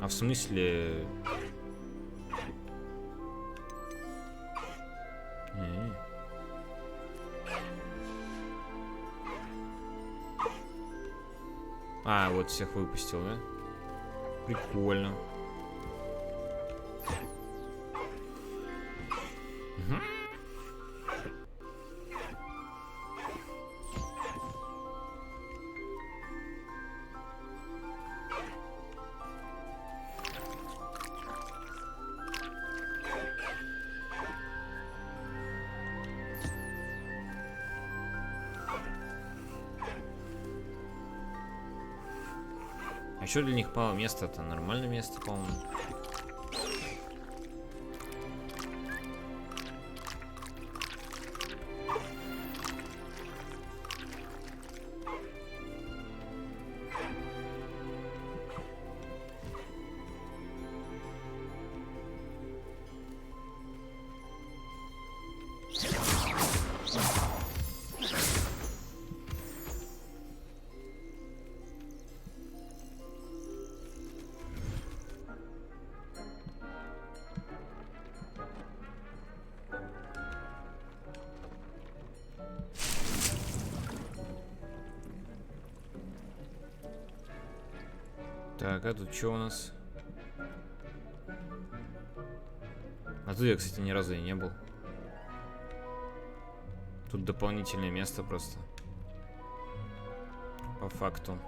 А в смысле... А, вот всех выпустил, да? Прикольно. А что для них мало места? Это нормальное место, по-моему. Так, а тут что у нас? А тут я, кстати, ни разу и не был. Тут дополнительное место просто. По факту.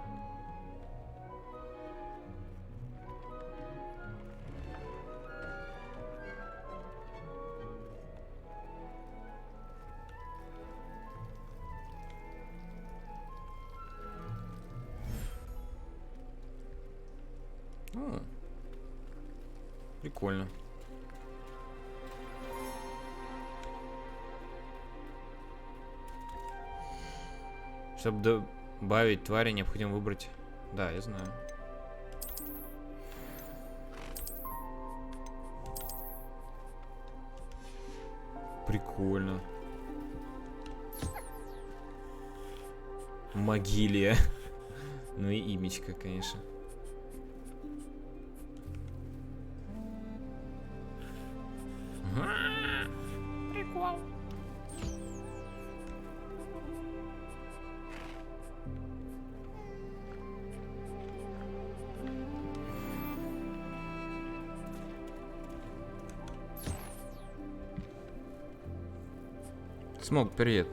Прикольно. Чтобы добавить твари, необходимо выбрать. Да, я знаю. Прикольно. Могилия. Ну и имечко, конечно. Прикол. Смог, привет.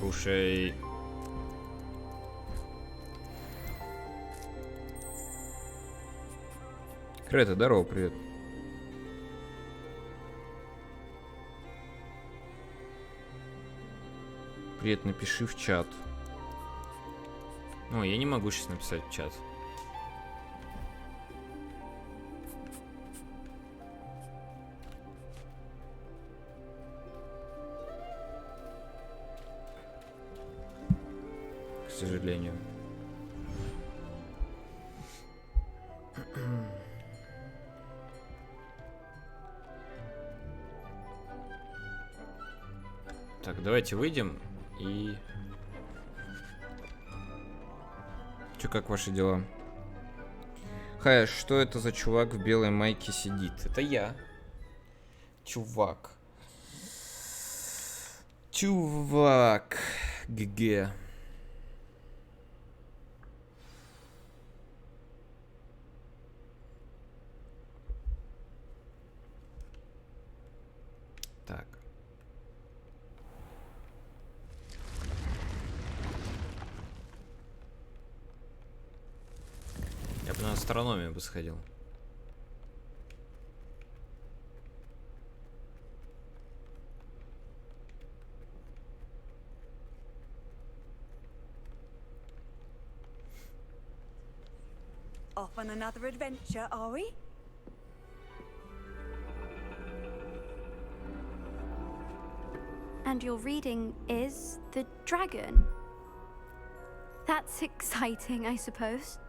Кушай. Крета, здорово, привет. Привет, напиши в чат. Ой, я не могу сейчас написать в чат. К сожалению. Так, давайте выйдем и... Чё, как ваши дела? Хай, что это за чувак в белой майке сидит? Это я. Чувак. Чувак. ГГ. Так. Я бы на астрономию бы сходил. Off on another adventure, are we? And your reading is The Dragon. That's exciting, I suppose.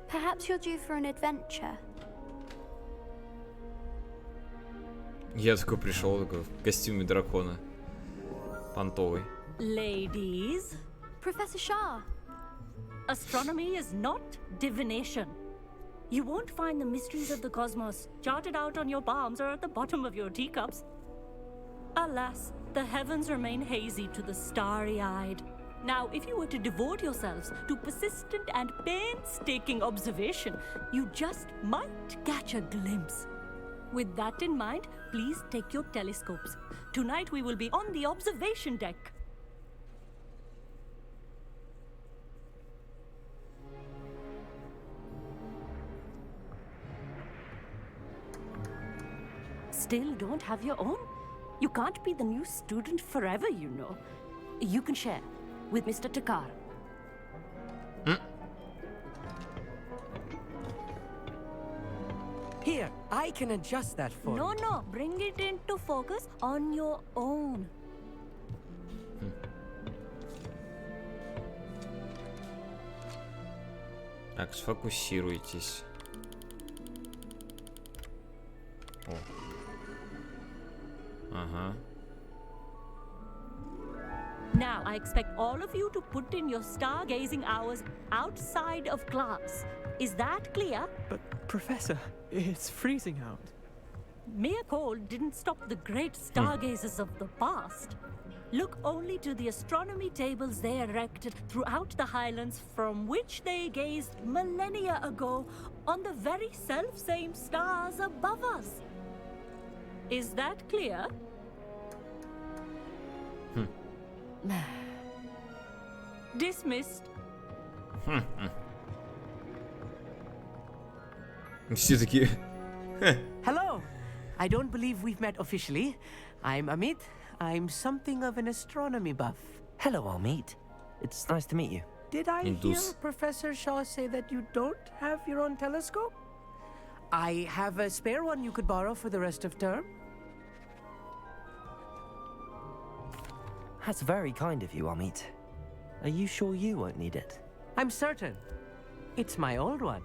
Perhaps you're due for an adventure. Я такой пришел такой в костюме дракона. Понтовый. Ladies, Professor Shah. astronomy is not divination. You won't find the mysteries of the cosmos charted out on your palms or at the bottom of your teacups. Alas, the heavens remain hazy to the starry-eyed. Now, if you were to devote yourselves to persistent and painstaking observation, you just might catch a glimpse. With that in mind, please take your telescopes. Tonight we will be on the observation deck. Still don't have your own? You can't be the new student forever, you know. You can share with Mr. Takar. Here, I can adjust that for you. No, bring it into focus on your own. Так, сфокусируйтесь. О. Ага. Now, I expect all of you to put in your stargazing hours outside of class. Is that clear? But, Professor, it's freezing out. Mere cold didn't stop the great stargazers of the past. Look only to the astronomy tables they erected throughout the highlands from which they gazed millennia ago on the very self-same stars above us. Is that clear? Dismissed. Все такие. Hello. I don't believe we've met officially. I'm Amit. I'm something of an astronomy buff. Hello, Amit. It's nice to meet you. Did I hear Professor Shaw say that you don't have your own telescope? I have a spare one you could borrow for the rest of term. That's very kind of you, Amit. Are you sure you won't need it? I'm certain. It's my old one.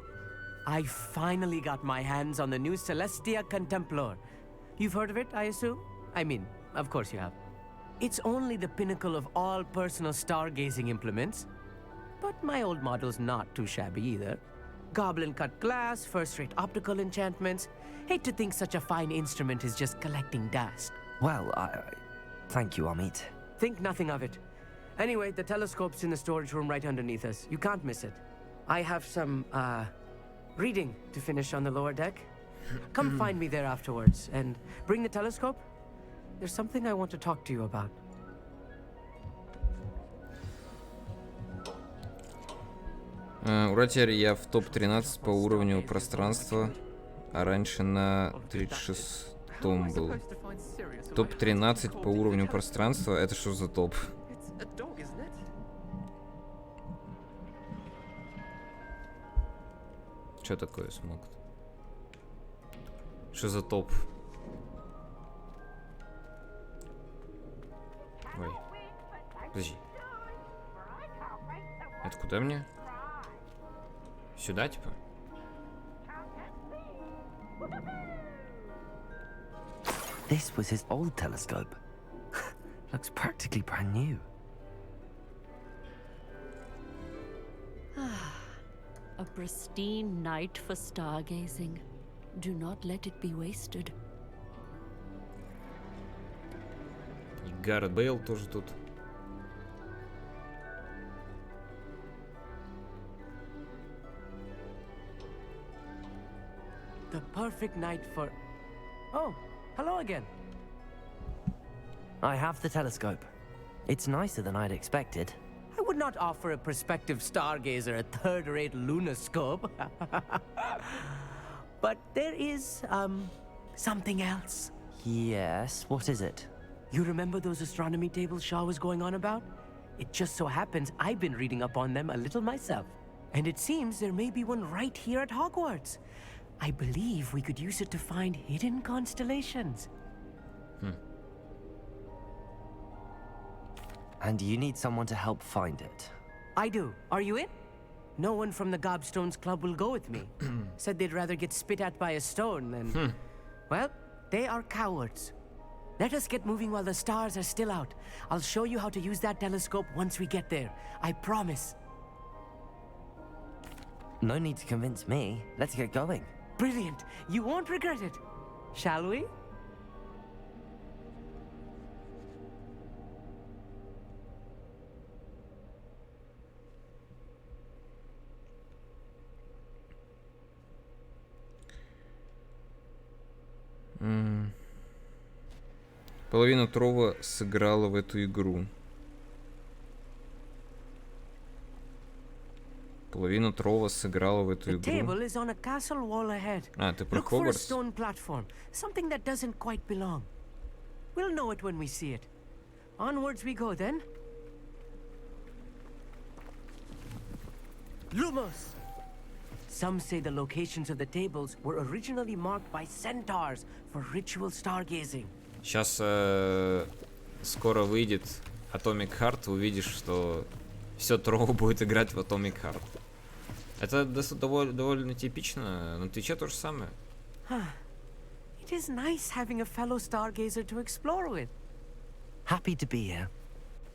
I finally got my hands on the new Celestia Contemplar. You've heard of it, I assume? I mean, of course you have. It's only the pinnacle of all personal stargazing implements. But my old model's not too shabby either. Goblin-cut glass, first-rate optical enchantments. Hate to think such a fine instrument is just collecting dust. Well, thank you, Amit. Think nothing of it. Anyway, the telescope's in the storage room right underneath us. You can't miss it. I have some, reading to finish on the lower deck. Come find me there afterwards, and bring the telescope. There's something I want to talk to you about. Ура, теперь я в топ-13 по уровню пространства, а раньше на 36-м был. Топ-13 по уровню пространства, это что за топ? Что такое смог? Что за топ? Ой. Подожди. Это куда мне? Сюда, типа? This was his old telescope. Looks practically brand new. A pristine night for stargazing. Do not let it be wasted. И Гаррет Бейл тоже тут. The perfect night for... Oh, hello again. I have the telescope. It's nicer than I'd expected. I would not offer a prospective stargazer a third-rate lunoscope. But there is, something else. Yes, what is it? You remember those astronomy tables Shaw was going on about? It just so happens I've been reading up on them a little myself. And it seems there may be one right here at Hogwarts. I believe we could use it to find hidden constellations. And you need someone to help find it. I do. Are you in? No one from the Gobstones Club will go with me. Said they'd rather get spit at by a stone than... Well, they are cowards. Let us get moving while the stars are still out. I'll show you how to use that telescope once we get there. I promise. No need to convince me. Let's get going. Brilliant. You won't regret it. Shall we? Половина Trovo сыграла в эту игру. Половина Trovo сыграла в эту игру. А, ты про Хогвартс? Something that doesn't quite belong. We'll know it when we see it. Onwards we go then. Lumos! Some say the locations of the tables were originally marked by centaurs for ritual stargazing. Сейчас скоро выйдет Atomic Heart, увидишь, что все Trovo будет играть в Atomic Heart. Это довольно типично, на Твиче то же самое. It is nice having a fellow stargazer to explore with. Happy to be here.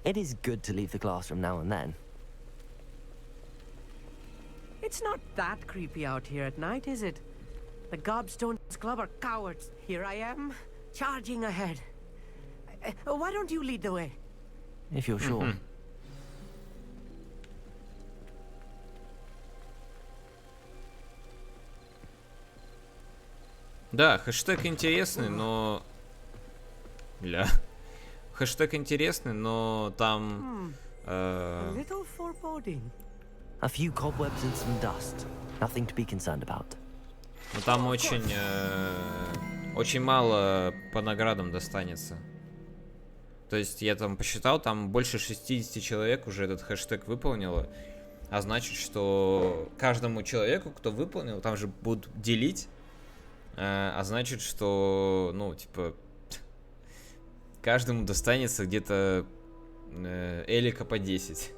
It is good to leave the classroom now and then. It's not that creepy out here at night, is it? The Gobstones Club are cowards. Here I am, charging ahead. Why don't you lead the way? If you're sure. Да, хэштег интересный, но... Хэштег интересный, но там... A few cobwebs and some dust. Nothing to be concerned about. Но там очень мало по наградам достанется. То есть я там посчитал, там больше 60 человек уже этот хэштег выполнило. А значит, что каждому человеку, кто выполнил, там же будут делить. А значит, что, ну, типа, каждому достанется где-то элика по 10.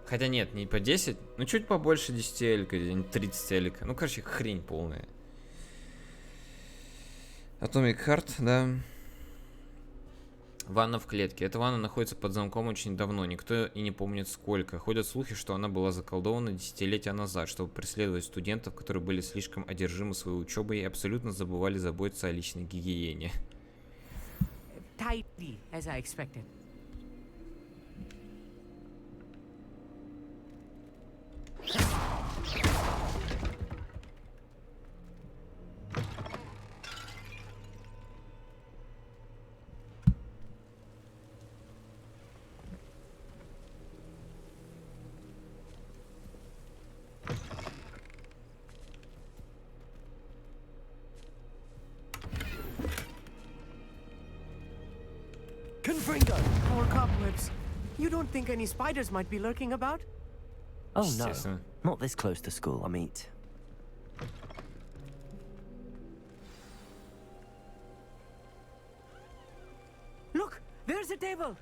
Хотя нет, не по 10, ну чуть побольше 10 элика, 30 элика. Ну, короче, хрень полная. Atomic Heart, да. Ванна в клетке. Эта ванна находится под замком очень давно, никто и не помнит сколько. Ходят слухи, что она была заколдована десятилетия назад, чтобы преследовать студентов, которые были слишком одержимы своей учебой и абсолютно забывали заботиться о личной гигиене. Tidy, as I expected. Confringo! More cobwebs. You don't think any spiders might be lurking about? Oh no, not this close to school, I meet. Look, there's a table.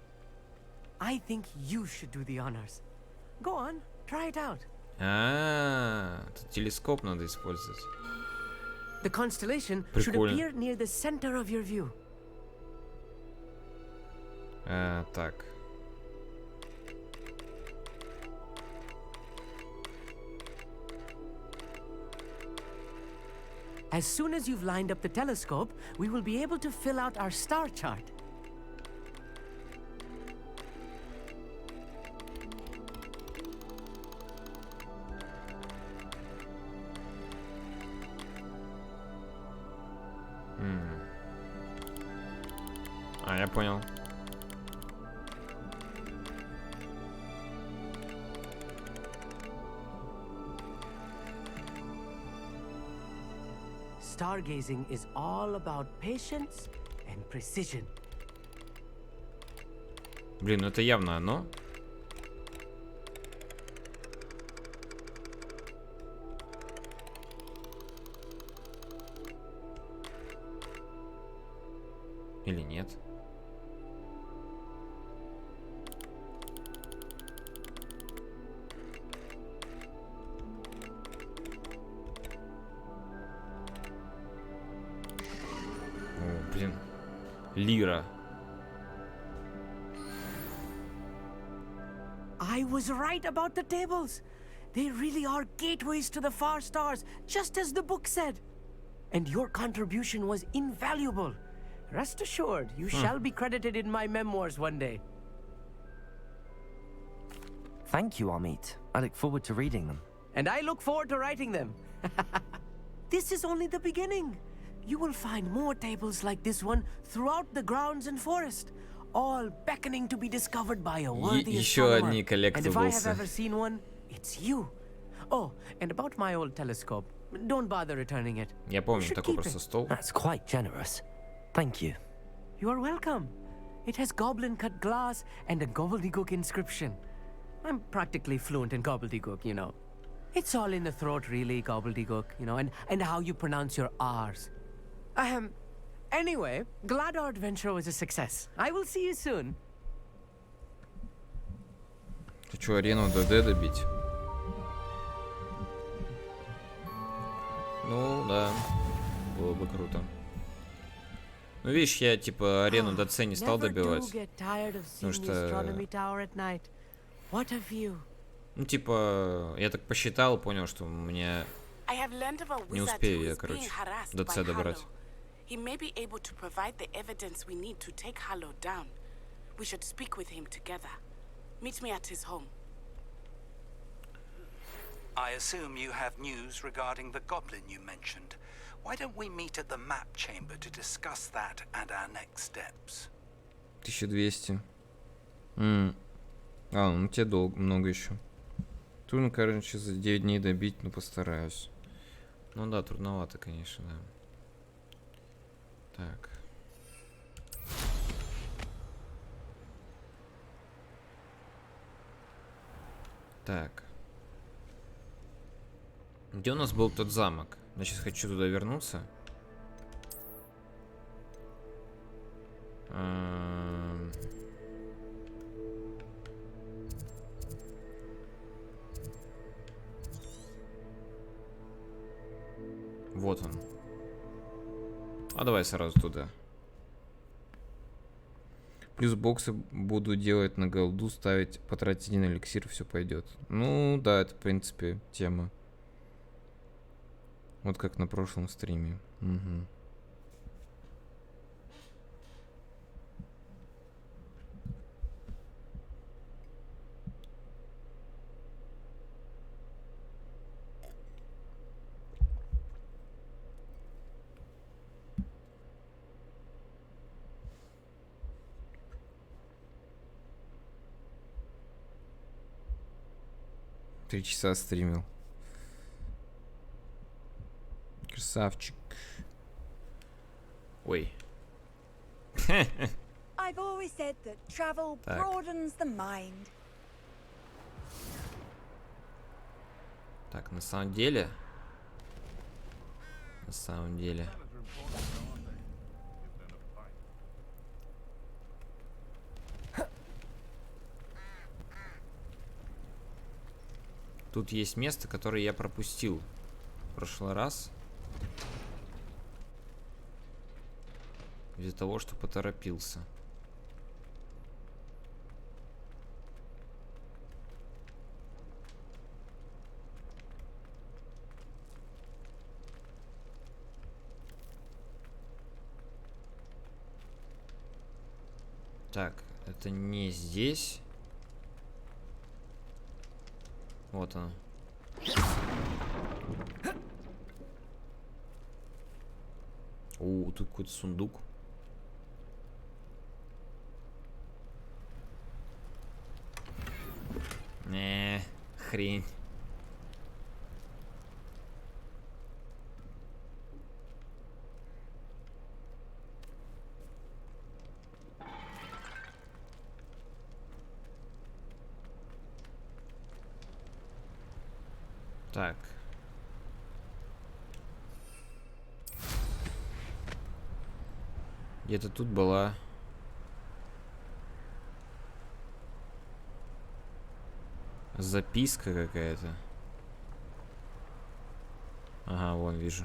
I think you should do the honors. Go on, try it out. Тут телескоп надо использовать. The constellation should appear near the center of your view. Так. As soon as you've lined up the telescope, we will be able to fill out our star chart. Я понял. Stargazing is all about patience and precision. Блин, ну это явно оно. Или нет? Блин. Лира. I was right about the tables. They really are gateways to the far stars, just as the book said. And your contribution was invaluable. Rest assured, you shall be credited in my memoirs one day. Thank you, Amit. I look forward to reading them. And I look forward to writing them. This is only the beginning. you will find more tables like this one throughout the grounds and forest, all beckoning to be discovered by a worthy astronomer. And if I have ever seen one, it's you. Oh, and about my old telescope, don't bother returning it. Я помню, такой просто стол. That's quite generous. Thank you. You are welcome. It has goblin-cut glass and a gobbledygook inscription. I'm practically fluent in gobbledygook, you know. It's all in the throat, really, gobbledygook, you know, and how you pronounce your R's. Anyway, glad our adventure was a success. I will see you soon. Хочу арену ДД добить. Ну, да. Было бы круто. Ну, видишь, я, типа, арену ДЦ не стал добивать. Потому что... Ну, типа, я так посчитал, понял, что мне... Не успею я, короче, ДЦ добрать. He may be able to provide the evidence we need to take Harlow down. We should speak with him together. Meet me at his home. I assume you have news regarding the goblin you mentioned. Why don't we meet at the map chamber to discuss that and our next steps? 1200. Ну тебе много еще. Трудно, короче, за 9 дней добить, но постараюсь. Ну да, трудновато, конечно, да. Так. Так. Где у нас был тот замок? Значит, хочу туда вернуться. Вот он. А давай сразу туда. Плюс боксы буду делать на голду, ставить, потратить 1 эликсир, все пойдет. Ну да, это в принципе тема. Вот как на прошлом стриме. Угу. Три часа стримил. Красавчик. Ой. I've always said that travel broadens the mind. Так, на самом деле. Тут есть место, которое я пропустил в прошлый раз. Из-за того, что поторопился. Так, это не здесь. Вот он. Тут какой-то сундук. Хрень. Так. Где-то тут была записка какая-то. Ага, вон вижу.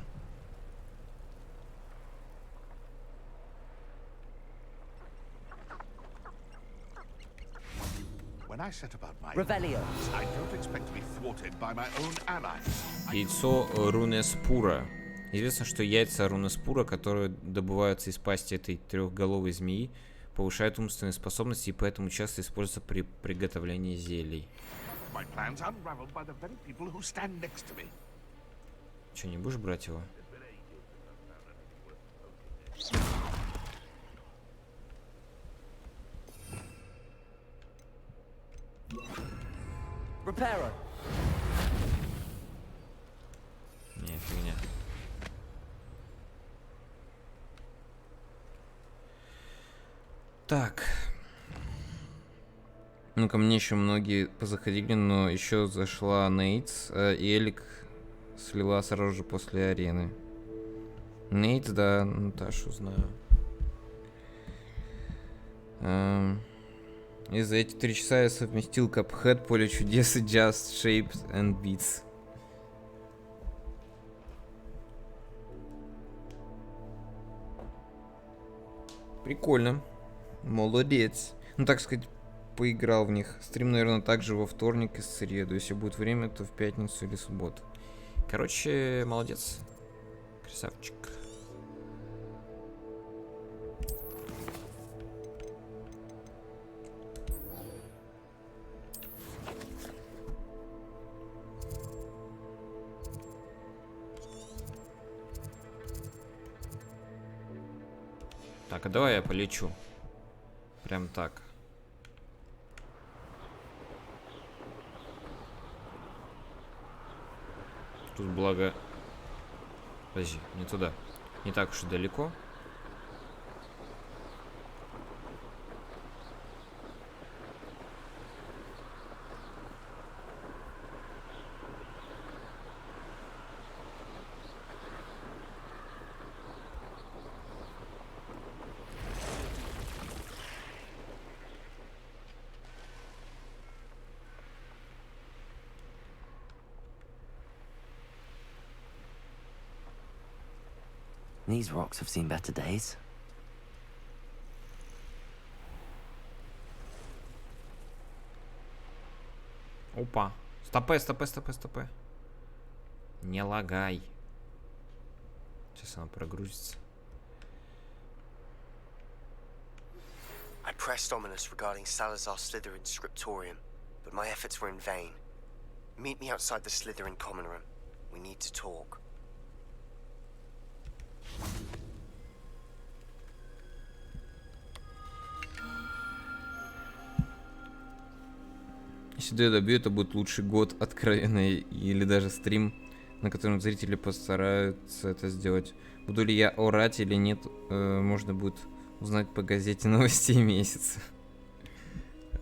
Яйцо рунеспура. Известно, что яйца рунеспура, которые добываются из пасти этой трехголовой змеи, повышают умственные способности и поэтому часто используются при приготовлении зелий. Че, не будешь брать его? Reparo. Не, фигня. Так. Ну, ко мне еще многие позаходили, но еще зашла Нейтс, и Элик слила сразу же после арены. Нейтс, да, Наташу знаю. И за эти 3 часа я совместил Cuphead, Поле чудес и Just Shapes and Beats. Прикольно. Молодец. Ну, так сказать, поиграл в них. Стрим, наверное, также во вторник и среду. Если будет время, то в пятницу или субботу. Короче, молодец. Красавчик. Так, а давай я полечу. Прям так. Тут благо... Подожди, не туда. Не так уж и далеко. These rocks have seen better days. Опа. Стопэ. Не лагай. Сейчас она прогрузится. I pressed Ominous regarding Salazar Slytherin's scriptorium, but my efforts were in vain. Meet me outside the Slytherin common room. We need to talk. Если я добью, это будет лучший год откровенный или даже стрим, на котором зрители постараются это сделать. Буду ли я орать или нет, можно будет узнать по газете новостей месяца.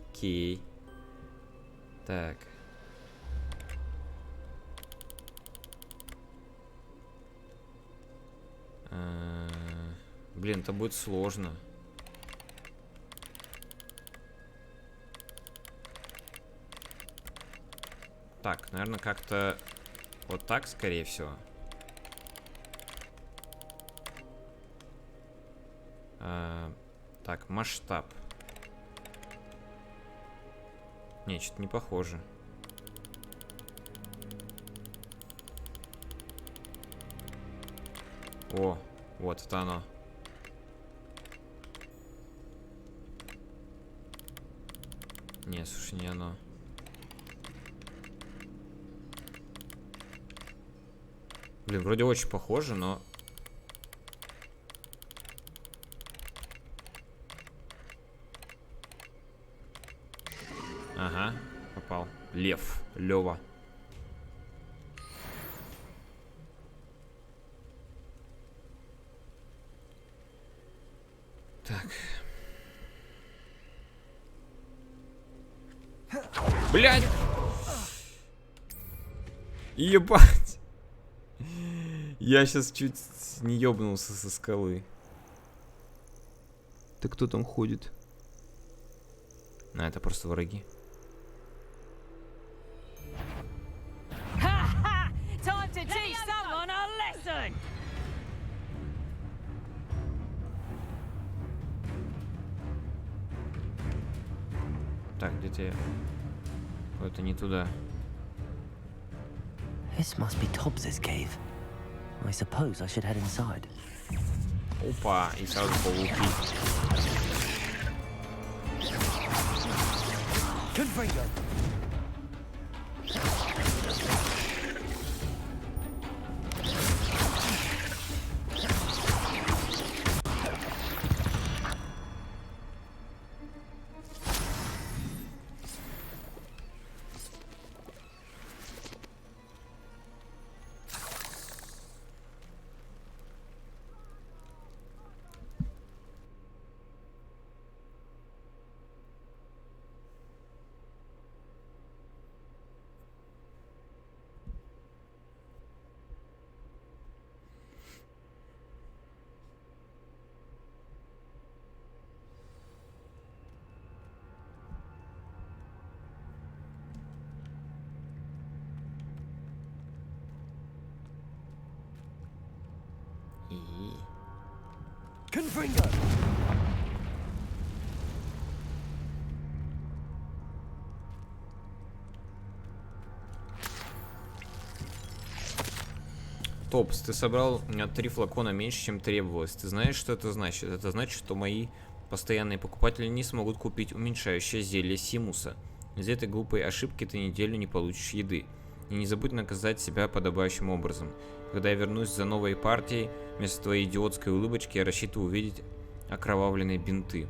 Окей. Так. Блин, это будет сложно. Так, наверное, как-то вот так, скорее всего. Так, масштаб. Не, что-то не похоже. О, вот это оно. Не, слушай, не оно. Блин, вроде очень похоже, но... Ага, попал. Лев. Лева. Так. Блядь! Ебать! Я сейчас чуть не ёбнулся со скалы. Да кто там ходит? А, это просто враги. Time to teach someone a lesson. Так, где-то я... Это не туда. This must be Tobbs's cave. I suppose I should head inside. Опа, и сразу пауки. Confringo. Confringo. Топс, ты собрал 3 флакона меньше, чем требовалось. Ты знаешь, что это значит? Это значит, что мои постоянные покупатели не смогут купить уменьшающее зелье Симуса. Из-за этой глупой ошибки ты неделю не получишь еды. И не забудь наказать себя подобающим образом. Когда я вернусь за новой партией, вместо твоей идиотской улыбочки я рассчитываю увидеть окровавленные бинты.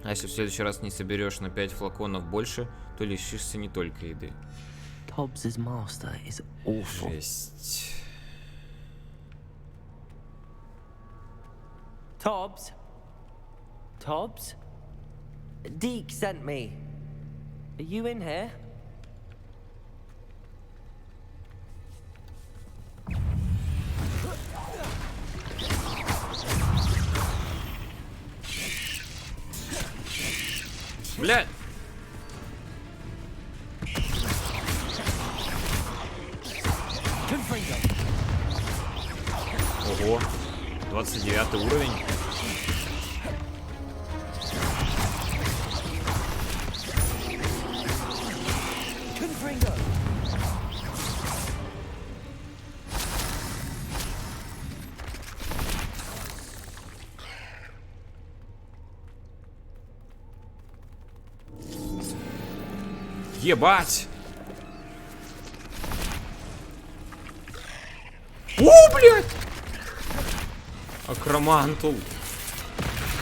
А если в следующий раз не соберешь на 5 флаконов больше, то лишишься не только еды. Tobbs' master is awful. Жесть. Tobbs? Tobbs? Deke sent me. Are you in here? Блядь! Ого! 29 уровень. Ебать! О, блядь! Акромантул.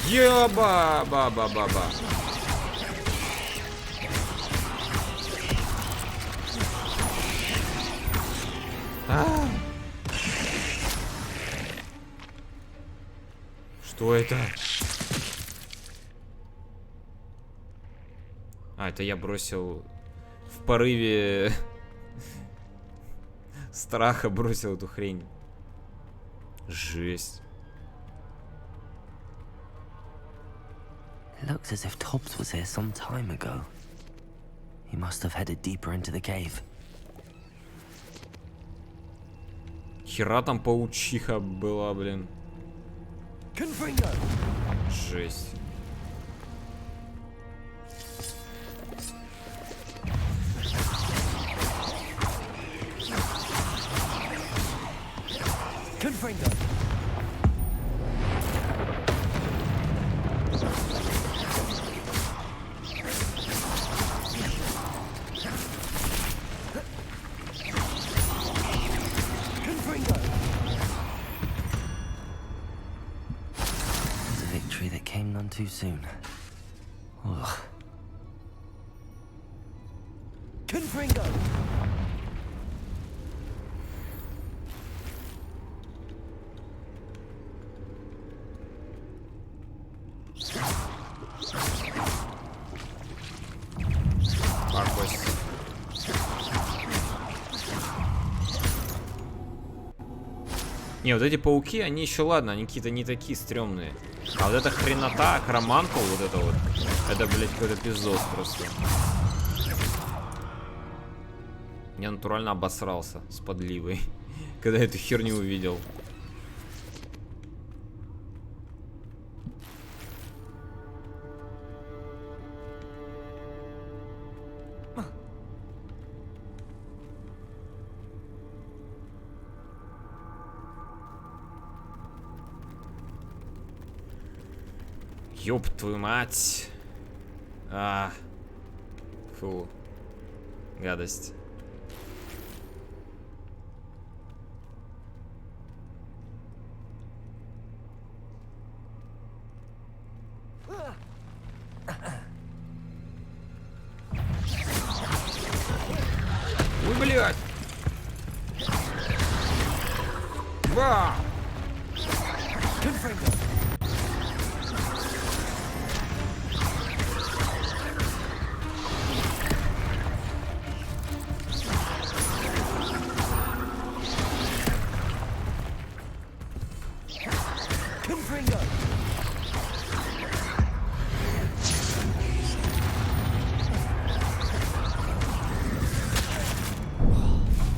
Еба-ба-ба-ба-ба. Что это? А, это я бросил в порыве страха бросил эту хрень. Жесть. Looks as if Tobbs was here some time ago. He must have headed deeper into the cave. Хера там паучиха была, блин. Жесть. Confringo. Too soon. Ugh. Confringo. Не, вот эти пауки, они еще ладно, они какие-то не такие стрёмные. А вот эта хренота, акромантул, вот это вот, это, блядь, какой-то пиздос просто. Я натурально обосрался с подливой, когда эту херню увидел. Ёб твою мать. Фу. Гадость. Ой, блядь. Ба!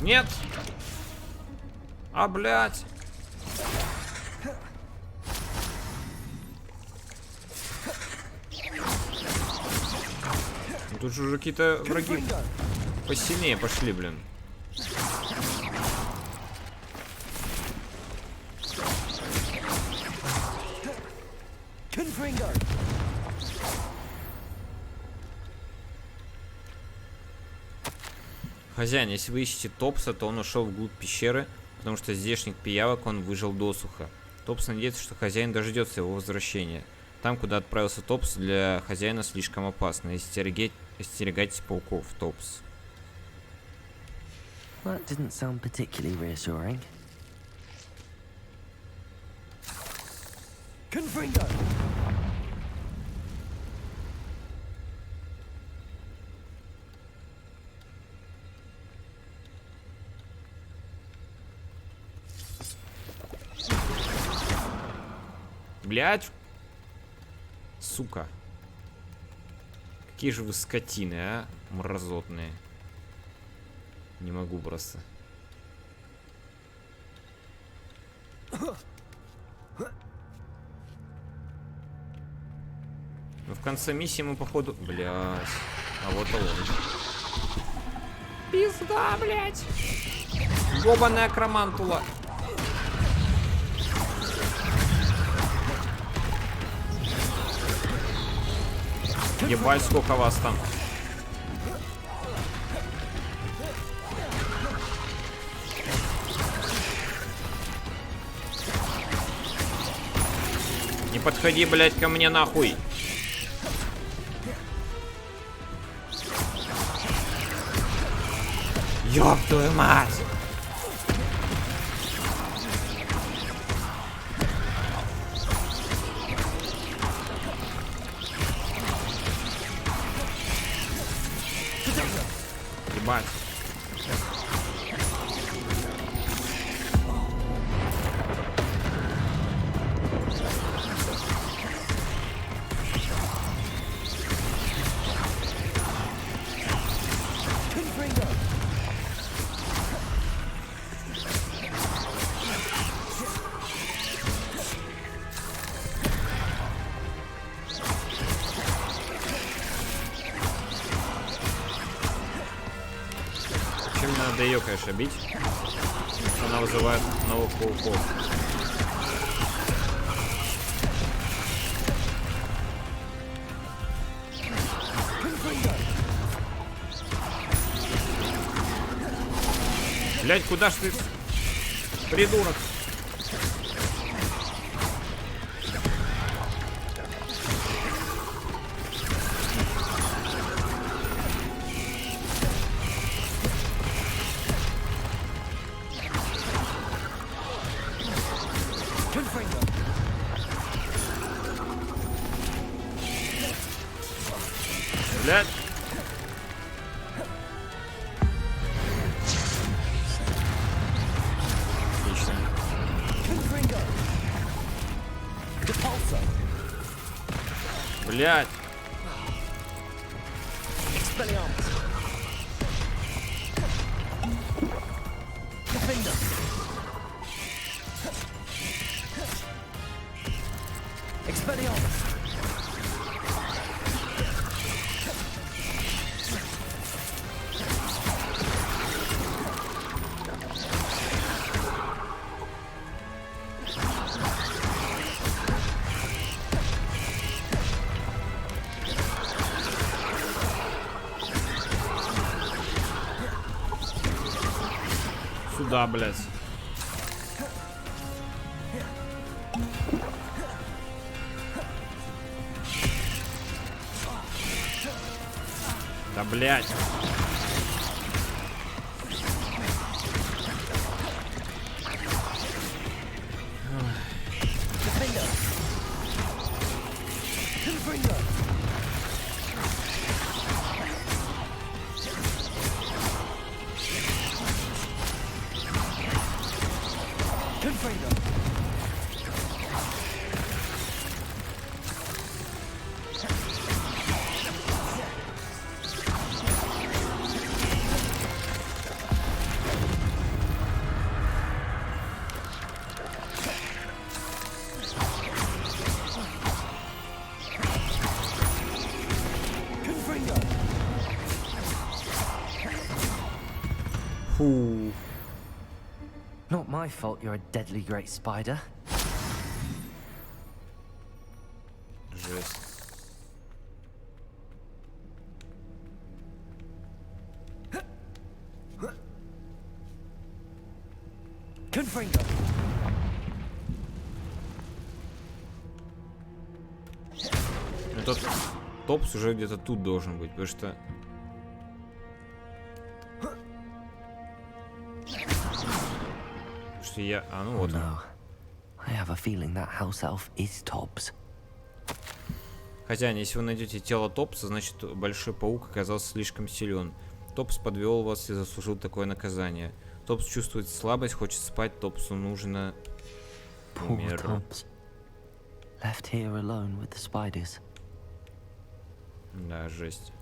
Нет! А, блядь! Тут же уже какие-то враги посильнее пошли, блин. Хозяин, если вы ищете Топса, то он ушел вглубь пещеры, потому что здешних пиявок он выжил досуха. Топс надеется, что хозяин дождется его возвращения. Там, куда отправился Топс, для хозяина слишком опасно. Остерегайтесь пауков, Топс. That didn't sound particularly reassuring. Confringo! Блядь! Сука. Какие же вы скотины, а? Мразотные. Не могу просто. Ну, в конце миссии мы, походу... Блядь. А вот он. Пизда, блядь. Ёбаная кромантула. Ебать, сколько вас там. Не подходи, блядь, ко мне нахуй. Ёб твою мать. Ебать. Надо ее, конечно, бить. Она вызывает новых пауков. Блять, куда ж ты, придурок? Блядь. Отлично. Блядь. Сюда, блядь. Да, блядь. Фу. Not my fault you're a deadly great spider. Жесть. Confringo. Этот топс уже где-то тут должен быть, потому что... Что я... А, ну вот он. I have a feeling that house elf is Tobbs. Хотя, если вы найдете тело Топса, значит большой паук оказался слишком силен. Топс подвел вас и заслужил такое наказание. Топс чувствует слабость, хочет спать, Топсу нужно... Poor Tobbs. Left here alone with the spiders. Да, жесть.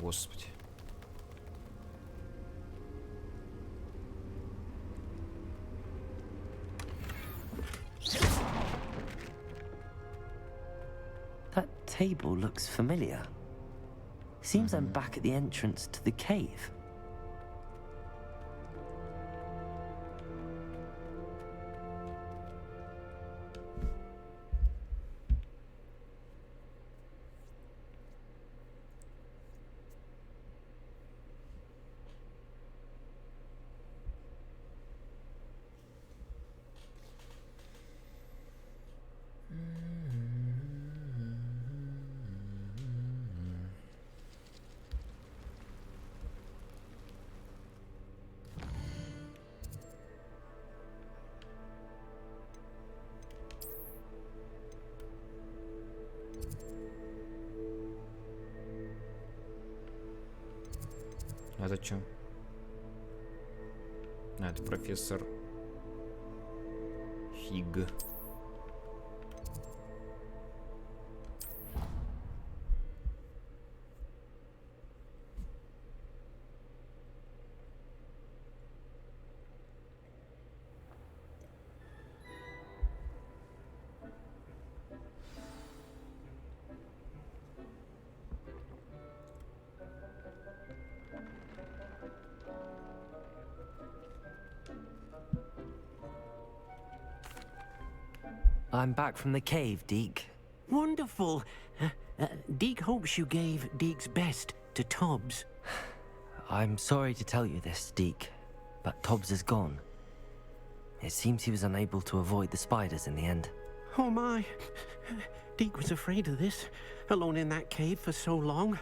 Господи. That table looks familiar. Seems I'm back at the entrance to the cave. А зачем? А, это профессор Фиг. I'm back from the cave, Deke. Wonderful. Deke hopes you gave Deke's best to Tobbs. I'm sorry to tell you this, Deke, but Tobbs is gone. It seems he was unable to avoid the spiders in the end. Oh my. Deke was afraid of this, alone in that cave for so long.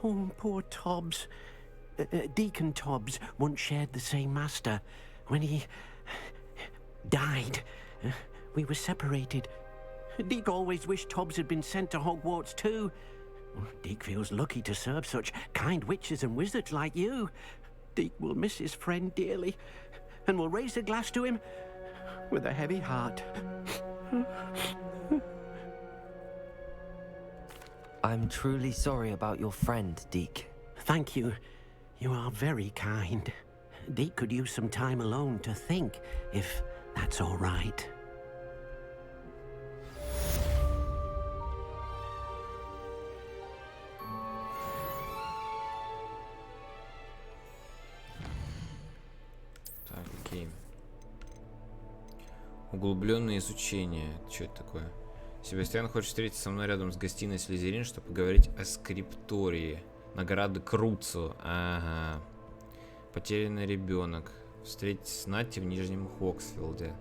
Oh, poor Tobbs. Deke and Tobbs once shared the same master. When he died, we were separated. Deke always wished Tobbs had been sent to Hogwarts too. Deke feels lucky to serve such kind witches and wizards like you. Deke will miss his friend dearly, and will raise a glass to him with a heavy heart. I'm truly sorry about your friend, Deke. Thank you. You are very kind. Deke could use some time alone to think, if that's all right. Так, окей. Углубленное изучение. Что это такое? Себастьян хочет встретиться со мной рядом с гостиной Слизерин, чтобы поговорить о скриптории. Награды Круцу. Ага. Потерянный ребенок. Встретиться с Натти в Нижнем Хоксфилде.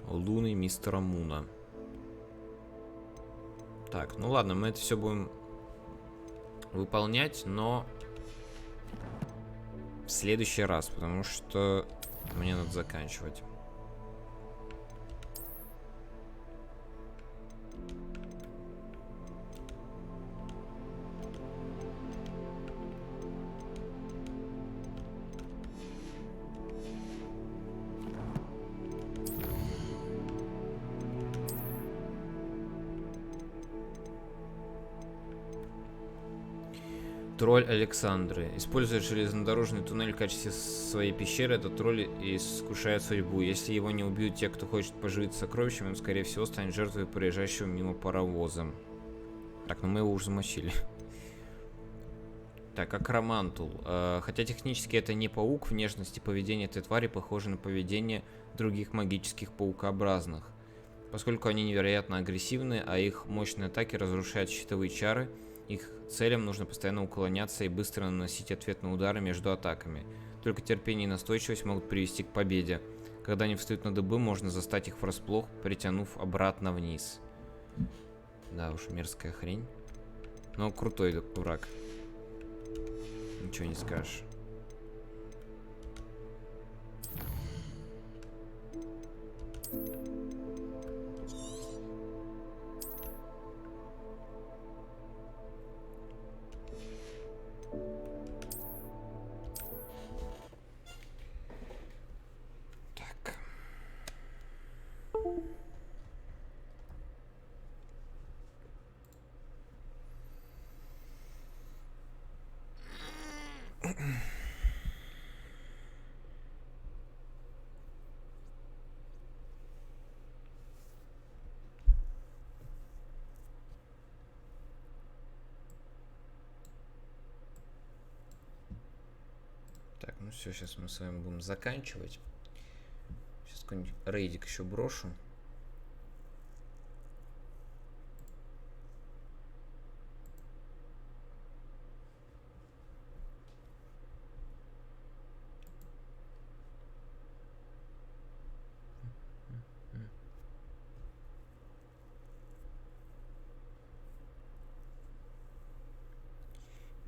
Луны мистера Муна. Так, ну ладно, мы это все будем выполнять, но в следующий раз, потому что мне надо заканчивать. Тролль Александры. Используя железнодорожный туннель в качестве своей пещеры, этот тролль искушает судьбу. Если его не убьют те, кто хочет поживиться сокровищем, он, скорее всего, станет жертвой проезжающего мимо паровоза. Так, ну мы его уже замочили. Так, Акромантул. Хотя технически это не паук, внешность и поведение этой твари похоже на поведение других магических паукообразных. Поскольку они невероятно агрессивны, а их мощные атаки разрушают щитовые чары, их целям нужно постоянно уклоняться и быстро наносить ответные удары между атаками. Только терпение и настойчивость могут привести к победе. Когда они встают на дыбы, можно застать их врасплох, притянув обратно вниз. Да уж, мерзкая хрень. Но крутой враг. Ничего не скажешь. Так, ну все, сейчас мы с вами будем заканчивать. Сейчас какой-нибудь рейдик еще брошу.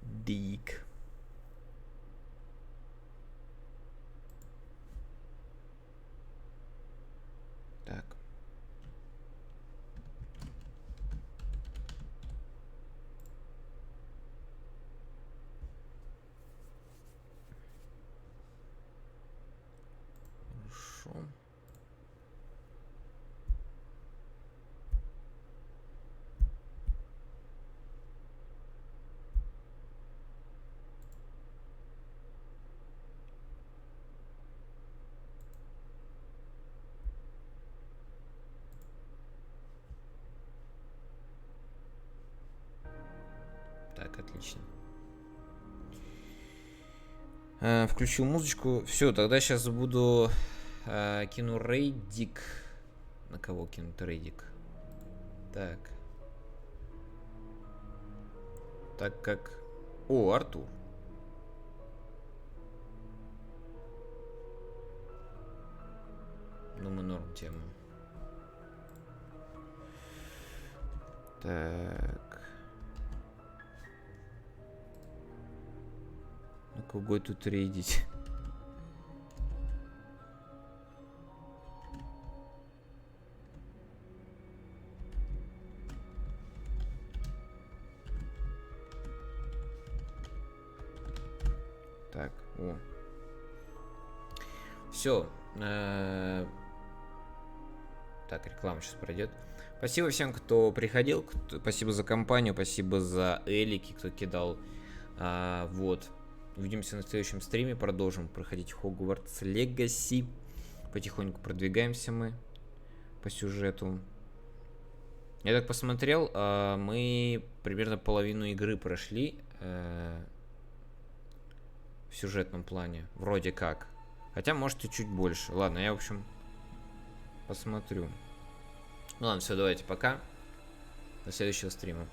Дик. Так. Хорошо. Так, отлично. Включил музычку. Все, тогда сейчас буду кину рейдик. На кого кинуть рейдик? Так. Так как... О, Артур. Думаю, норм тема. Так. Ну, кого тут рейдить? Так, о. Все. Так, реклама сейчас пройдет. Спасибо всем, кто приходил. Спасибо за компанию. Спасибо за элики, кто кидал. Вот. Увидимся на следующем стриме. Продолжим проходить Hogwarts Legacy. Потихоньку продвигаемся мы по сюжету. Я так посмотрел, мы примерно половину игры прошли в сюжетном плане. Вроде как. Хотя, может, и чуть больше. Ладно, я, в общем, посмотрю. Ну ладно, все, давайте, пока. До следующего стрима.